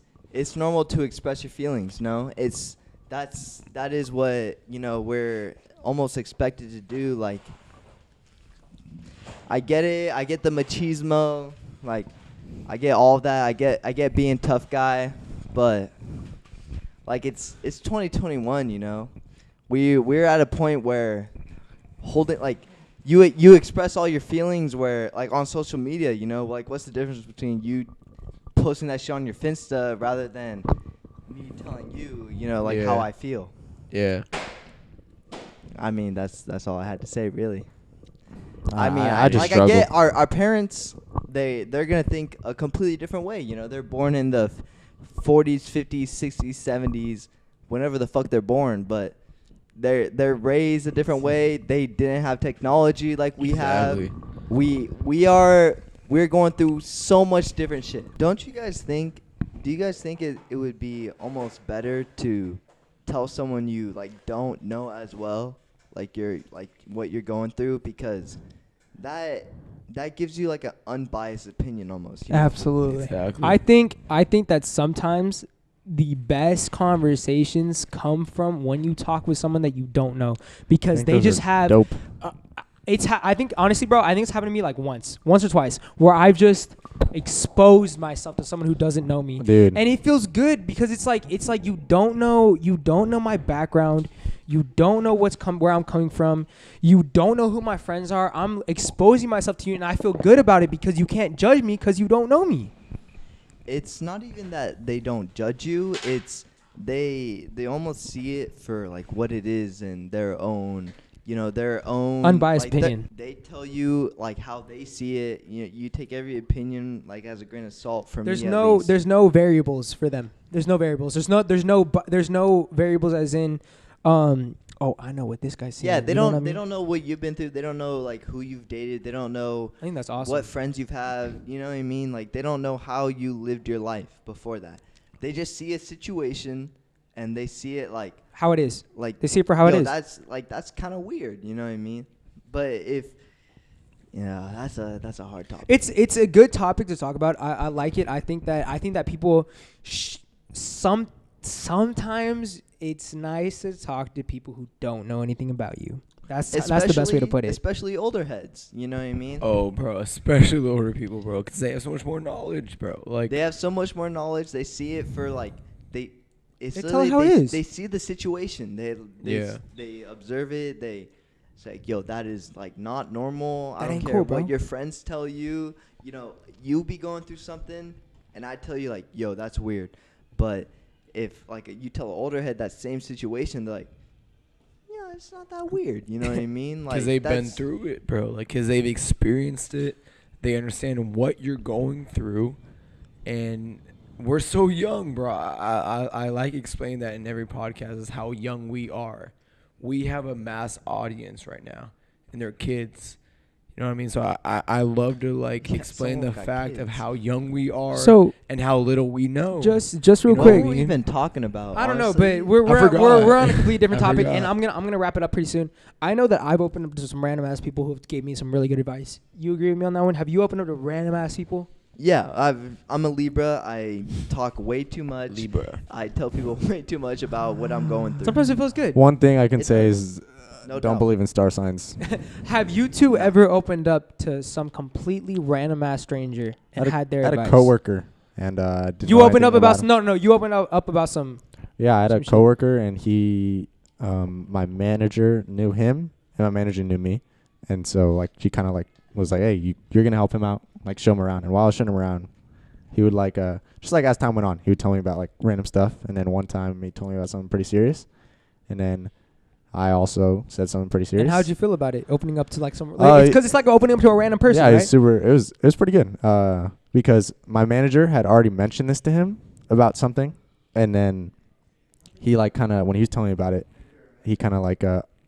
Speaker 6: normal to express your feelings, no? That is what, you know, we're almost expected to do. Like, I get it. I get the machismo. Like, I get all of that. I get being tough guy, but like, it's 2021, you know. We're at a point where holding, like, you express all your feelings where, like, on social media, you know, like, what's the difference between you posting that shit on your Finsta rather than me telling you, you know, like, how I feel.
Speaker 2: Yeah.
Speaker 6: I mean, that's all I had to say, really.
Speaker 3: I
Speaker 6: I
Speaker 3: just
Speaker 6: like,
Speaker 3: struggle.
Speaker 6: I get our parents, they're gonna think a completely different way. You know, they're born in the 40s, 50s, 60s, 70s, whenever the fuck they're born, but they're raised a different way. They didn't have technology like we
Speaker 2: Exactly.
Speaker 6: have. We're going through so much different shit. Do you guys think it would be almost better to tell someone you, like, don't know as well, like, what you're going through, because that gives you, like, an unbiased opinion almost, you know?
Speaker 5: Absolutely.
Speaker 2: Exactly.
Speaker 1: I think that sometimes the best conversations come from when you talk with someone that you don't know, because they just have
Speaker 3: dope.
Speaker 1: I think, honestly, bro, I think it's happened to me like once or twice, where I've just exposed myself to someone who doesn't know me,
Speaker 3: Dude.
Speaker 1: and it feels good, because it's like you don't know my background, you don't know where I'm coming from, you don't know who my friends are. I'm exposing myself to you, and I feel good about it, because you can't judge me because you don't know me.
Speaker 6: It's not even that they don't judge you. It's they almost see it for, like, what it is in their own, you know, their own
Speaker 1: Unbiased
Speaker 6: like,
Speaker 1: opinion.
Speaker 6: They tell you, like, how they see it. You take every opinion, like, as a grain of salt. For me, at least.
Speaker 1: There's no variables for them. There's no variables. There's no variables as in, oh, I know what this guy's saying.
Speaker 6: Yeah, they
Speaker 1: You know
Speaker 6: don't.
Speaker 1: what I mean?
Speaker 6: They don't know what you've been through. They don't know, like, who you've dated. They don't know
Speaker 1: I think that's awesome.
Speaker 6: what friends you've had. You know what I mean? Like, they don't know how you lived your life before that. They just see a situation, and they see it like
Speaker 1: How it is.
Speaker 6: like
Speaker 1: They see it for how it is.
Speaker 6: That's kind of weird. You know what I mean? But if that's a hard topic.
Speaker 1: It's a good topic to talk about. I like it. I think that people sometimes it's nice to talk to people who don't know anything about you. That's the best way to put it.
Speaker 6: Especially older heads. You know what I mean?
Speaker 2: Oh, bro, especially the older people, bro, because they have so much more knowledge, bro. Like,
Speaker 6: They have so much more knowledge. They see it for, like,
Speaker 1: They tell how it is.
Speaker 6: They see the situation. They observe it. They say, yo, that is, like, not normal. I
Speaker 1: That
Speaker 6: don't
Speaker 1: ain't
Speaker 6: care
Speaker 1: cool, bro.
Speaker 6: what your friends tell you. You know, you be going through something, and I tell you, like, yo, that's weird. But if, like, you tell an older head that same situation, they're like, yeah, it's not that weird. You know what I mean? Like,
Speaker 2: because they've been
Speaker 6: that's-
Speaker 2: through it, bro. Like, because they've experienced it. They understand what you're going through. And we're so young, bro. I like explaining that in every podcast is how young we are. We have a mass audience right now, and they're kids. You know what I mean? So I love to like
Speaker 6: Yeah,
Speaker 2: explain the
Speaker 6: someone got
Speaker 2: fact of
Speaker 6: kids.
Speaker 2: how young we are
Speaker 1: So
Speaker 2: and how little we know.
Speaker 1: just real
Speaker 2: You know
Speaker 6: What
Speaker 1: quick.
Speaker 6: are we even talking about?
Speaker 1: I don't know,
Speaker 6: honestly?
Speaker 1: but we're
Speaker 2: forgot.
Speaker 1: we're on a completely different
Speaker 2: I
Speaker 1: topic, and
Speaker 2: forgot.
Speaker 1: I'm gonna wrap it up pretty soon. I know that I've opened up to some random ass people who have gave me some really good advice. You agree with me on that one? Have you opened up to random ass people?
Speaker 6: Yeah, I'm a Libra. I talk way too much.
Speaker 2: Libra.
Speaker 6: I tell people way too much about what I'm going through.
Speaker 1: Sometimes it feels good.
Speaker 3: One thing I can
Speaker 6: It
Speaker 3: say
Speaker 6: does.
Speaker 3: is
Speaker 6: No
Speaker 3: don't
Speaker 6: doubt.
Speaker 3: believe in star signs.
Speaker 1: Have you two ever opened up to some completely random ass stranger and had their
Speaker 3: I had
Speaker 1: advice?
Speaker 3: a coworker and didn't
Speaker 1: You
Speaker 3: know
Speaker 1: opened up
Speaker 3: anything
Speaker 1: about
Speaker 3: him.
Speaker 1: no. You opened up about some.
Speaker 3: Yeah, I had
Speaker 1: some
Speaker 3: a
Speaker 1: shit.
Speaker 3: coworker and he, my manager knew him and my manager knew me, and so like she kind of like was like, hey, you're gonna help him out, like show him around. And while I was showing him around, he would like just like as time went on, he would tell me about like random stuff. And then one time he told me about something pretty serious, and then I also said something pretty serious.
Speaker 1: And how'd you feel about it? Opening up to like some because it's like opening up to a random person,
Speaker 3: Yeah,
Speaker 1: right?
Speaker 3: it's super. It was pretty good. Because my manager had already mentioned this to him about something, and then he like kind of when he was telling me about it, he kind of like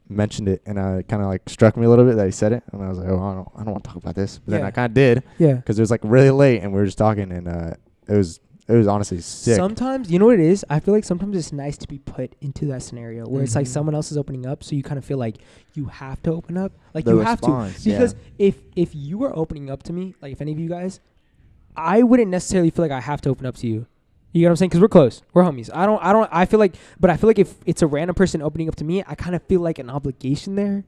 Speaker 3: mentioned it, and kind of like struck me a little bit that he said it, and I was like, oh, I don't want to talk about this. But then
Speaker 1: Yeah.
Speaker 3: I kind of did
Speaker 1: Yeah.
Speaker 3: because it was like really late, and we were just talking, and it was honestly sick.
Speaker 1: Sometimes, you know what it is? I feel like sometimes it's nice to be put into that scenario where it's like
Speaker 2: Mhm.
Speaker 1: someone else is opening up, so you kind of feel like you have to open up. Like
Speaker 6: The
Speaker 1: you have to.
Speaker 6: response, yeah.
Speaker 1: Because if you were opening up to me, like if any of you guys, I wouldn't necessarily feel like I have to open up to you. You get what I'm saying? Because we're close. We're homies. I feel like if it's a random person opening up to me, I kind of feel like an obligation there.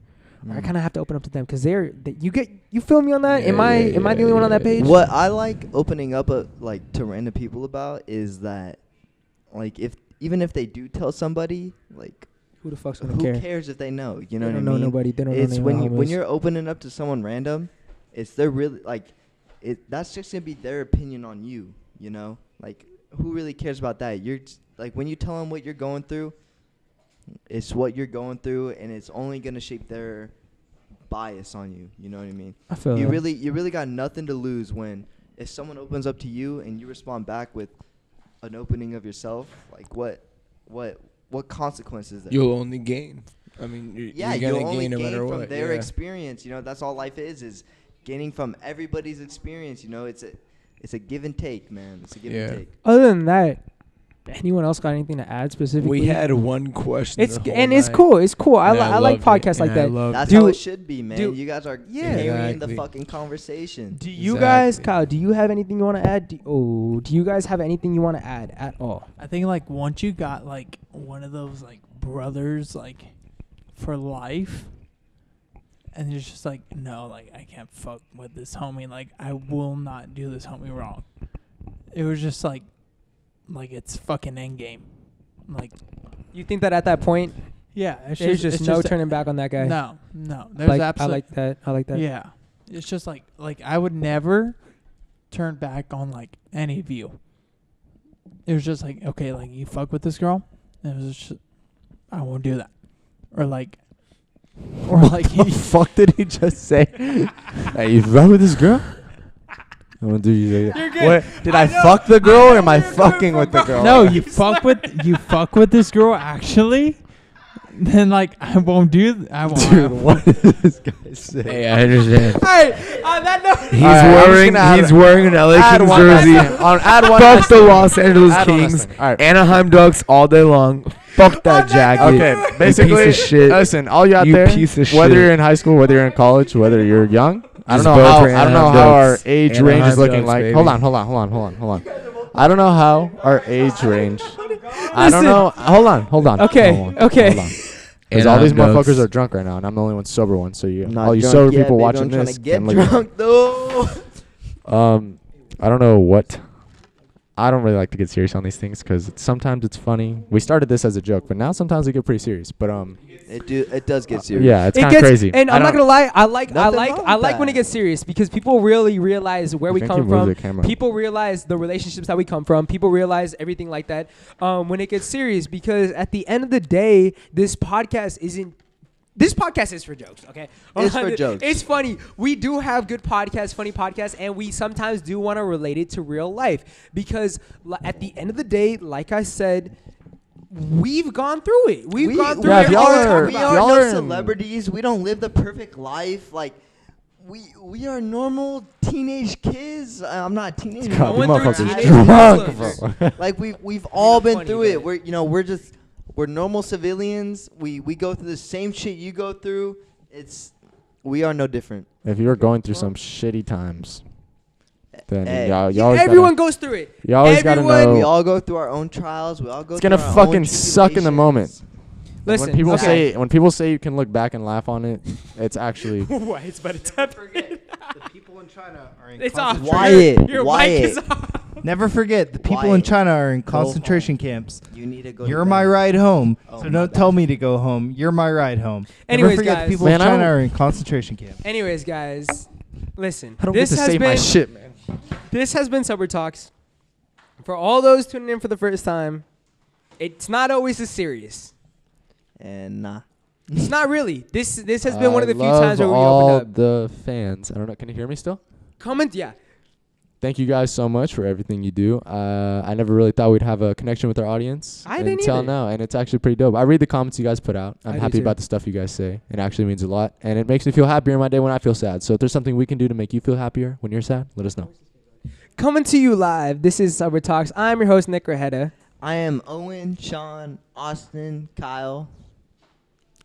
Speaker 1: Or I kind of have to open up to them because you feel me on that?
Speaker 2: Yeah,
Speaker 1: am I
Speaker 2: yeah,
Speaker 1: the only
Speaker 2: yeah,
Speaker 1: one on that
Speaker 2: yeah.
Speaker 1: page?
Speaker 6: What I like opening up like to random people about is that, like, even if they do tell somebody, like,
Speaker 1: Who the fuck's gonna
Speaker 6: who
Speaker 1: care?
Speaker 6: cares if they know? You know
Speaker 1: They
Speaker 6: what I
Speaker 1: don't know
Speaker 6: mean?
Speaker 1: nobody. They don't
Speaker 6: It's
Speaker 1: know
Speaker 6: when you're opening up to someone random, it's they're really like, that's just gonna be their opinion on you. You know, like who really cares about that? You're like when you tell them what you're going through, it's what you're going through, and it's only gonna shape their bias on you. You know what I mean?
Speaker 1: I feel
Speaker 6: You
Speaker 1: that.
Speaker 6: really got nothing to lose when if someone opens up to you and you respond back with an opening of yourself. Like what consequences there?
Speaker 2: You'll only gain. I mean,
Speaker 6: Yeah,
Speaker 2: you're
Speaker 6: you'll
Speaker 2: gonna
Speaker 6: only
Speaker 2: gain no
Speaker 6: gain
Speaker 2: matter
Speaker 6: from
Speaker 2: what.
Speaker 6: their
Speaker 2: yeah.
Speaker 6: experience. You know, that's all life is gaining from everybody's experience. You know, it's a give and take, man. It's a give and
Speaker 2: Yeah.
Speaker 6: take.
Speaker 1: Other than that, anyone else got anything to add specifically?
Speaker 2: We had one question.
Speaker 1: It's
Speaker 2: the whole
Speaker 1: and it's
Speaker 2: night,
Speaker 1: cool. It's cool. I
Speaker 2: and
Speaker 1: like
Speaker 2: loved it,
Speaker 1: podcasts like
Speaker 2: and I
Speaker 1: that.
Speaker 2: loved
Speaker 6: That's
Speaker 2: it.
Speaker 1: Do-
Speaker 6: how it should be, man.
Speaker 1: do-
Speaker 6: You guys are
Speaker 1: Yeah.
Speaker 6: carrying the
Speaker 2: Exactly.
Speaker 6: fucking conversation.
Speaker 1: Do you guys,
Speaker 2: Exactly.
Speaker 1: Kyle? Do you have anything you want to add? Do you guys have anything you want to add at all?
Speaker 5: I think like once you got like one of those like brothers like for life, and it's just like no, like I can't fuck with this homie. Like I will not do this homie wrong. It was just like it's fucking end game. Like
Speaker 1: You think that at that point,
Speaker 5: yeah, it's
Speaker 1: there's just
Speaker 5: it's
Speaker 1: no
Speaker 5: just
Speaker 1: turning back on that guy?
Speaker 5: No, there's
Speaker 1: Like,
Speaker 5: absolutely.
Speaker 1: I like that. I like that.
Speaker 5: Yeah, it's just like I would never turn back on like any of you. It was just like okay, like you fuck with this girl, and it was just I won't do that, or like
Speaker 3: What the fuck did he just say? Hey, you fuck with this girl? I want to do you like that. What did I fuck the girl or am I fucking with the girl?
Speaker 5: no, you fuck with this girl actually. Then like I won't do. I won't.
Speaker 3: Dude, what did this guy say?
Speaker 2: Hey, I understand.
Speaker 1: Hey, on that note,
Speaker 2: He's
Speaker 3: All right, I'm just
Speaker 2: wearing
Speaker 3: gonna add-
Speaker 2: he's wearing an LA
Speaker 3: Add
Speaker 2: Kings
Speaker 3: one last
Speaker 2: jersey.
Speaker 3: thing. Add one
Speaker 2: Fuck
Speaker 3: last
Speaker 2: the
Speaker 3: thing.
Speaker 2: Los Angeles
Speaker 3: Add one last
Speaker 2: Kings.
Speaker 3: thing. All right.
Speaker 2: Anaheim Ducks all day long. Fuck that jacket.
Speaker 3: Okay, basically,
Speaker 2: you piece of shit.
Speaker 3: listen, all you out
Speaker 2: You
Speaker 3: there,
Speaker 2: piece of
Speaker 3: whether
Speaker 2: shit.
Speaker 3: you're in high school, whether you're in college, whether you're young, I don't
Speaker 2: Just
Speaker 3: know
Speaker 2: vote
Speaker 3: how
Speaker 2: for
Speaker 3: I don't know
Speaker 2: Anaheim
Speaker 3: how our
Speaker 2: Ducks.
Speaker 3: age
Speaker 2: Anaheim
Speaker 3: range is looking
Speaker 2: Ducks,
Speaker 3: like.
Speaker 2: baby.
Speaker 3: Hold on. I don't know how our age range. I don't know. Hold on.
Speaker 1: Okay,
Speaker 3: Hold on.
Speaker 1: okay.
Speaker 3: Hold on. Because all these
Speaker 2: Anaheim Ducks.
Speaker 3: motherfuckers are drunk right now, and I'm the only one sober one. So
Speaker 6: I'm not
Speaker 3: all you
Speaker 6: drunk
Speaker 3: sober
Speaker 6: yet,
Speaker 3: people
Speaker 6: baby.
Speaker 3: watching
Speaker 6: I'm trying
Speaker 3: this,
Speaker 6: to get
Speaker 3: can look-
Speaker 6: drunk though.
Speaker 3: I don't know what. I don't really like to get serious on these things because sometimes it's funny. We started this as a joke, but now sometimes we get pretty serious. But
Speaker 6: It does get serious.
Speaker 3: yeah, it's
Speaker 1: it
Speaker 3: kind
Speaker 1: gets
Speaker 3: of crazy.
Speaker 1: And I'm not gonna lie, I like
Speaker 6: Nothing wrong with
Speaker 1: when it
Speaker 6: that.
Speaker 1: gets serious because people really realize where we
Speaker 3: think
Speaker 1: come
Speaker 3: he moved
Speaker 1: from.
Speaker 3: the camera.
Speaker 1: People realize the relationships that we come from. People realize everything like that. When it gets serious, because at the end of the day, this podcast is for jokes, okay?
Speaker 6: It's for jokes.
Speaker 1: It's funny. We do have good podcasts, funny podcasts, and we sometimes do want to relate it to real life because at the end of the day, like I said, we've gone through it. We've gone through
Speaker 3: Yeah,
Speaker 1: it.
Speaker 3: if y'all
Speaker 1: all the
Speaker 3: are-
Speaker 1: time
Speaker 6: we
Speaker 3: if
Speaker 1: about
Speaker 6: are
Speaker 3: y'all
Speaker 6: no
Speaker 3: are in-
Speaker 6: celebrities. We don't live the perfect life. Like we are normal teenage kids. I'm not a teenager.
Speaker 3: God,
Speaker 1: went
Speaker 3: you
Speaker 1: through
Speaker 3: motherfuckers
Speaker 1: teenage
Speaker 3: drunk,
Speaker 1: Muslims.
Speaker 3: bro.
Speaker 6: Like we've all been
Speaker 1: 20,
Speaker 6: through it.
Speaker 1: but-
Speaker 6: We're normal civilians. We go through the same shit you go through. We are no different.
Speaker 3: If you're going through some shitty times, then
Speaker 6: Hey.
Speaker 3: you always
Speaker 1: Everyone
Speaker 3: gotta,
Speaker 1: goes through it.
Speaker 3: you always gotta
Speaker 1: everyone-
Speaker 3: know.
Speaker 6: We all go through our own trials. We all go.
Speaker 3: It's
Speaker 6: through
Speaker 3: gonna
Speaker 6: our
Speaker 3: fucking
Speaker 6: own
Speaker 3: suck in the moment.
Speaker 6: tribulations.
Speaker 1: Listen,
Speaker 3: when people
Speaker 1: okay.
Speaker 3: say you can look back and laugh on it, it's actually
Speaker 1: Why it's about to
Speaker 8: Never forget, the people in China are in
Speaker 1: It's off.
Speaker 8: concentration.
Speaker 6: Wyatt,
Speaker 1: Your mic
Speaker 6: Wyatt.
Speaker 1: is off.
Speaker 8: Never forget, the people in
Speaker 6: Wyatt,
Speaker 8: China are in
Speaker 6: go
Speaker 8: concentration
Speaker 6: home.
Speaker 8: camps.
Speaker 6: You need to go.
Speaker 8: You're
Speaker 6: to
Speaker 8: my
Speaker 6: bed.
Speaker 8: ride home,
Speaker 6: Oh,
Speaker 8: so
Speaker 6: my
Speaker 8: don't
Speaker 6: bad.
Speaker 8: tell me to go home. You're my ride home.
Speaker 1: Anyways,
Speaker 8: Never forget,
Speaker 1: guys.
Speaker 8: the people
Speaker 3: Man,
Speaker 8: in
Speaker 3: I
Speaker 8: China
Speaker 3: don't-
Speaker 8: are in concentration camps.
Speaker 1: Anyways, guys, listen.
Speaker 3: I don't
Speaker 1: this
Speaker 3: get to
Speaker 1: has
Speaker 3: say
Speaker 1: been
Speaker 3: my shit, man.
Speaker 1: This has been Suburb Talks. For all those tuning in for the first time, it's not always this serious.
Speaker 6: And nah.
Speaker 1: It's not really. This has been one of the few
Speaker 3: I love
Speaker 1: times where we
Speaker 3: all
Speaker 1: opened up.
Speaker 3: the fans. I don't know. Can you hear me still?
Speaker 1: Comment, yeah.
Speaker 3: Thank you guys so much for everything you do. I never really thought we'd have a connection with our audience
Speaker 1: I didn't
Speaker 3: until
Speaker 1: either.
Speaker 3: now, and it's actually pretty dope. I read the comments you guys put out.
Speaker 1: I
Speaker 3: I'm
Speaker 1: do
Speaker 3: happy
Speaker 1: too.
Speaker 3: about the stuff you guys say. It actually means a lot, and it makes me feel happier in my day when I feel sad. So if there's something we can do to make you feel happier when you're sad, let us know.
Speaker 1: Coming to you live. This is Suburb Talks. I'm your host, Nick Grajeda.
Speaker 6: I am Owen, Sean, Austin, Kyle,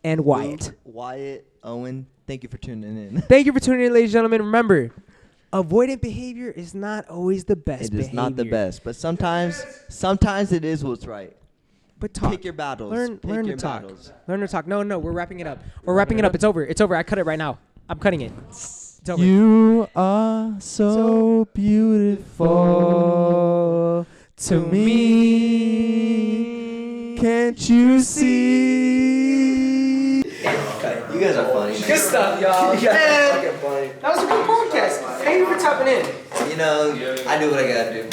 Speaker 1: And Wyatt.
Speaker 6: Luke, Wyatt, Owen. Thank you for tuning in.
Speaker 1: Thank you for tuning in, ladies and gentlemen. Remember, avoidant behavior is not always the best
Speaker 6: It is not the
Speaker 1: behavior.
Speaker 6: best, but sometimes it is what's right.
Speaker 1: But talk.
Speaker 6: Pick your battles.
Speaker 1: Learn
Speaker 6: Pick
Speaker 1: to
Speaker 6: your
Speaker 1: talk.
Speaker 6: battles.
Speaker 1: Learn to talk. No, we're wrapping it up. We're wrapping it up. It's over. It's over. I cut it right now. I'm cutting it. It's over.
Speaker 3: You are so beautiful to me. Can't you see?
Speaker 6: You guys are funny.
Speaker 1: Good stuff, y'all.
Speaker 6: You guys are
Speaker 1: Man,
Speaker 6: fucking funny.
Speaker 1: that was a good podcast. Thank you for tapping in.
Speaker 6: You know, I do what I gotta do.